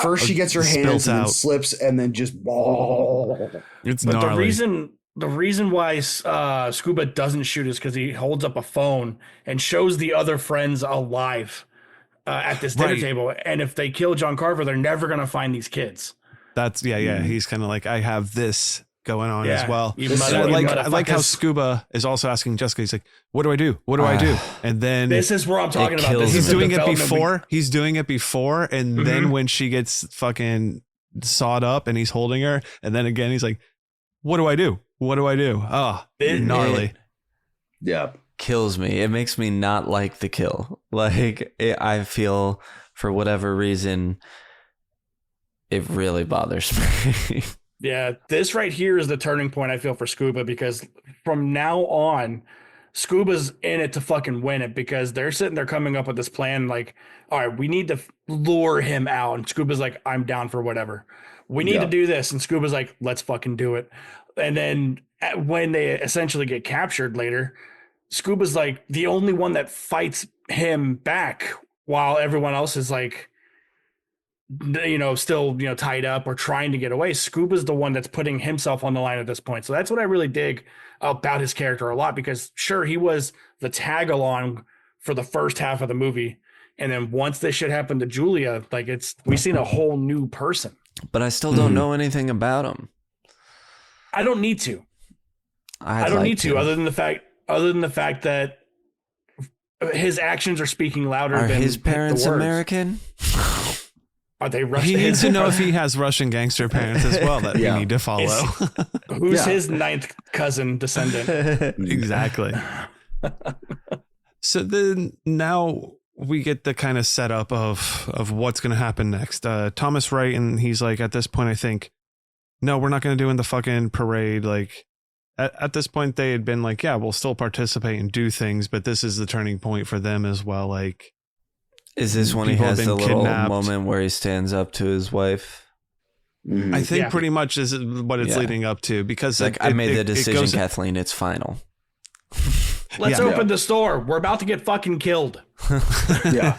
First, she gets her spills hands and then out. slips, and then just. It's But gnarly. the reason why Scuba doesn't shoot is because he holds up a phone and shows the other friends alive at this dinner Right. table. And if they kill John Carver, they're never going to find these kids. That's He's kind of like, I have this going on as well. You This And mother- I you like how motherfuckers. Scuba is also asking Jessica. He's like, "What do I do? What do I do?" And then This is where I'm talking about. kills This he's is the doing it development we- before. He's doing it before, and then when she gets fucking sawed up, and he's holding her, and then again he's like, "What do I do? What do I do? Oh, gnarly. Yeah. Kills me. It makes me not like the kill. Like I feel for whatever reason, it really bothers me. Yeah, this right here is the turning point I feel for Scuba, because from now on, Scuba's in it to fucking win it, because they're sitting there coming up with this plan like, all right, we need to lure him out. And Scuba's like, I'm down for whatever. We need to do this. And Scuba's like, let's fucking do it. And then when they essentially get captured later, Scuba's like the only one that fights him back while everyone else is like, still, tied up or trying to get away. Scuba's the one that's putting himself on the line at this point. So that's what I really dig about his character a lot, because sure, he was the tag along for the first half of the movie. And then once this shit happened to Julia, like we've seen a whole new person. But I still don't know anything about him. I don't need to. I don't need to, other than the fact that his actions are speaking louder Are than his parents the words. American? Are they Russian? He needs to know if he has Russian gangster parents as well that we need to follow. Who's his ninth cousin descendant? Exactly. So then now we get the kind of setup of what's going to happen next. Thomas Wright, and he's like, at this point, I think, no, we're not going to do in the fucking parade. Like at this point, they had been like, yeah, we'll still participate and do things, but this is the turning point for them as well. Like, is this when he has the little moment where he stands up to his wife? I think pretty much is what it's leading up to, because like, I made the decision, Kathleen, it's final. Let's open the store. We're about to get fucking killed.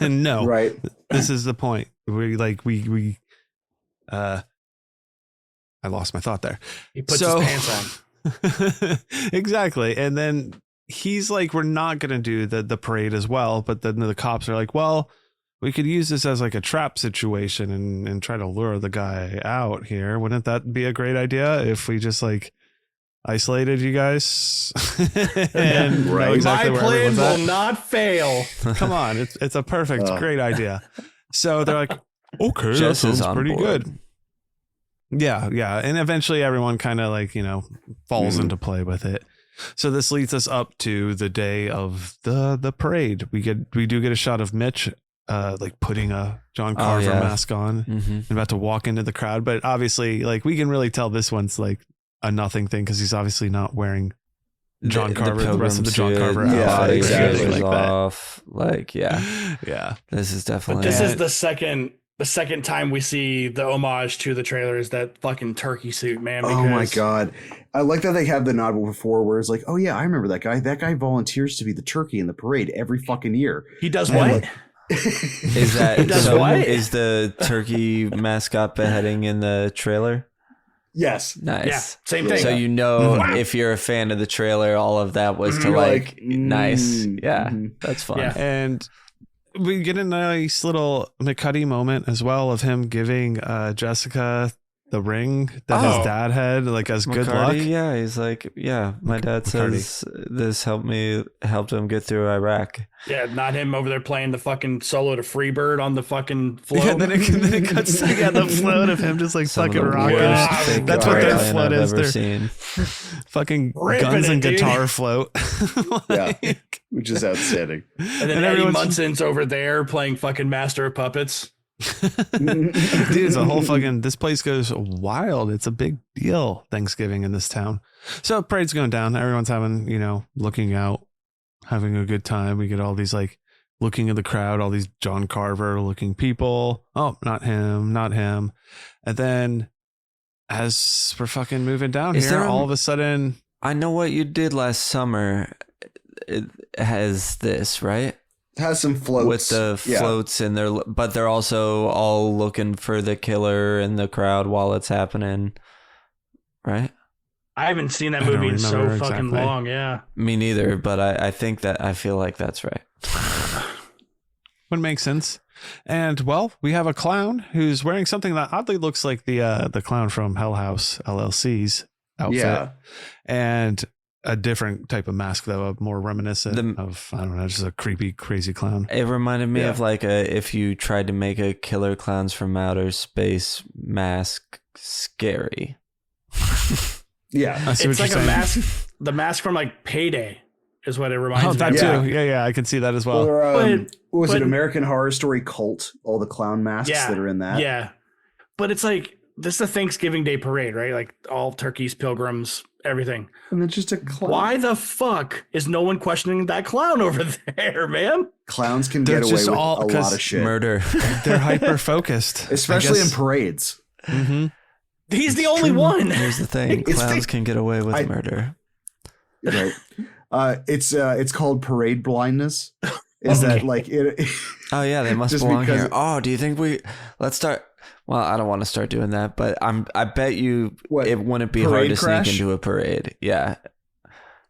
No, right. This is the point. I lost my thought there. He puts his pants on. Exactly. And then he's like, we're not going to do the parade as well. But then the cops are like, well, we could use this as like a trap situation and try to lure the guy out here. Wouldn't that be a great idea if we just like isolated you guys? And right. exactly my plan will not fail. Come on. It's a perfect, great idea. So they're like, okay, Jess that is sounds on pretty board. good. Yeah. And eventually everyone kind of like, falls into play with it. So this leads us up to the day of the parade. We do get a shot of Mitch like putting a John Carver mask on and about to walk into the crowd. But obviously, like, we can really tell this one's like a nothing thing, because he's obviously not wearing John Carver, the rest of the John Carver outfit. Exactly. Like that. Off. Like, yeah. This is definitely. But this is the second time we see the homage to the trailer is that fucking turkey suit, man. Oh my God. I like that they have the nod before where it's like, oh yeah, I remember that guy. That guy volunteers to be the turkey in the parade every fucking year. He does what? Is that is the turkey mascot beheading in the trailer? Yes. Nice. Yeah, same thing. So if you're a fan of the trailer, all of that was to nice. Yeah, that's fun. Yeah. And we get a nice little McCuddy moment as well of him giving Jessica the ring that his dad had, like, as good luck. Yeah, he's like, my dad says this helped him get through Iraq. Yeah, not him over there playing the fucking solo to Freebird on the fucking float. Yeah, then it cuts to the float of him just like fucking rocking. That's what their float is. Their fucking guns and guitar float. Which is outstanding. And then Eddie Munson's over there playing fucking Master of Puppets. Dude, it's a whole fucking, this place goes wild. It's a big deal, Thanksgiving in this town. So parade's going down. Everyone's having, looking out, having a good time. We get all these like looking at the crowd, all these John Carver looking people. Oh, not him. And then as we're fucking moving down here, all of a sudden, I Know What You Did Last Summer. It has this, right? It has some floats. With the floats but they're also all looking for the killer in the crowd while it's happening, right? I haven't seen that movie in so fucking long. Yeah, me neither. But I feel like that's right. Would make sense. And well, we have a clown who's wearing something that oddly looks like the clown from Hell House LLC's outfit, and a different type of mask, though, a more reminiscent of, I don't know, just a creepy, crazy clown. It reminded me of like if you tried to make a Killer Clowns from Outer Space mask scary. Yeah. I see It's what like you're a saying. mask. The mask from like Payday is what it reminds Oh, me that of. Yeah. too. Yeah, I can see that as well. Or, what was but- it American Horror Story Cult? All the clown masks that are in that. Yeah. But it's like, this is a Thanksgiving Day parade, right? Like all turkeys, pilgrims, everything. And then just a clown. Why the fuck is no one questioning that clown over there, man? Clowns can They're get away just with all- a 'cause lot of shit. Murder. They're hyper focused, Especially in parades. Mm-hmm. He's the only one. Here's the thing: It's clowns the- can get away with I- murder. Right. It's called parade blindness. Is that like it? Oh yeah, they must Just belong because- here. Oh, do you think let's start? Well, I don't want to start doing that, but I bet you What, it wouldn't be hard parade to crash? sneak into a parade. Yeah,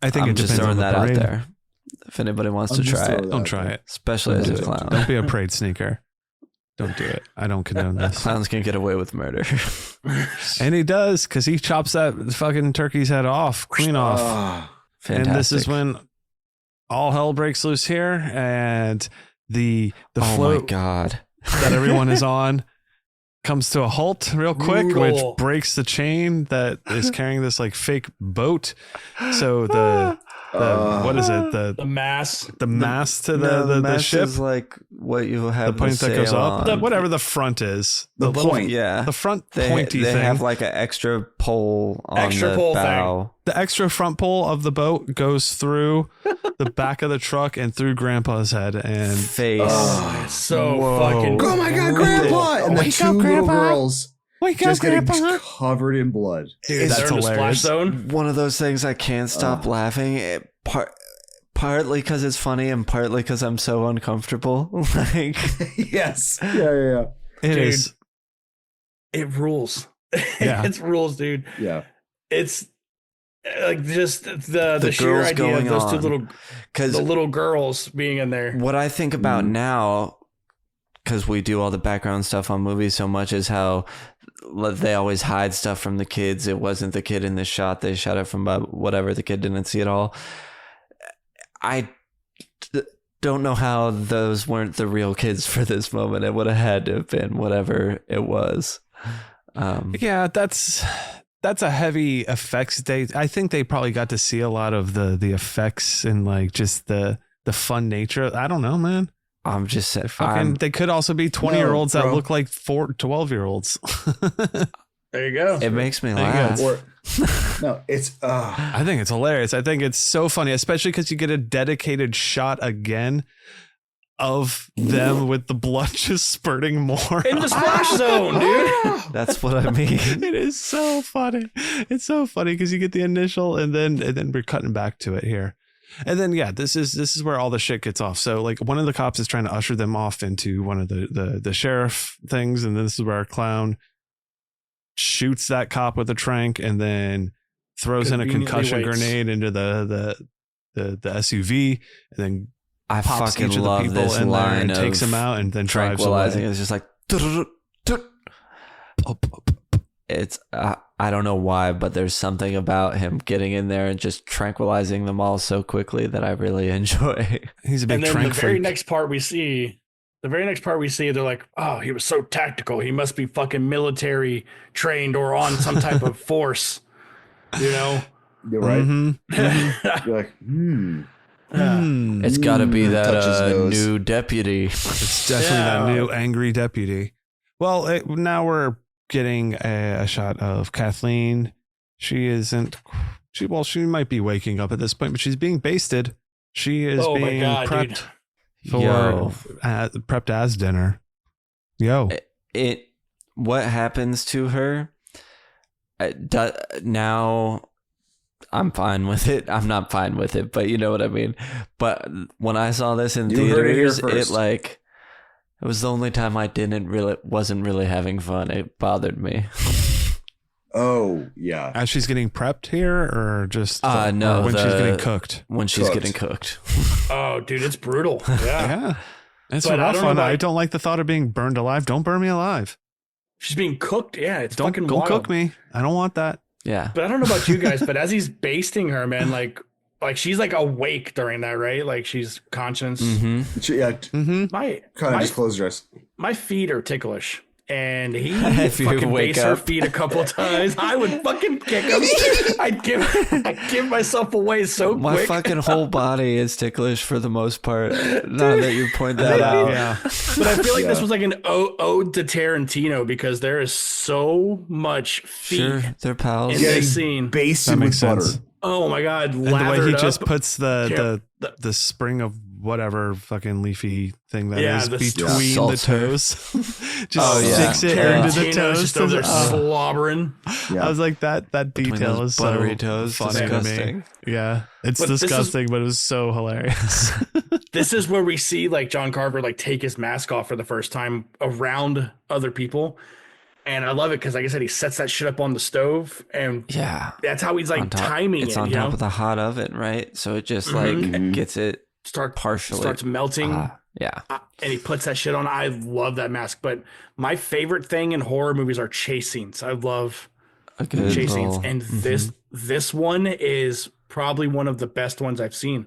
I think I'm it just depends on throwing the that parade. out there. If anybody wants I'll to just try throw it, that Don't out try there. it. especially as a clown. Don't be a parade sneaker. Don't do it. I don't condone this. Clowns can get away with murder. And he does, because he chops that fucking turkey's head off, clean off. Fantastic. And this is when all hell breaks loose here, and the oh float my god. that everyone is on comes to a halt real quick, Brutal. which breaks the chain that is carrying this like fake boat. So the what is it? The mass. The mast to No, the mast ship, is like what you the have point that goes up, on. whatever the front is, The little- point. Yeah, the front they pointy they thing. have like an extra pole on Extra the pole thing. bow. The extra front pole of the boat goes through the back of the truck and through Grandpa's head, and Face. It's so Whoa. fucking. Oh my god, Grandpa! And the Wake two up, little Grandpa. girls wake just getting covered in blood. Dude, That's they're in the splash hilarious. zone. One of those things I can't stop laughing. Partly because it's funny and partly because I'm so uncomfortable. Like, Yes. Yeah. It Dude. is. It rules. Yeah. It's rules, dude. Yeah. It's like just the sheer girls idea of going those two on. because the little girls being in there. what I think about now, because we do all the background stuff on movies so much, is how they always hide stuff from the kids. It wasn't the kid in this shot. They shot it from whatever. The kid didn't see it all. I don't know how those weren't the real kids for this moment. It would have had to have been whatever it was. Yeah, that's a heavy effects day. I think they probably got to see a lot of the effects and like just the fun nature. I don't know, man. I'm just saying. Fucking, they could also be 20-year-olds that bro. look like 12-year-olds. There you go. It makes me There you laugh. Or no, it's I think it's hilarious. I think it's so funny, especially because you get a dedicated shot again of them with the blood just spurting more. In the splash zone, dude. That's what I mean. It is so funny. It's so funny because you get the initial and then we're cutting back to it here. And then yeah, this is where all the shit gets off. So like one of the cops is trying to usher them off into one of the sheriff things, and this is where our clown shoots that cop with a trank and then throws in a Conveniently concussion waits. grenade into the SUV, and then I pops fucking each of the love people this in there line and of takes them out and then drives tranquilizing. away. It's just like it's I don't know why, but there's something about him getting in there and just tranquilizing them all so quickly that I really enjoy. He's a big And then trank the very freak. next part we see, they're like, oh, he was so tactical. He must be fucking military trained or on some type of force, you know? you're right. Mhm. You're like, It's got to be that touch his nose. new deputy. It's definitely Yeah. that new angry deputy. Well, now we're getting a shot of Kathleen. She isn't. She might be waking up at this point, but she's being basted. She is Oh my being God, prepped dude. prepped as dinner. Yo, What happens to her? Now I'm fine with it. I'm not fine with it, but you know what I mean. But when I saw this in You heard it here theaters, first. it was the only time I wasn't really having fun. It bothered me. oh yeah. as she's getting prepped here, or just No, or when she's getting cooked. When she's Cooked. getting cooked. Oh, dude, it's brutal. Yeah. Yeah, it's But I rough don't know one. about- I don't like the thought of being burned alive. Don't burn me alive. She's being cooked. Yeah, it's Don't fucking go wild. cook me. I don't want that. Yeah. But I don't know about you guys, but as he's basting her, man, like she's like awake during that, right? Like she's conscious. Mm-hmm. Yeah. Mm-hmm. My Kind of my, just closed your eyes. my feet are ticklish and he If you fucking wake base her up. feet a couple of times, I would fucking kick him. I'd give myself away so My quick. fucking whole body is ticklish for the most part. Now that you point that out. Yeah. But I feel like this was like an ode to Tarantino because there is so much feet Sure, they're pals. in this scene. Basted That with makes butter. sense. Oh my god, And the way he lathered just up. puts the the- spring of whatever fucking leafy thing that is Yeah, the- between the Salter. toes. Just Oh, yeah. sticks it into the Tarantino's toes. just over there slobbering. Yeah. I was like, that Between detail those is so buttery toes, funny to me. disgusting. Yeah, it's But this is- disgusting, but it was so hilarious. This is where we see like John Carver like take his mask off for the first time around other people. And I love it because, like I said, he sets that shit up on the stove, and Yeah. that's how he's like On top- timing it's it. on You top know, of the hot oven, right? So it just Mhm. like gets it partially. starts melting. Yeah. And he puts that shit on. I love that mask. But my favorite thing in horror movies are chase scenes. I love A good chase scenes, little- and this one is probably one of the best ones I've seen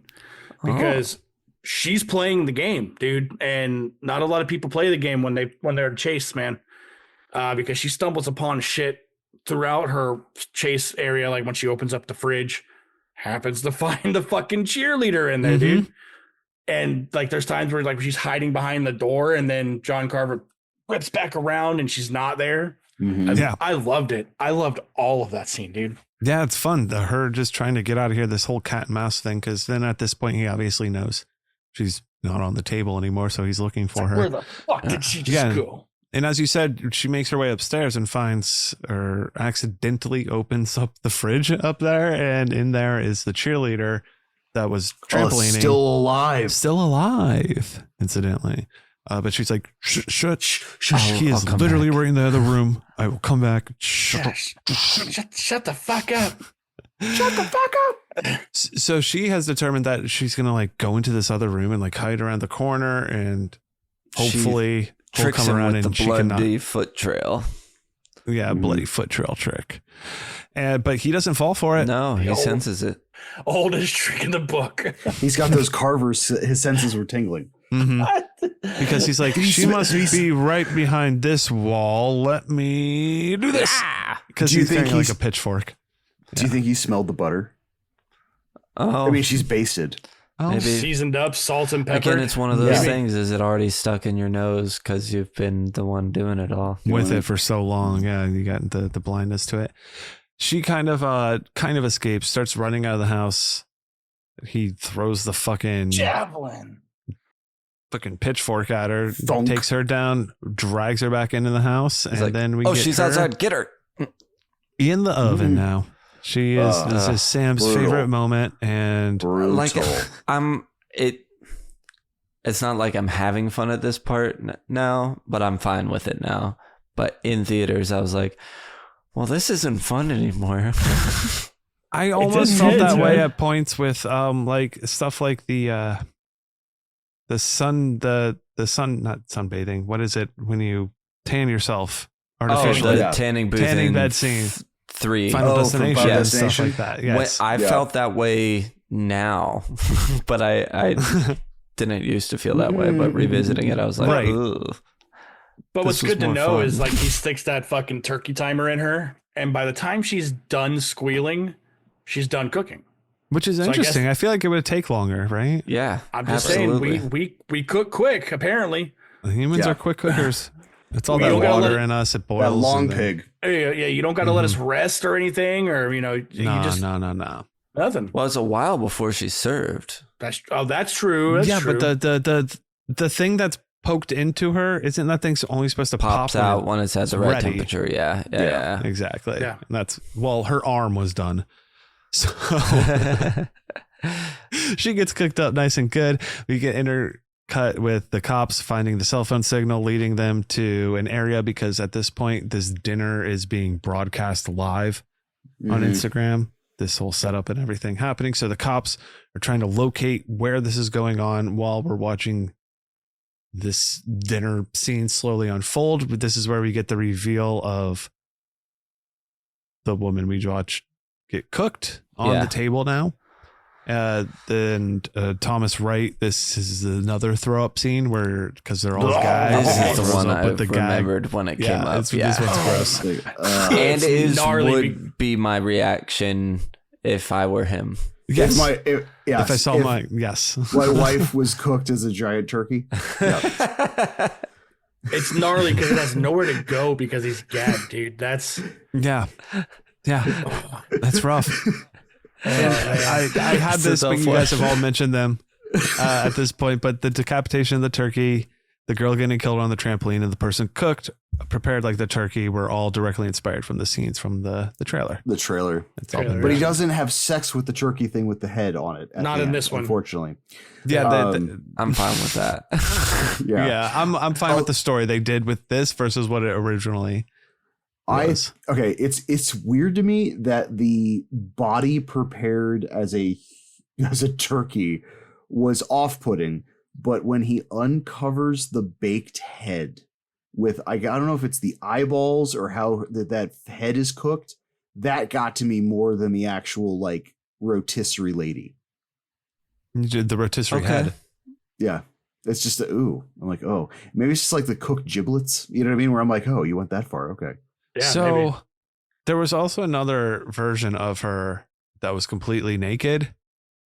Oh. because she's playing the game, dude. And not a lot of people play the game when they're chased, man. Because she stumbles upon shit throughout her chase area, like when she opens up the fridge, happens to find the fucking cheerleader in there, dude. And like there's times where like she's hiding behind the door and then John Carver whips back around and she's not there. Mhm. Yeah. I loved it. I loved all of that scene, dude. Yeah, it's fun. Her just trying to get out of here, this whole cat and mouse thing, because then at this point, he obviously knows she's not on the table anymore, so he's looking for her. Where the fuck did she just Yeah. go? And as you said, she makes her way upstairs and finds or accidentally opens up the fridge up there. And in there is the cheerleader that was trampolining. Still alive. Still alive, incidentally. But she's like, shut. He I'll is come literally back. right in the other room. I will come back. Shut up. Shut the fuck up. Shut the fuck up. So she has determined that she's going to like go into this other room and like hide around the corner and hopefully he'll Tricks come him around with the and she cannot. bloody foot trail. Yeah, bloody foot trail trick. But he doesn't fall for it. No, he senses it. Oldest trick in the book. He's got those carvers. His senses were tingling. Mhm. Because he's like, Did he she sm- must did he s- be right behind this wall. Let me do this. Because Do you he's think carrying like he's- a pitchfork. Do you think he smelled the butter? Oh, I mean, she's basted. Oh, maybe. Seasoned up, salt and pepper. Again, it's one of those Yeah. things. Is it already stuck in your nose because you've been the one doing it all? with it for so long. Yeah, you got the blindness to it. She kind of escapes, starts running out of the house. He throws the fucking javelin. pitchfork at her, Thunk. takes her down, drags her back into the house, and like, then we Oh, get she's her outside. Get her. in the oven now. She is. This is Sam's brutal. favorite moment, and Brutal. Like it's not like I'm having fun at this part now, but I'm fine with it now. But in theaters, I was like, well, this isn't fun anymore. I almost just felt kids, that way man. at points with like stuff like the sun not sunbathing. What is it when you tan yourself Oh, artificially? the yeah. tanning booth Tanning in bed scene. 3. Final Oh, from Destination Final and stuff Destination? like that. Yes. I Yeah. felt that way now, but I didn't used to feel that way. But revisiting it, I was like, Right. ugh. But what's This was good to more know fun. is like he sticks that fucking turkey timer in her, and by the time she's done squealing, she's done cooking. Which is I guess- interesting. I feel like it would take longer, right? Yeah, I'm just absolutely. saying we cook quick, apparently. Humans Yeah. are quick cookers. It's all We that don't gotta water let- in us. It boils. That long and then- pig. Yeah, you don't got to let us rest or anything, or you No, just no. nothing. Well, it's a while before she's served. That's true. That's Yeah, true. but the thing that's poked into her, isn't that thing's only supposed to Pops pop out when it's at the right ready. temperature. Yeah. Exactly. Yeah. And that's her arm was done. So she gets cooked up nice and good. We get intercut with the cops finding the cell phone signal, leading them to an area because at this point this dinner is being broadcast live on Mhm. Instagram. This whole setup and everything happening. So the cops are trying to locate where this is going on while we're watching this dinner scene slowly unfold. But this is where we get the reveal of the woman we watched get cooked on Yeah. the table now. Then Thomas Wright. This is another throw up scene where because they're all guys. This is throws the one up I with the gag. remembered when it came up. This one's gross. And it gnarly. would be my reaction if I were him. Yes. If I saw yes. My wife was cooked as a giant turkey. Yeah. It's gnarly because it has nowhere to go because he's gagged, dude. That's that's rough. And I had this, but you guys have all mentioned them at this point. But the decapitation of the turkey, the girl getting killed on the trampoline, and the person prepared like the turkey were all directly inspired from the scenes from the trailer. The trailer. It's all been But he doesn't have sex with the turkey thing with the head on it. Not in this one, unfortunately. Yeah, I'm fine with that. Yeah, I'm fine with the story they did with this versus what it originally was. Okay, it's weird to me that the body prepared as a turkey was off-putting, but when he uncovers the baked head with I don't know if it's the eyeballs or how that head is cooked, that got to me more than the actual like rotisserie lady. The rotisserie head. Yeah. It's just I'm like, oh, maybe it's just like the cooked giblets. You know what I mean? Where I'm like, oh, you went that far. Okay. yeah. So Maybe. there was also another version of her that was completely naked,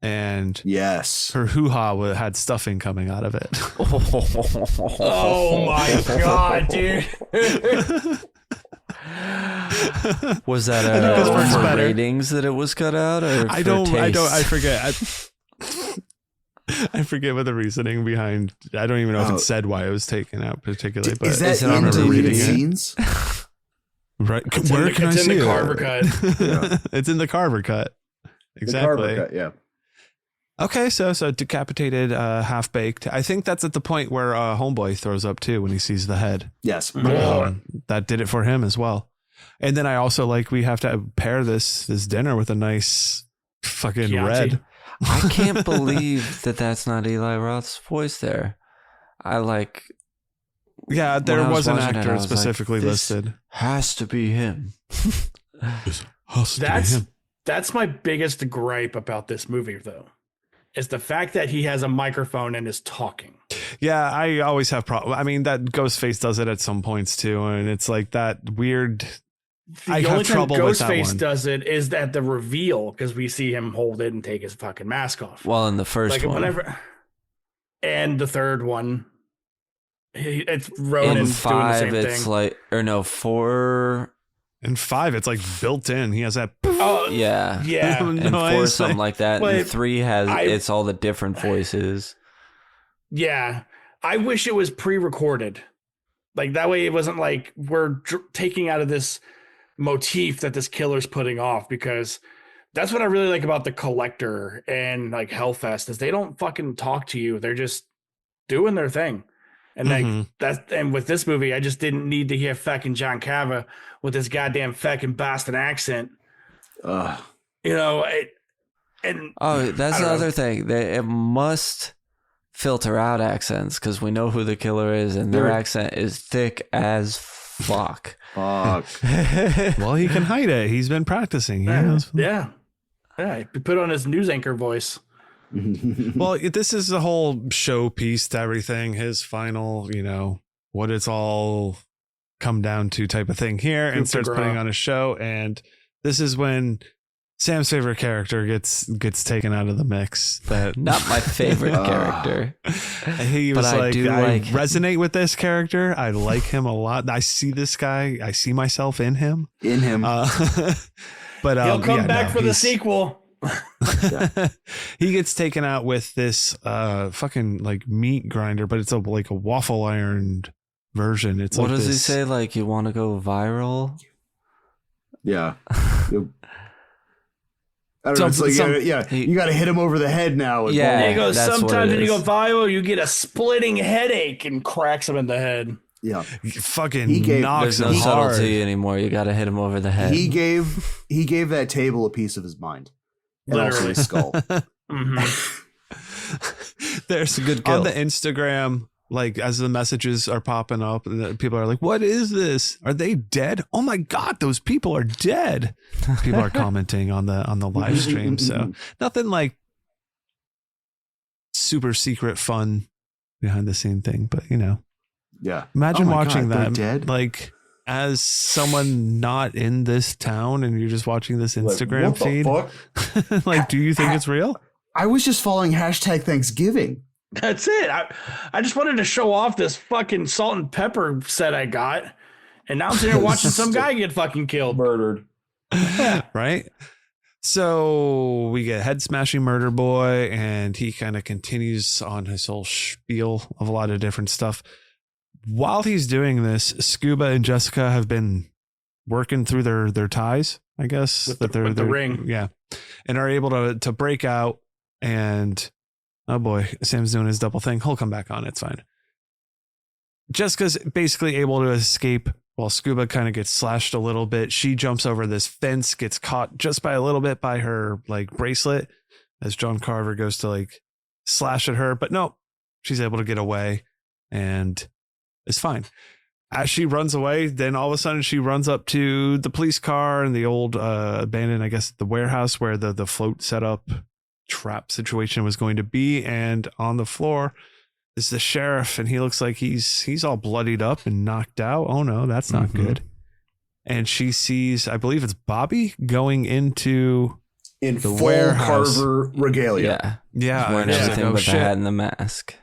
and Yes. her hoo-ha had stuffing coming out of it. Oh my god, dude! Was that I think this works for better. ratings that it was cut out? Or I forget. I forget what the reasoning behind. I don't even know if it said why it was taken out particularly. But Is that it on in a deleted DVD? scenes? right? It's Where in can I the see Carver it? cut. Yeah. It's in the Carver cut. Exactly. The Carver cut, yeah. Okay, so decapitated, half baked. I think that's at the point where Homeboy throws up too when he sees the head. Yes. That did it for him as well. And then I also we have to pair this dinner with a nice fucking Chianti. red. I can't believe that that's not Eli Roth's voice there. Yeah, there when I was an watching it, actor I was like, specifically this listed. Has to be him. That's my biggest gripe about this movie, though, is the fact that he has a microphone and is talking. Yeah, I always have problems. I mean, that Ghostface does it at some points too, and it's like that weird. The I only have time trouble with that Ghostface one. does it is at the reveal because we see him hold it and take his fucking mask off. Well, in the first one. And the third one, it's Ronan In doing the 5, same it's thing. 4. In 5, it's like built in. He has that. Oh Yeah. yeah. And 4, Noise. something like that. But And 3 it's all the different voices. Yeah, I wish it was pre-recorded. Like that way, it wasn't like we're taking out of this motif that this killer's putting off, because that's what I really like about The Collector and like Hellfest is they don't fucking talk to you. They're just doing their thing. And and with this movie, I just didn't need to hear fucking John Cava with his goddamn fucking Boston accent. Ugh. You know, That's I the don't know. other thing. It must filter out accents because we know who the killer is, and their accent is thick as fuck. Fuck. Well, he can hide it. He's been practicing. He knows. yeah. He put on his news anchor voice. Well, this is the whole showpiece to everything. His final, what it's all come down to type of thing here, and starts putting on a show. And this is when Sam's favorite character gets taken out of the mix. That Not my favorite character. he was But I like, do I like- resonate with this character. I like him a lot. I see this guy. I see myself in him. In him. But He'll come back for the he's- sequel. He gets taken out with this fucking like meat grinder, but it's like a waffle ironed version. It's What like does he this- say? Like, you want to go viral? Yeah. I don't know. It's like, you got to hit him over the head now. with Yeah. There you go. That's what Sometimes it when you go is. viral, you get a splitting headache and cracks him in the head. Yeah. Fucking He gave- knocks There's no him hard. subtlety anymore. You got to hit him over the head. He gave that table a piece of his mind. And also Literally. his skull. There's a good kill. on the Instagram, like as the messages are popping up, and the people are like, "What is this? Are they dead? Oh my god, those people are dead!" People are commenting on the live stream. So nothing like super secret fun behind the scene thing. But Yeah. imagine Oh my watching God, they're that dead? like as someone not in this town and you're just watching this Instagram what the feed. fuck? Like, do you think it's real? I was just following #Thanksgiving. That's it. I just wanted to show off this fucking salt and pepper set I got. And now I'm sitting here watching some guy get fucking killed. Murdered. Right? So we get head smashing murder boy, and he kind of continues on his whole spiel of a lot of different stuff. While he's doing this, Scuba and Jessica have been working through their ties, I guess. With the ring. Yeah. And are able to break out, and oh boy, Sam's doing his double thing. He'll come back on. It's fine. Jessica's basically able to escape while Scuba kind of gets slashed a little bit. She jumps over this fence, gets caught just by a little bit by her like bracelet as John Carver goes to like slash at her. But no, she's able to get away and is fine. As she runs away, then all of a sudden she runs up to the police car and the old abandoned, I guess, the warehouse where the float setup trap situation was going to be. And on the floor is the sheriff, and he looks like he's all bloodied up and knocked out. Oh no, that's not good. And she sees, I believe it's Bobby going into In the full warehouse. Carver regalia. Yeah, He's wearing and she's everything like, oh, but the shit, hat and the mask.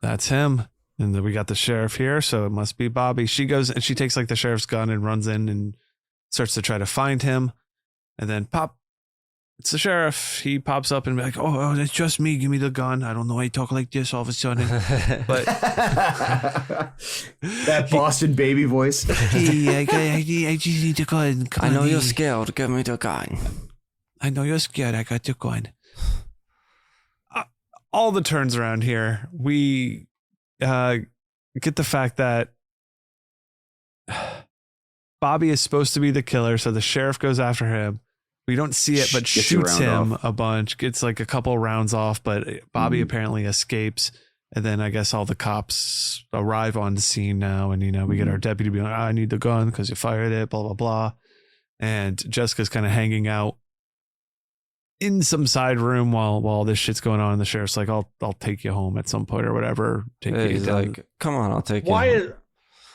that's him. And then we got the sheriff here, so it must be Bobby. She goes and she takes like the sheriff's gun and runs in and starts to try to find him. And then pop, it's the sheriff. He pops up and be like, oh, it's just me. Give me the gun. I don't know why you talk like this all of a sudden. But That Boston baby voice. hey, I just need the gun. Come I know on, you're hey. scared. Give me the gun. I know you're scared. I got the gun. All the turns around here, we get the fact that Bobby is supposed to be the killer, so the sheriff goes after him. We don't see it, but Gets a shoots round him off. a bunch. Gets like a couple rounds off, but Bobby apparently escapes. And then I guess all the cops arrive on the scene now, and we get our deputy being like, I need the gun because you fired it, blah blah blah. And Jessica's kind of hanging out in some side room while all this shit's going on. And the sheriff's like, I'll take you home at some point or whatever. Take you He's down. like, come on, I'll take you. home."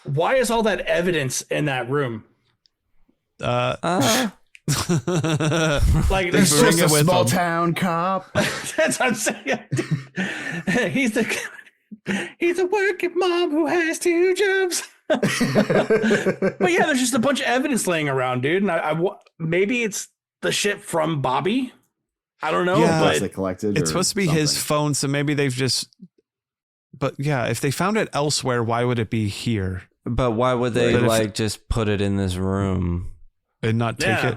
Why is all that evidence in that room? Like There's there's just a with small them. town cop. that's what I'm saying. He's a working mom who has 2 jobs. But yeah, there's just a bunch of evidence laying around, dude. And maybe it's the shit from Bobby. I don't know, Yeah. They but collected. It's or supposed to be his something. phone, so maybe they've just. But yeah, if they found it elsewhere, why would it be here But why would they But if- like just put it in this room? and not take Yeah.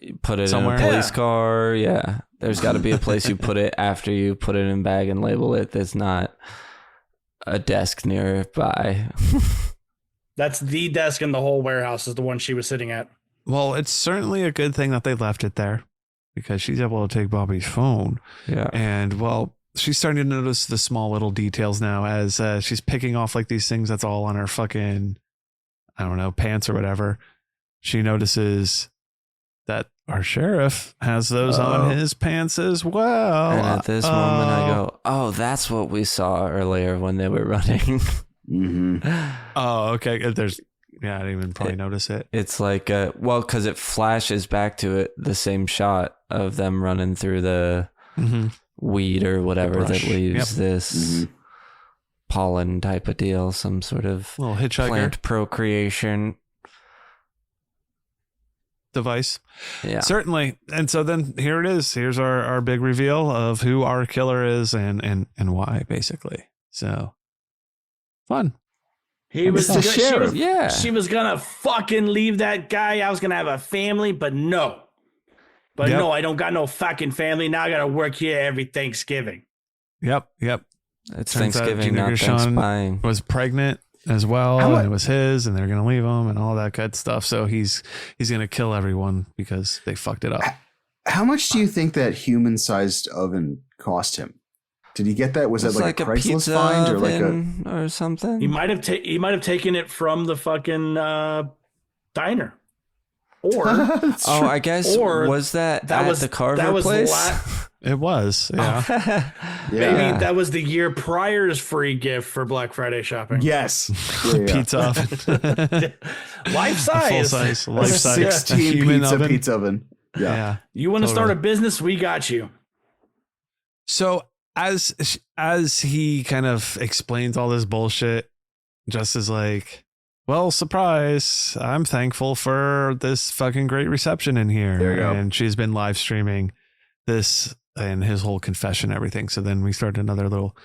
it? Put it Somewhere? in a police Yeah. car. Yeah. There's got to be a place you put it after you put it in a bag and label it. That's not a desk nearby. that's the desk in the whole warehouse is the one she was sitting at. Well, it's certainly a good thing that they left it there because she's able to take Bobby's phone. Yeah. And well, she's starting to notice the small little details now as she's picking off like these things that's all on her fucking, I don't know, pants or whatever. She notices that our sheriff has those on his pants as well. And at this moment, I go, oh, that's what we saw earlier when they were running. Oh, okay. I didn't even probably notice it. It's like, because it flashes back to it, the same shot of them running through the weed or whatever that brush. leaves this pollen type of deal, some sort of Little hitchhiker plant procreation. device. Yeah. Certainly. And so then here it is. Here's our big reveal of who our killer is and why, basically. So fun. He was the sheriff. Yeah. She was gonna fucking leave that guy. I was gonna have a family, but no. Yep. No, I don't got no fucking family. Now I gotta work here every Thanksgiving. Yep. It's Turns out Thanksgiving, Gina not Gershon Thanksgiving. was pregnant as well, How and it was his, and they're gonna leave him and all that good stuff. So he's gonna kill everyone because they fucked it up. How much do you think that human-sized oven cost him? Did he get that? Was It's that like a Craigslist pizza find or like a? oven or something? He might have taken it from the fucking diner, or Oh, I guess Or was that that at was the Carver that was place? It was. Yeah. Maybe that was the year prior's free gift for Black Friday shopping. Yes. Pizza oven. Life size. Life size. 16 pizza oven. Yeah. You want to start a business? We got you. So as he kind of explains all this bullshit, Jess is like, well, surprise, I'm thankful for this fucking great reception in here. There you go. And she's been live streaming this and his whole confession, everything. So then we start another little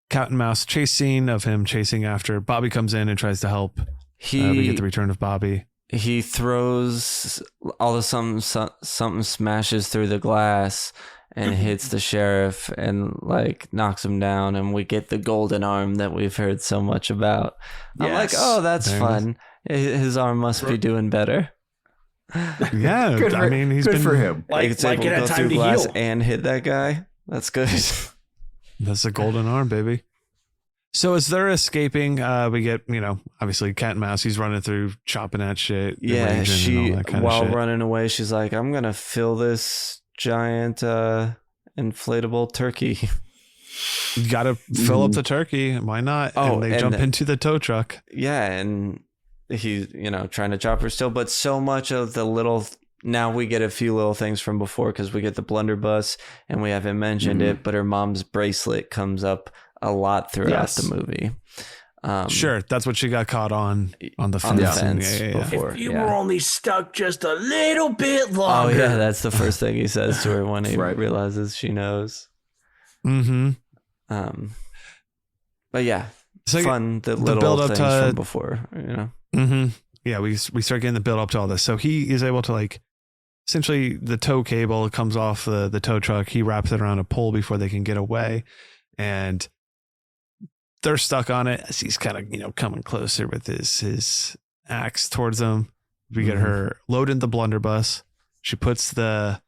cat and mouse chase scene of him chasing after. Bobby comes in and tries to help. We get the return of Bobby. He throws all of something smashes through the glass and hits the sheriff and like knocks him down, and we get the golden arm that we've heard so much about. I'm like, oh, that's fun. His arm must be doing better. Yeah, he's been for him. It's able to go through glass and hit that guy. That's good. That's a golden arm, baby. So as they're escaping, we get, obviously cat and mouse. He's running through, chopping at shit. Yeah, she, while running away, she's like, I'm going to fill this giant inflatable turkey. You got to fill up the turkey. Why not? And they jump into the tow truck. Yeah, and he's, trying to chop her still. But so much of the little... Now we get a few little things from before because we get the blunderbuss and we haven't mentioned it, but her mom's bracelet comes up a lot throughout the movie. Sure, that's what she got caught on the fence. Before. If you were only stuck just a little bit longer. Oh yeah, that's the first thing he says to her when he realizes she knows. Mm-hmm. But yeah, so fun the little things from before. Mm-hmm. Yeah, we start getting the build up to all this. So he is able to essentially the tow cable comes off the tow truck. He wraps it around a pole before they can get away, and they're stuck on it as he's kind of, coming closer with his axe towards them. We get her loading the blunderbuss. She puts the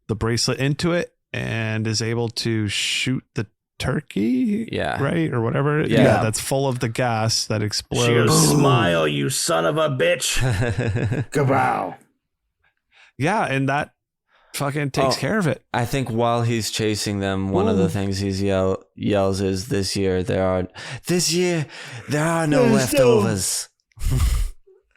bracelet into it and is able to shoot the turkey. Yeah. Right? Or whatever. Yeah. That's full of the gas that explodes. She goes, smile, you son of a bitch. Kabow. Yeah. And that fucking takes care of it. I think while he's chasing them, one of the things he's yells is, this year there are no leftovers.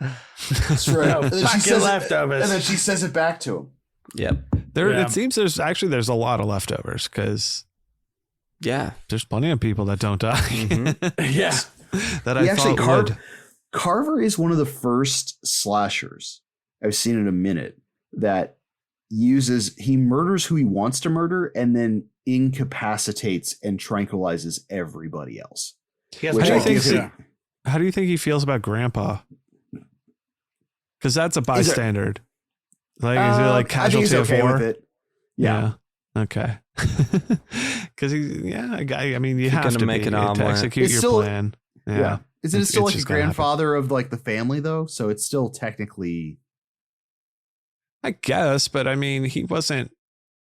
That's right. No fucking leftovers. And then she says it back to him. Yep. It seems there's a lot of leftovers because there's plenty of people that don't die. Yeah. That I thought would. Carver is one of the first slashers I've seen in a minute that he murders who he wants to murder and then incapacitates and tranquilizes everybody else. How do you think he feels about Grandpa? Because that's a bystander. Is he casualty of war? With it. Yeah. Okay. Because you have to make an omelet to execute your plan. Yeah. Isn't it still a grandfather of the family though? So it's still technically. I guess, but he wasn't.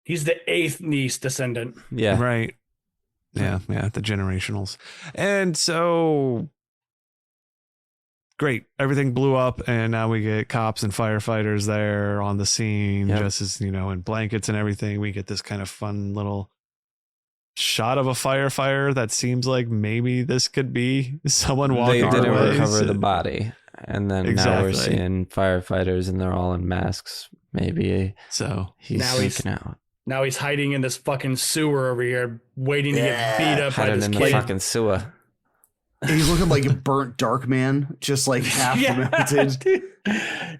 He's the 8th niece descendant. Yeah. Right. Yeah. The generationals. And so great. Everything blew up and now we get cops and firefighters there on the scene, just as, in blankets and everything. We get this kind of fun little shot of a firefighter that seems like maybe this could be someone walking away. They didn't recover the body. And then now we're seeing firefighters and they're all in masks. Maybe he's sneaking out. Now he's hiding in this fucking sewer over here, waiting to get beat up by this in kid. The fucking sewer. He's looking like a burnt dark man, just like half melted.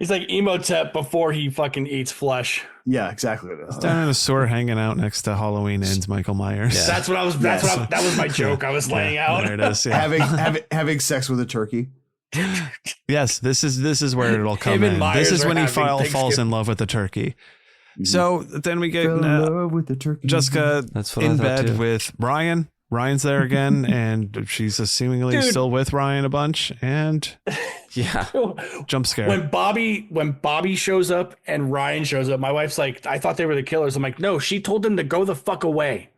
He's like Emotep before he fucking eats flesh. Yeah, exactly. He's down in a sewer hanging out next to Halloween Ends Michael Myers. Yeah. That was my joke I was laying out. There it is. Yeah. having sex with a turkey. Yes, this is where it'll come in. This is when he falls in love with the turkey. So then we get with the turkey. Jessica in bed with Bryan. Ryan's there again, and she's seemingly still with Ryan a bunch. And jump scare. When Bobby shows up and Ryan shows up, my wife's like, I thought they were the killers. I'm like, no, she told them to go the fuck away.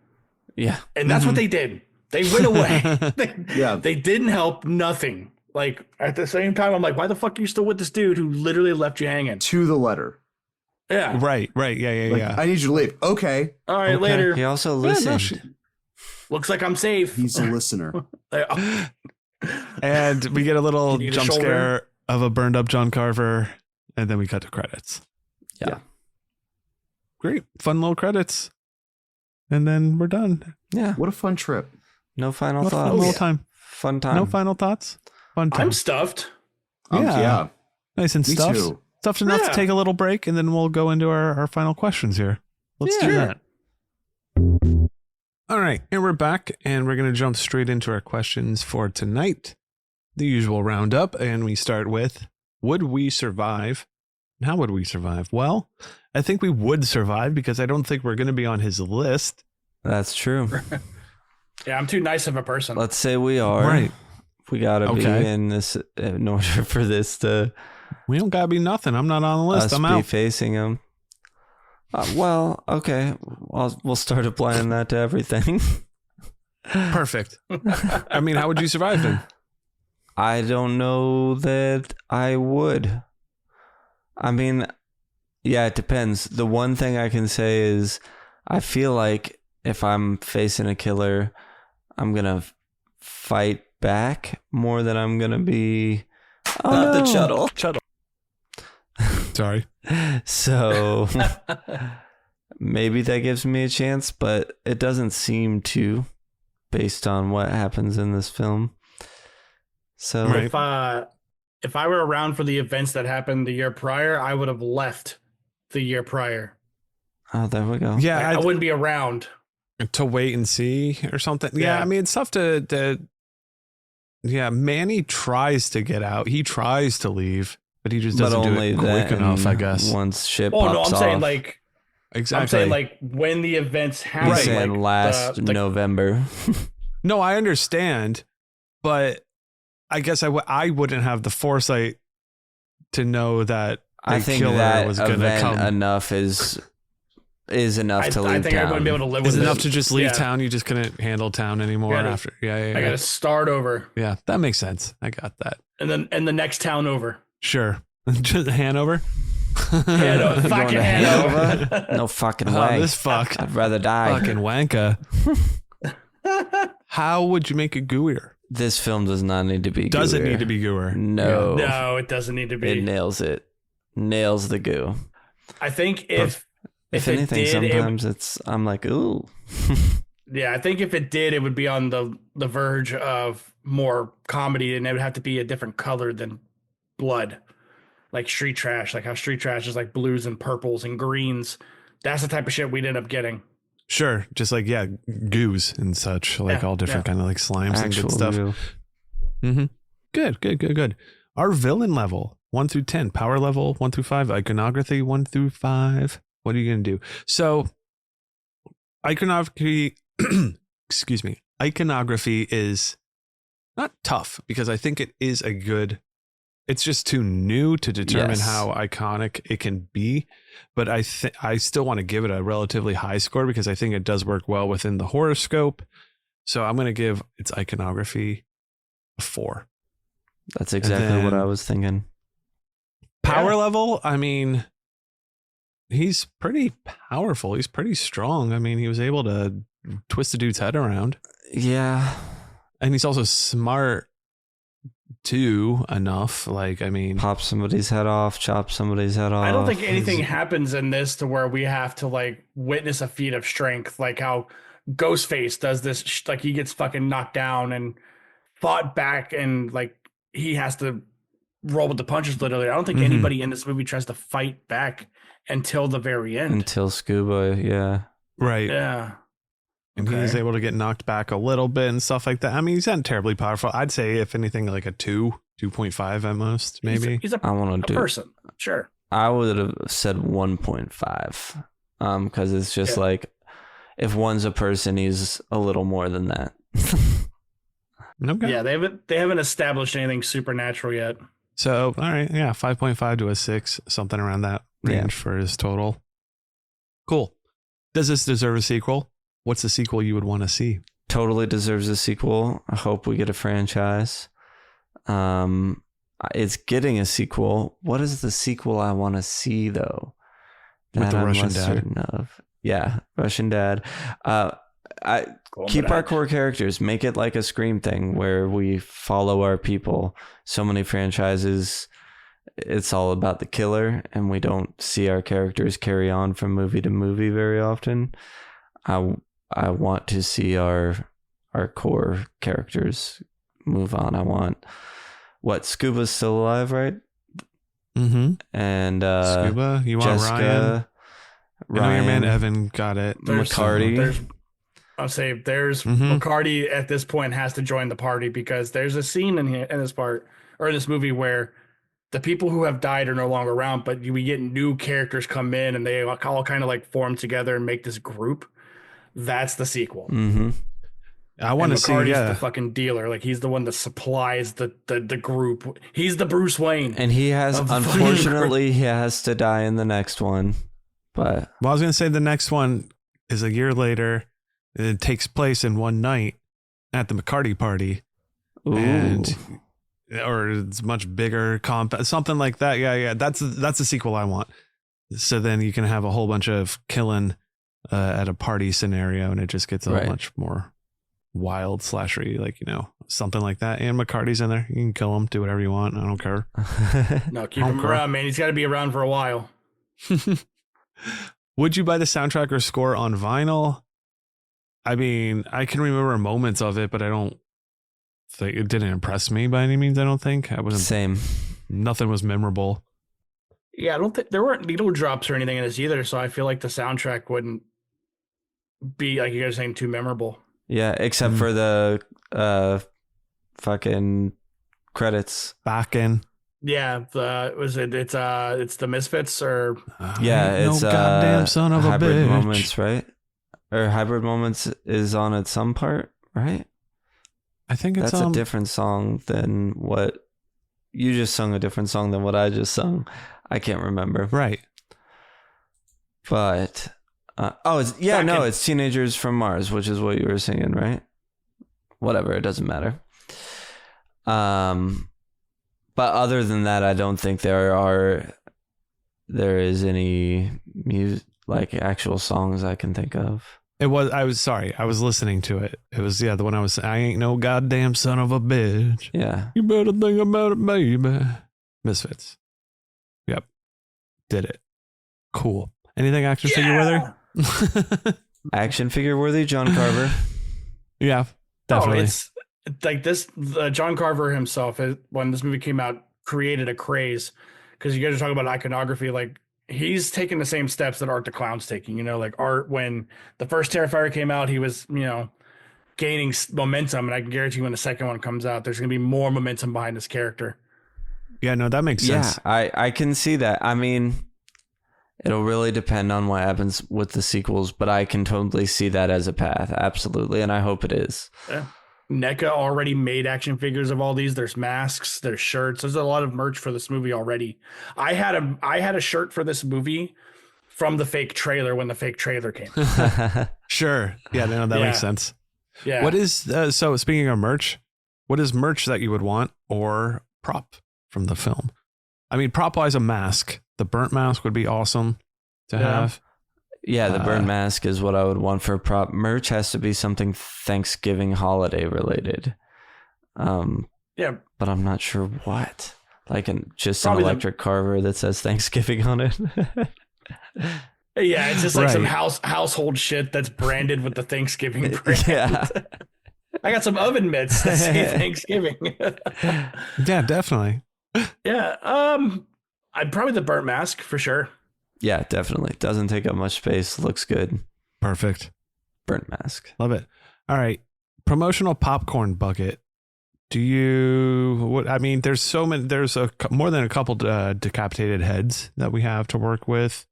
Yeah, and that's what they did. They went away. They didn't help. Nothing. Like at the same time, I'm like, why the fuck are you still with this dude who literally left you hanging? To the letter. Yeah. Right. Yeah. Like, Yeah. I need you to leave. Okay. All right, Okay. later. He also Yeah, no, listened. Looks like I'm safe. He's a listener. And we get a little Can you jump shoulder? scare of a burned up John Carver, and then we cut to credits. Yeah. Great. Fun little credits. And then we're done. Yeah. What a fun trip. No final What a fun thoughts. little time. Fun time. No final thoughts? Fun time. I'm stuffed. Yeah. Nice and Me stuffed. too. Stuffed enough Yeah. to take a little break, and then we'll go into our final questions here. Let's do Yeah. that. All right. And we're back, and we're going to jump straight into our questions for tonight. The usual roundup, and we start with, would we survive? And how would we survive? Well, I think we would survive because I don't think we're going to be on his list. That's true. Yeah, I'm too nice of a person. Let's say we are. Right. We gotta Okay. be in this in order for this to We don't got to be nothing. I'm not on the list. us I'm be out. facing him. Well, okay. We'll start applying that to everything. Perfect. I mean, how would you survive then? I don't know that I would. I mean, yeah, it depends. The one thing I can say is I feel like if I'm facing a killer, I'm going to fight back more than I'm going to be... Oh, the Chuddle. Sorry. So maybe that gives me a chance, but it doesn't seem to based on what happens in this film. So Right. If I were around for the events that happened the year prior, I would have left the year prior. oh, there we go. Yeah, I wouldn't be around. to wait and see or something. Yeah, Yeah. I mean, it's tough to yeah, Manny tries to get out. He tries to leave, but he just But doesn't do only it quick then, enough, I guess. Once shit Oh pops no, I'm off. saying like Exactly. I'm saying like when the events happen. He's Right. saying like, last the- November. No, I understand, but I guess I wouldn't have the foresight to know that I the think killer that was going to event come. enough is enough to leave I think town. I wouldn't be able to live Is with it enough this. to just leave Yeah. town? You just couldn't handle town anymore Yeah, after. Yeah, I got to start over, yeah, that makes sense. I got that. and the next town over. Sure. Just Hanover. Hanover. Going Fucking to Hanover. Hanover? No fucking Oh, way. this fuck. I'd rather die. Fucking wanka. How would you make it gooier? This film does not need to be Does it gooier. need to be gooer? No. No, it doesn't need to It be. nails it. Nails the goo. I think if If it anything, did, sometimes I'm like, ooh. I think if it did, it would be on the verge of more comedy, and it would have to be a different color than blood, like street trash, like how street trash is like blues and purples and greens. That's the type of shit we'd end up getting. Sure. Just like, yeah, goos and such, like Yeah, all different kind of like slimes and Actual good stuff. goo. Mm-hmm. Good. Our villain level, 1 through 10, power level, 1 through 5, iconography, 1 through 5. What are you going to do? So iconography, excuse me, iconography is not tough because I think it is a good, it's just too new to determine Yes. how iconic it can be. But I still want to give it a relatively high score because I think it does work well within the horoscope. So I'm going to give its iconography a 4. That's exactly what then- I was thinking. Power Yeah. level, I mean, he's pretty powerful. He's pretty strong. I mean, he was able to twist a dude's head around. Yeah. And he's also smart too enough. Like, I mean, Pop somebody's head off, chop somebody's head off. I don't think anything happens in this to where we have to like witness a feat of strength, like how Ghostface does this. Like he gets fucking knocked down and fought back, and like he has to roll with the punches. Literally, I don't think Mhm. anybody in this movie tries to fight back until the very end. Until Scuba, yeah. right. Yeah, And Okay. he's able to get knocked back a little bit and stuff like that. I mean, he's not terribly powerful. I'd say, if anything, like a 2.5 at most, maybe. he's a I want to do. person. Sure. I would have said 1.5. Because it's just Yeah. like, if one's a person, he's a little more than that. Okay. Yeah, they haven't established anything supernatural yet. So, all right. Yeah. 5.5 to a 6, something around that range for his total. Cool. Does this deserve a sequel? What's the sequel you would want to see? Totally deserves a sequel. I hope we get a franchise. It's getting a sequel. What is the sequel I want to see though? with the I'm Russian less dad. certain of. Yeah, Russian dad. I keep our core characters. Make it like a Scream thing where we follow our people. So many franchises, it's all about the killer, and we don't see our characters carry on from movie to movie very often. I want to see our core characters move on. I want Scuba's still alive, right? Mm-hmm. And Scuba, you want Jessica, Ryan? I know your man Evan got it. McCarty. I'll say there's Mhm. McCarty at this point has to join the party because there's a scene in this movie where the people who have died are no longer around, but we get new characters come in and they all kind of like form together and make this group. That's the sequel. Mm-hmm. I want to see. Yeah, the fucking dealer. Like he's the one that supplies the group. He's the Bruce Wayne. And he has, of the unfortunately, he has to die in the next one. But well, I was gonna say the next one is a year later. And it takes place in one night at the McCarty party, or it's much bigger something like that. Yeah. That's the sequel I want. So then you can have a whole bunch of killing at a party scenario, and it just gets a much more wild slashery, like something like that. And McCarty's in there. You can kill him, do whatever you want. I don't care. No, keep him around, man. He's got to be around for a while. Would you buy the soundtrack or score on vinyl? I mean, I can remember moments of it, but I don't think it didn't impress me by any means. I don't think I wasn't. Same. Nothing was memorable. Yeah, I don't think there weren't needle drops or anything in this either. So I feel like the soundtrack wouldn't be, like you guys are saying, too memorable. Yeah, except for the fucking credits. Back in. Yeah, it's the Misfits or It's goddamn son of a Hybrid bitch. Moments, right? Or Hybrid Moments is on at some part, right? I think it's a different song than what you just sung. A different song than what I just sung. I can't remember. Right. But it's Teenagers from Mars, which is what you were singing, right? Whatever, it doesn't matter. But other than that, I don't think there is any music, like actual songs I can think of. I was listening to it. It was, the one I ain't no goddamn son of a bitch. Yeah. You better think about it, baby. Misfits. Yep. Did it. Cool. Anything action figure worthy? Action figure worthy, John Carver. Yeah, definitely. It's like this. John Carver himself, when this movie came out, created a craze because you guys are talking about iconography. Like he's taking the same steps that Art the Clown's taking. Like Art, when the first Terrifier came out, he was gaining momentum, and I can guarantee when the second one comes out, there's going to be more momentum behind this character. Yeah, no, that makes sense. Yeah, I can see that. I mean, it'll really depend on what happens with the sequels, but I can totally see that as a path. Absolutely. And I hope it is. Yeah. NECA already made action figures of all these. There's masks, there's shirts. There's a lot of merch for this movie already. I had a shirt for this movie from the fake trailer when the fake trailer came. Sure. Yeah, no, that makes sense. Yeah. What is, so speaking of merch, what is merch that you would want or prop from the film? I mean, prop wise, a mask. The burnt mask would be awesome to have. Yeah, the burnt mask is what I would want for prop. Merch has to be something Thanksgiving holiday related. Yeah. But I'm not sure what. Like just Probably an electric carver that says Thanksgiving on it. Yeah, it's just like some household shit that's branded with the Thanksgiving brand. Yeah. I got some oven mitts that say Thanksgiving. Yeah, definitely. Yeah. I'd probably the burnt mask for sure. Yeah, definitely. Doesn't take up much space. Looks good. Perfect. Burnt mask. Love it. All right. Promotional popcorn bucket. There's so many, there's more than a couple decapitated heads that we have to work with.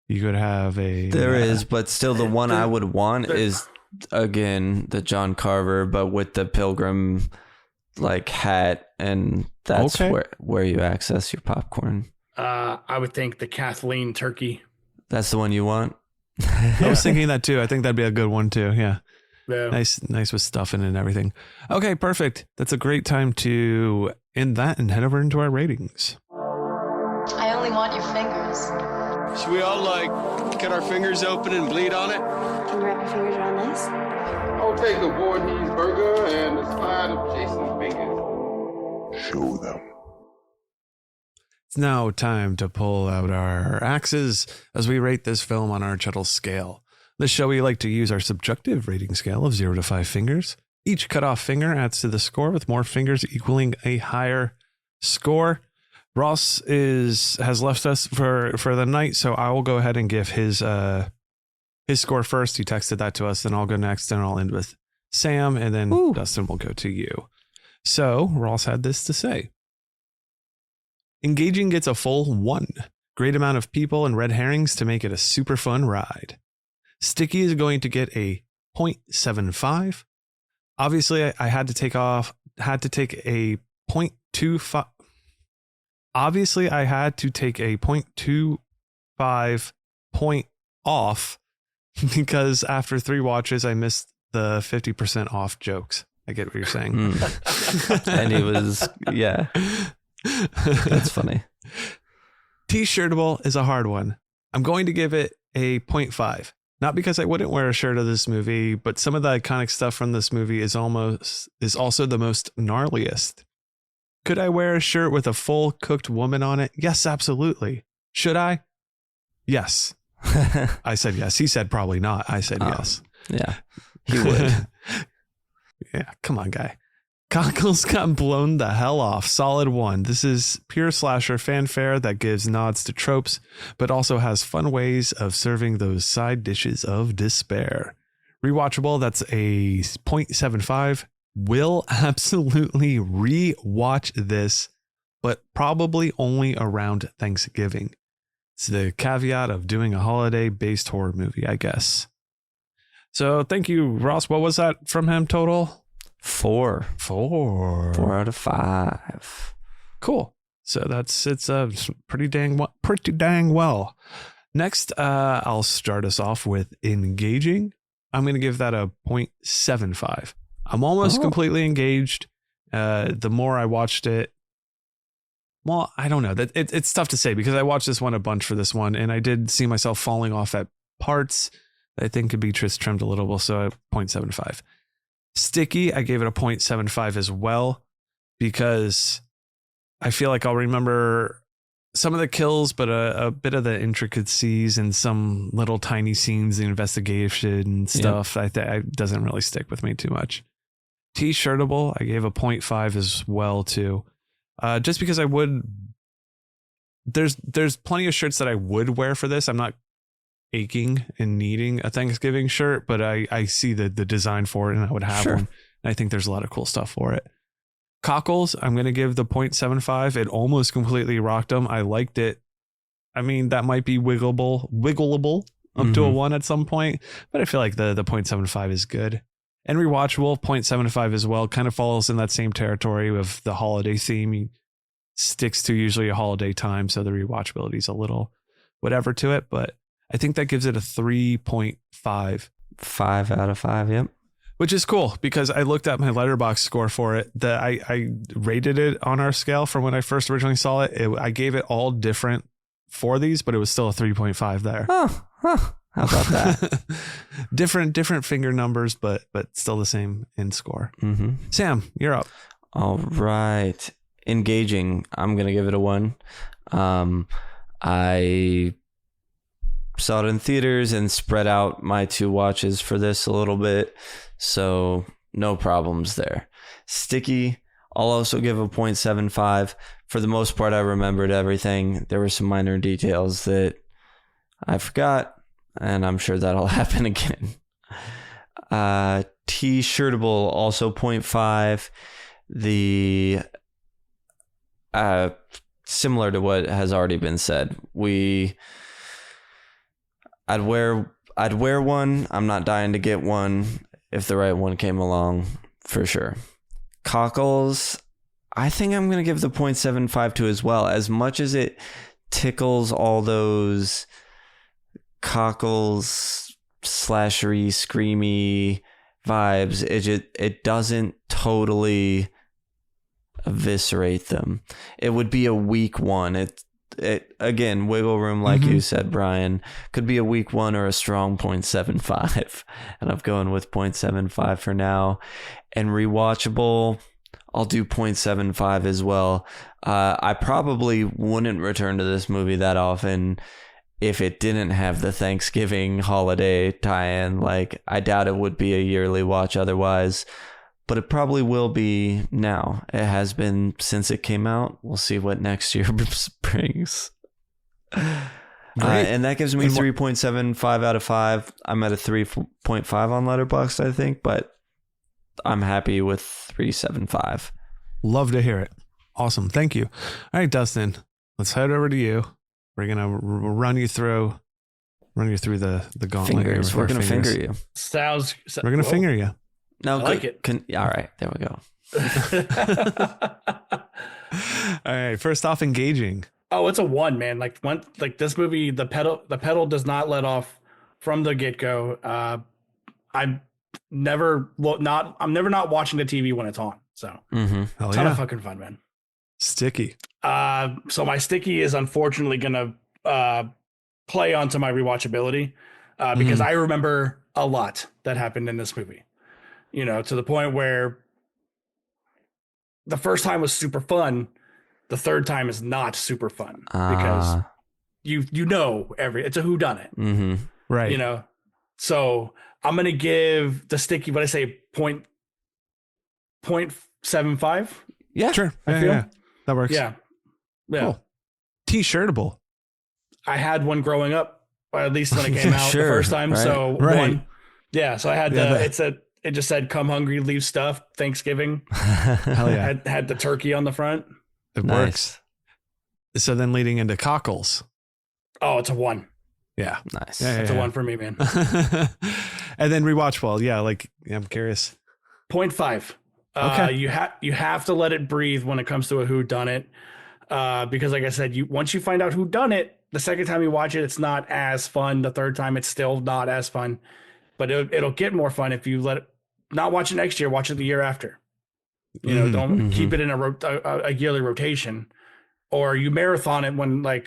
You could have There is, but still the one I would want is, again, the John Carver, but with the pilgrim like hat, and that's where you access your popcorn. I would think the Kathleen turkey. That's the one you want? I was thinking that too. I think that'd be a good one too. Yeah. Yeah. Nice with stuffing and everything. Okay, perfect. That's a great time to end that and head over into our ratings. I only want your fingers. Should we all, cut our fingers open and bleed on it? Can you wrap your fingers around this? I'll take a Voorhees burger and a slide of Jason's fingers. Show them. It's now time to pull out our axes as we rate this film on our Chuddle scale. This show we like to use our subjective rating scale of 0 to 5 fingers. Each cut off finger adds to the score, with more fingers equaling a higher score. Ross has left us for the night, so I will go ahead and give his score first. He texted that to us, then I'll go next, and I'll end with Sam, and then Dustin will go to you. So Ross had this to say. Engaging gets a full 1. Great amount of people and red herrings to make it a super fun ride. Sticky is going to get a 0.75. Obviously, I had to take a 0.25. Obviously, I had to take a 0.25 point off because after 3 watches, I missed the 50% off jokes. I get what you're saying. And he was, yeah. That's funny. T-shirtable is a hard one. I'm going to give it a 0.5. Not because I wouldn't wear a shirt of this movie, but some of the iconic stuff from this movie is also the most gnarliest. Could I wear a shirt with a full cooked woman on it? Yes, absolutely. Should I? Yes. I said yes. He said probably not. I said yes. Yeah, he would. Yeah, come on, guy. Cockles got blown the hell off. Solid 1. This is pure slasher fanfare that gives nods to tropes, but also has fun ways of serving those side dishes of despair. Rewatchable, that's a 0.75. Will absolutely re-watch this, but probably only around Thanksgiving. It's the caveat of doing a holiday-based horror movie, I guess. So thank you, Ross. What was that from him total? 4 out of 5. Cool. So it's pretty dang well. Next, I'll start us off with engaging. I'm going to give that a 0.75. I'm almost completely engaged. The more I watched it, well, I don't know. It's tough to say because I watched this one a bunch for this one, and I did see myself falling off at parts that I think could be trimmed a little, so a 0.75. Sticky, I gave it a 0.75 as well because I feel like I'll remember some of the kills, but a bit of the intricacies and some little tiny scenes, the investigation stuff, it doesn't really stick with me too much. T-shirtable, I gave a 0.5 as well too. Just because there's plenty of shirts that I would wear for this. I'm not aching and needing a Thanksgiving shirt, but I see the design for it and I would have one. And I think there's a lot of cool stuff for it. Cockles, I'm going to give the 0.75. It almost completely rocked them. I liked it. I mean, that might be wiggleable up to a 1 at some point, but I feel like the 0.75 is good. And rewatchable, 0.75 as well, kind of falls in that same territory of the holiday theme. He sticks to usually a holiday time, so the rewatchability is a little whatever to it, but I think that gives it a 3.5. 5 out of 5, yep. Which is cool because I looked at my Letterboxd score for it. I rated it on our scale from when I first originally saw it. I gave it all different for these, but it was still a 3.5 there. Oh, how about that? different finger numbers, but still the same in score. Mm-hmm. Sam, you're up. All right. Engaging, I'm going to give it a 1. I saw it in theaters and spread out my 2 watches for this a little bit, so no problems there. Sticky, I'll also give a 0.75. For the most part, I remembered everything. There were some minor details that I forgot, and I'm sure that'll happen again. T-shirtable, also 0.5. The similar to what has already been said. I'd wear one. I'm not dying to get one if the right one came along, for sure. Cockles, I think I'm going to give the 0.75 to as well. As much as it tickles all those Cockles slashery, screamy vibes, it doesn't totally eviscerate them. It would be a weak one. again, wiggle room, like you said, Brian, could be a weak 1 or a strong 0.75. And I'm going with 0.75 for now. And rewatchable, I'll do 0.75 as well. I probably wouldn't return to this movie that often if it didn't have the Thanksgiving holiday tie-in. Like, I doubt it would be a yearly watch otherwise, but it probably will be now. It has been since it came out. We'll see what next year brings. And that gives me 3.75 out of 5. I'm at a 3.5 on Letterboxd, I think, but I'm happy with 3.75. Love to hear it. Awesome. Thank you. All right, Dustin, let's head over to you. We're going to run you through the gauntlet. Fingers. We're going to finger you. We're going to finger you. No, I like it. All right, there we go. All right, first off, engaging. Oh, it's a 1, man. Like this movie, the pedal does not let off from the get-go. I'm never not watching the TV when it's on. So ton of fucking fun, man. Sticky. So my sticky is unfortunately gonna play onto my rewatchability because I remember a lot that happened in this movie. You know, to the point where the first time was super fun, the third time is not super fun because you know it's a whodunit, right? You know, so I'm gonna give the sticky, what I say, 0.75. Yeah, sure. Yeah, that works. Yeah. Cool. T-shirtable. I had one growing up, or at least when it came out the first time. Right. So one. Yeah. So I had it just said, "Come hungry, leave stuff." Thanksgiving. Hell yeah. Had the turkey on the front. It works. So then leading into cockles. Oh, it's a 1. Yeah. Nice. It's a 1 for me, man. And then rewatchable. Yeah. I'm curious. 0.5. Okay. You have to let it breathe when it comes to a whodunit. Because like I said, once you find out who done it, the second time you watch it, it's not as fun. The third time, it's still not as fun, but it'll get more fun if you let it not watch it next year, watch it the year after. You know, don't keep it in a yearly rotation, or you marathon it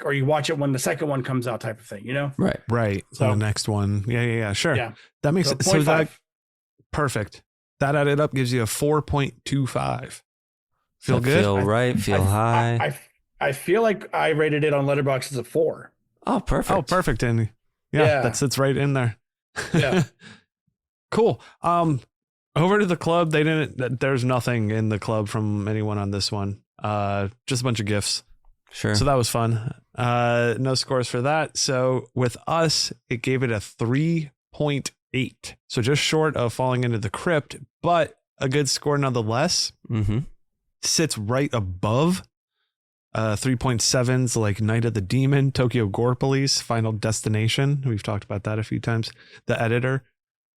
or you watch it when the second one comes out, type of thing. You know, right. So the next one, yeah, sure. Yeah, that makes so it so that perfect. That added up gives you a 4.25. Feel good? Feel right. Feel high. I feel like I rated it on Letterboxd as a 4. Oh, perfect. Oh, perfect. And that sits right in there. Yeah. Cool. Over to the club. There's nothing in the club from anyone on this one. Just a bunch of gifts. Sure. So that was fun. No scores for that. So with us, it gave it a 3.8. So just short of falling into the crypt, but a good score nonetheless. Sits right above 3.7's like Night of the Demon, Tokyo Gore Police, Final Destination. We've talked about that a few times. The Editor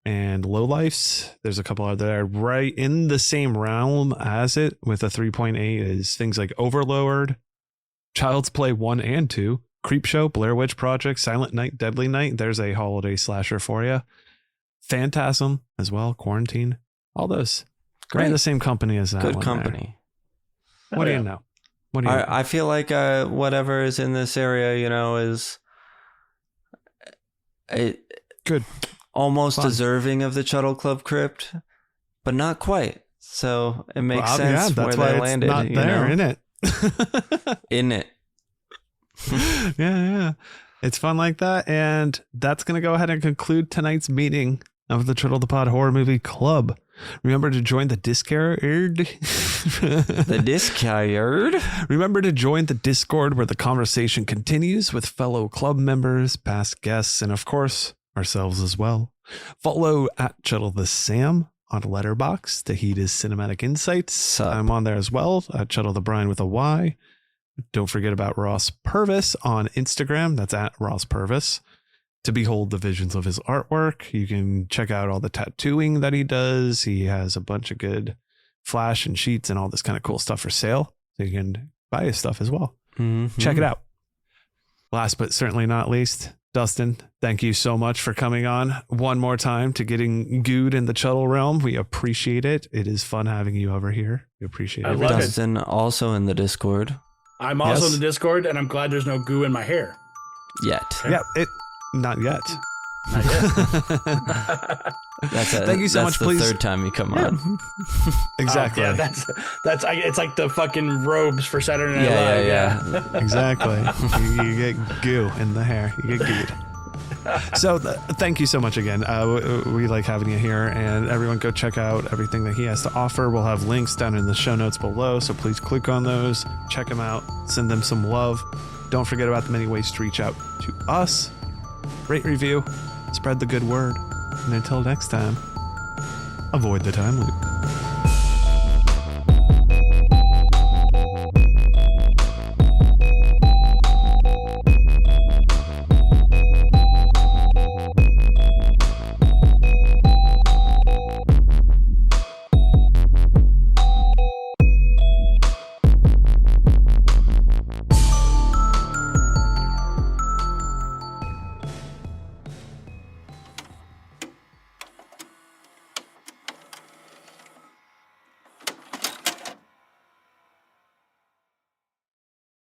and Lowlifes. There's a couple out there right in the same realm as it with a 3.8 is things like Overlord, Child's Play 1 and 2, Creepshow, Blair Witch Project, Silent Night, Deadly Night. There's a holiday slasher for you. Phantasm as well, Quarantine. All those. Great. Right in the same company as that. Good one company. What do you know? I feel like whatever is in this area, you know, is good, almost deserving of the Chuddle Club crypt, but not quite. So it makes sense that's where why they landed. Not there, in it. In it. Yeah. It's fun like that. And that's going to go ahead and conclude tonight's meeting of the Chuddle the Pod Horror Movie Club. Remember to join the Discord. The Discord. Remember to join the Discord where the conversation continues with fellow club members, past guests, and of course, ourselves as well. Follow at Chuddle the Sam on Letterboxd to heed his cinematic insights. I'm on there as well at Chuddle the Bryan with a Y. Don't forget about Ross Purvis on Instagram. That's at Ross Purvis. To behold the visions of his artwork, you can check out all the tattooing that he does. He has a bunch of good flash and sheets and all this kind of cool stuff for sale. So you can buy his stuff as well. Check it out. Last but certainly not least, Dustin, thank you so much for coming on one more time to getting gooed in the Chuddle realm. We appreciate it. It is fun having you over here. We appreciate it. Dustin also in the Discord. I'm also Yes. in the Discord, and I'm glad there's no goo in my hair. Yet. Yeah, not yet. Not yet. Thank you so much. The Please, third time you come on. exactly. Yeah, it's like the fucking robes for Saturday Night Live. Yeah. Exactly. you get goo in the hair. You get gooed. So thank you so much again. We like having you here, and everyone go check out everything that he has to offer. We'll have links down in the show notes below, so please click on those, check them out, send them some love. Don't forget about the many ways to reach out to us. Rate, review, spread the good word, and until next time, avoid the time loop.